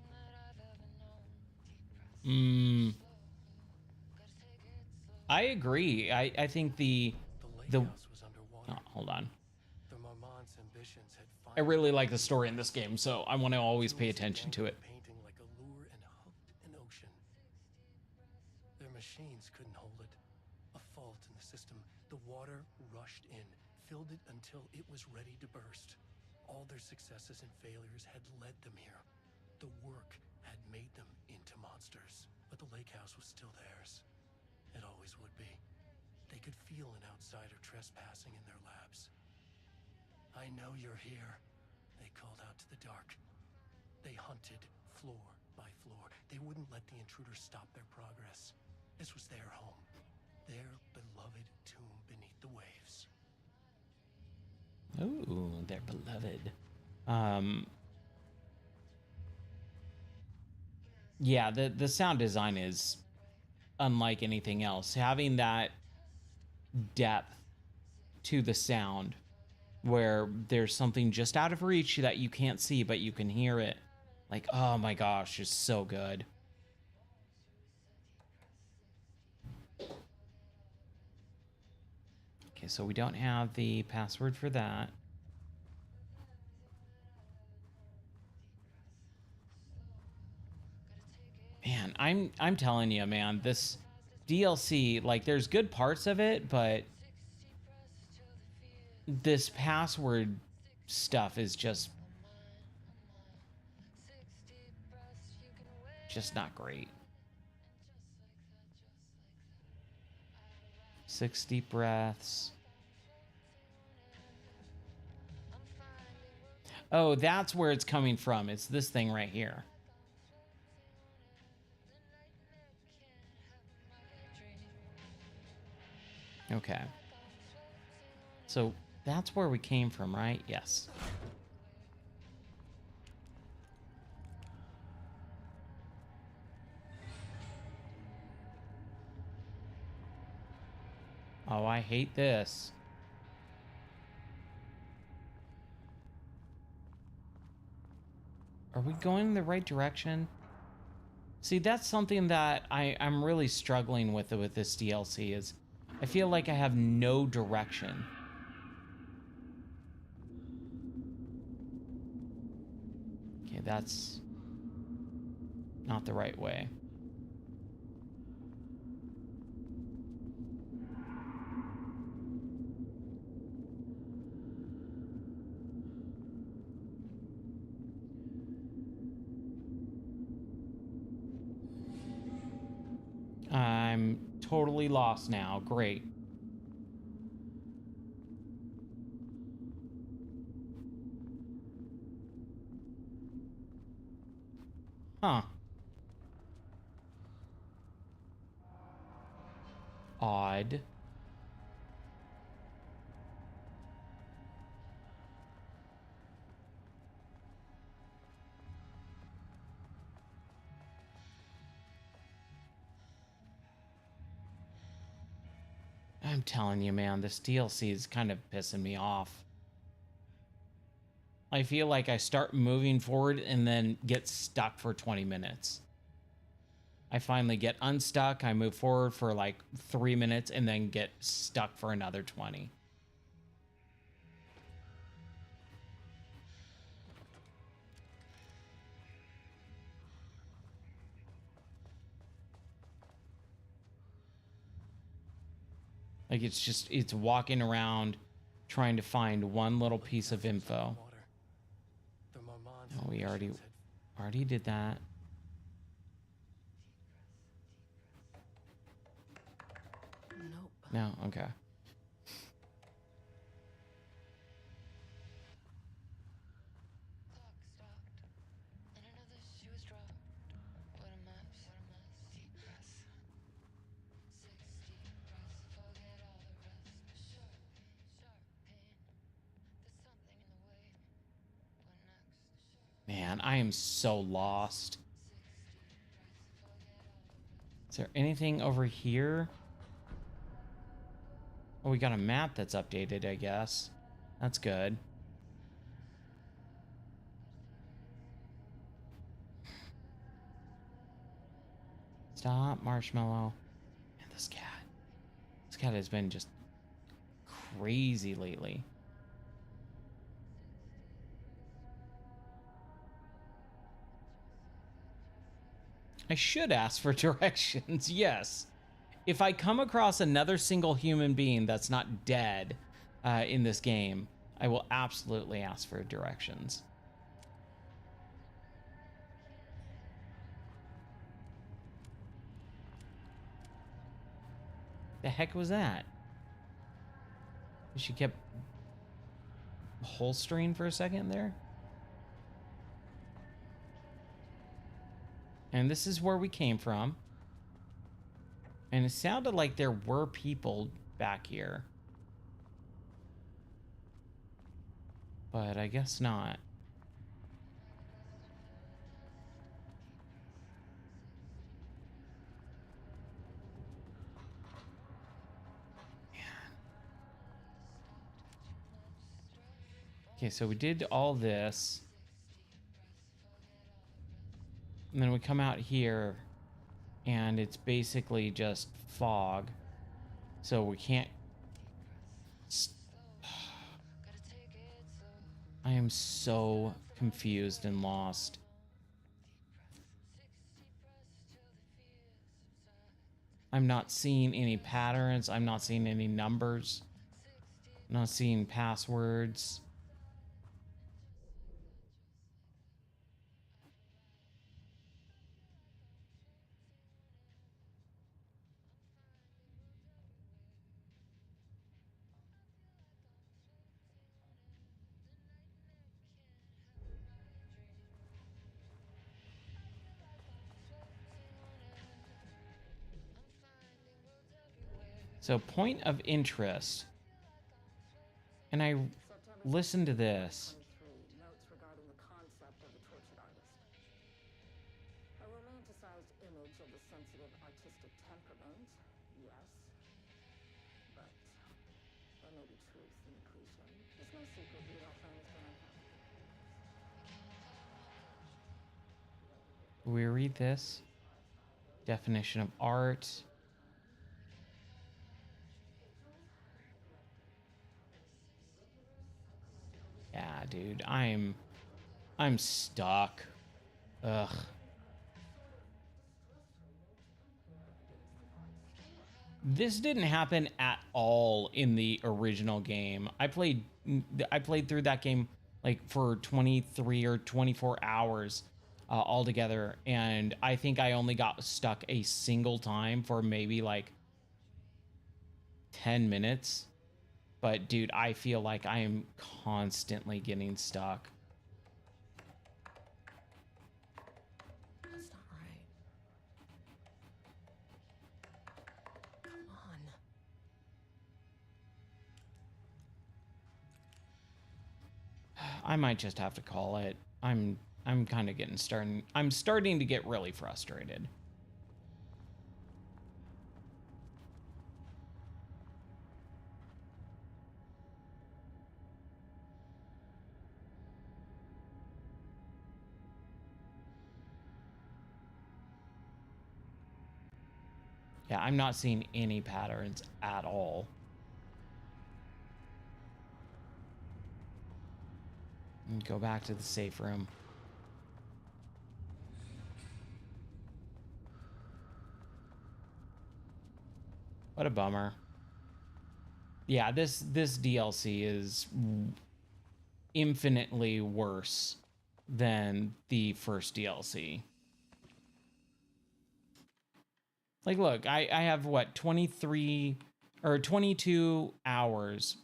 I agree. I think the lake house was underwater. oh, hold on. The Marmont's ambitions had I really like the story in this game, so I want to always pay attention to it. Painting like a lure and hooked an ocean. Their machines couldn't hold it. A fault in the system. The water rushed in, filled it until it was ready to burst. All their successes and failures had led them here. The work had made them into monsters, but the lake house was still theirs. It always would be. They could feel an outsider trespassing in their labs. I know you're here, they called out to the dark. They hunted floor by floor. They wouldn't let the intruders stop their progress. This was their home, their beloved tomb beneath the waves. Ooh, they're beloved. Yeah, the sound design is unlike anything else. Having that depth to the sound where there's something just out of reach that you can't see, but you can hear it. Like, oh my gosh, it's so good. Okay, so we don't have the password for that. Man, I'm telling you, man, this DLC, like, there's good parts of it, but this password stuff is just not great. 6 deep breaths. Oh, that's where it's coming from. It's this thing right here. Okay. So that's where we came from, right? Yes. Oh, I hate this. Are we going in the right direction? See, that's something that I'm really struggling with this DLC is I feel like I have no direction. Okay, that's not the right way. I'm totally lost now. Great. Huh. Odd. I'm telling you, man, this DLC is kind of pissing me off. I feel like I start moving forward and then get stuck for 20 minutes. I finally get unstuck. I move forward for like 3 minutes and then get stuck for another 20. Like it's walking around trying to find one little piece of info. Oh, we already did that. Nope. No, okay. Clock stopped, and another shoe was dropped. What a mess, deep breaths. 60 breaths, forget all the rest. Sharp pain, there's something in the way. What next? Man, I am so lost. Is there anything over here? Oh, we got a map that's updated, I guess. That's good. Stop, Marshmallow. Man, this cat. This cat has been just crazy lately. I should ask for directions, yes. If I come across another single human being that's not dead in this game, I will absolutely ask for directions. The heck was that? She kept holstering for a second there. And this is where we came from. And it sounded like there were people back here. But I guess not. Okay, so we did all this. And then we come out here and it's basically just fog. So we can't... I am so confused and lost. I'm not seeing any patterns. I'm not seeing any numbers. I'm not seeing passwords. So point of interest. And I listened to this. Notes regarding the concept of the tortured artist. A romanticized image of the sensitive artistic temperament, yes. But there may be truth in the cliche. It's no secret the girlfriend has been unhappy. We read this. Definition of art. Yeah, dude, I'm stuck. Ugh. This didn't happen at all in the original game. I played through that game like for 23 or 24 hours altogether, and I think I only got stuck a single time for maybe like 10 minutes. But dude, I feel like I am constantly getting stuck. That's not right. Come on. I might just have to call it. I'm kind of I'm starting to get really frustrated. Yeah, I'm not seeing any patterns at all. And go back to the safe room. What a bummer. Yeah, this DLC is infinitely worse than the first DLC. Like, look, I have what, 23 or 22 hours,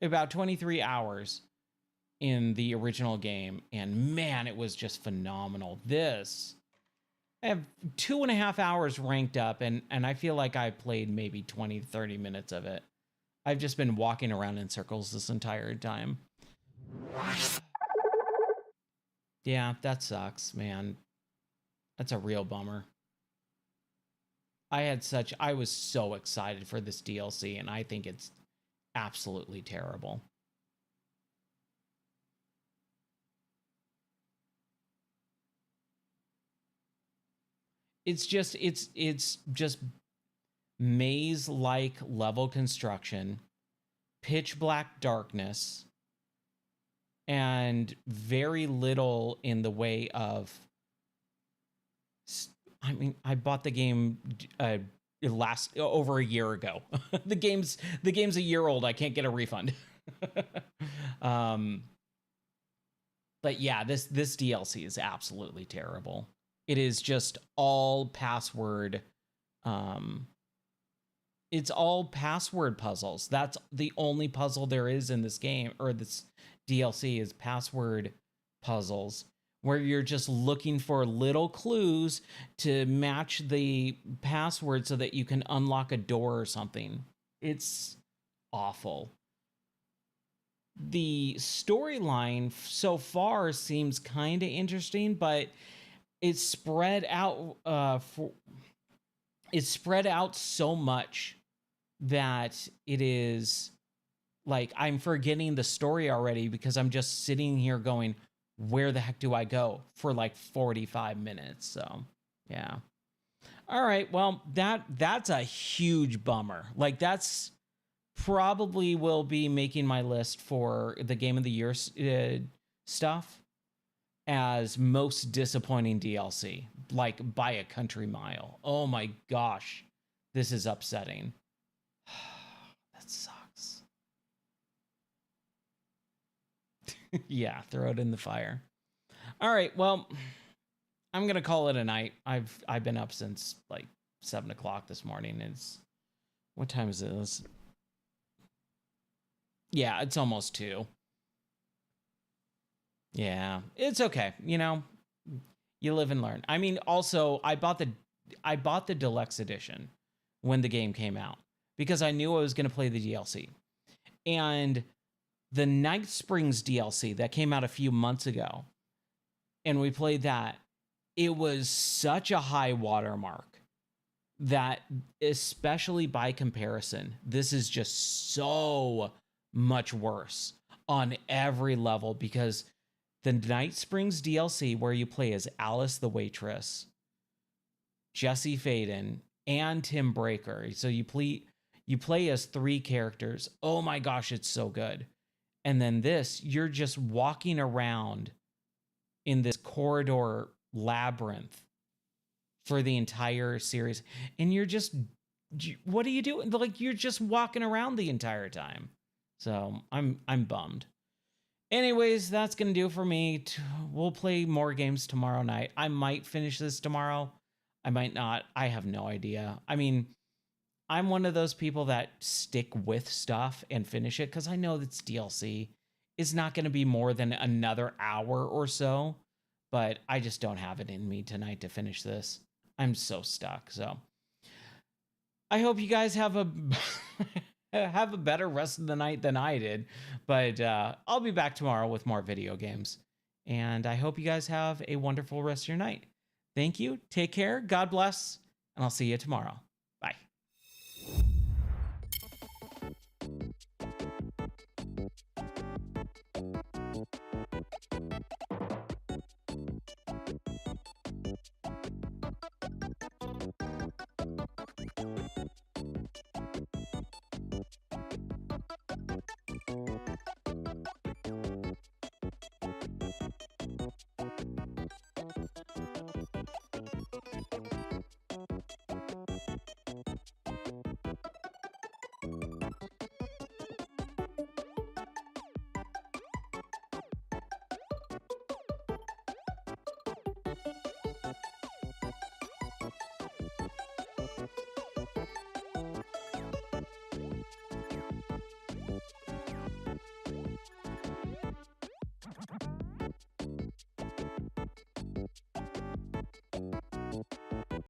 about 23 hours in the original game, and man, it was just phenomenal. This, I have 2.5 hours ranked up, and I feel like I played maybe 20 to 30 minutes of it. I've just been walking around in circles this entire time. Yeah, that sucks, man. That's a real bummer. I was so excited for this DLC, and I think it's absolutely terrible. It's just maze-like level construction, pitch black darkness, and very little in the way of, I mean, I bought the game over a year ago. the game's a year old. I can't get a refund. But yeah, this DLC is absolutely terrible. It is just all password. It's all password puzzles. That's the only puzzle there is in this game, or this DLC, is password puzzles, where you're just looking for little clues to match the password so that you can unlock a door or something. It's awful. The storyline so far seems kind of interesting, but it's spread out it's spread out so much that it is like I'm forgetting the story already, because I'm just sitting here going, where the heck do I go, for like 45 minutes. So yeah. All right, well, that's a huge bummer. Like, that's probably will be making my list for the Game of the Year stuff as most disappointing DLC, like by a country mile. Oh my gosh, this is upsetting. That sucks. Yeah, throw it in the fire. All right, well, I'm gonna call it a night. I've been up since like 7 o'clock this morning. What time is it? Yeah, it's almost 2. Yeah, it's okay. You know, you live and learn. I mean, also, I bought the deluxe edition when the game came out, because I knew I was going to play the DLC. And the Night Springs DLC that came out a few months ago, and we played that, it was such a high watermark that, especially by comparison, this is just so much worse on every level, because the Night Springs DLC, where you play as Alice the waitress, Jesse Faden, and Tim Breaker, so you play as 3 characters. Oh my gosh, it's so good. And then this, you're just walking around in this corridor labyrinth for the entire series, and what are you doing? Like, you're just walking around the entire time. So I'm bummed. Anyways, that's gonna do it for me. We'll play more games tomorrow night. I might finish this tomorrow. I might not. I have no idea. I mean, I'm one of those people that stick with stuff and finish it, because I know that's DLC. It's not going to be more than another hour or so, but I just don't have it in me tonight to finish this. I'm so stuck. So I hope you guys have a have a better rest of the night than I did. But I'll be back tomorrow with more video games. And I hope you guys have a wonderful rest of your night. Thank you. Take care. God bless. And I'll see you tomorrow.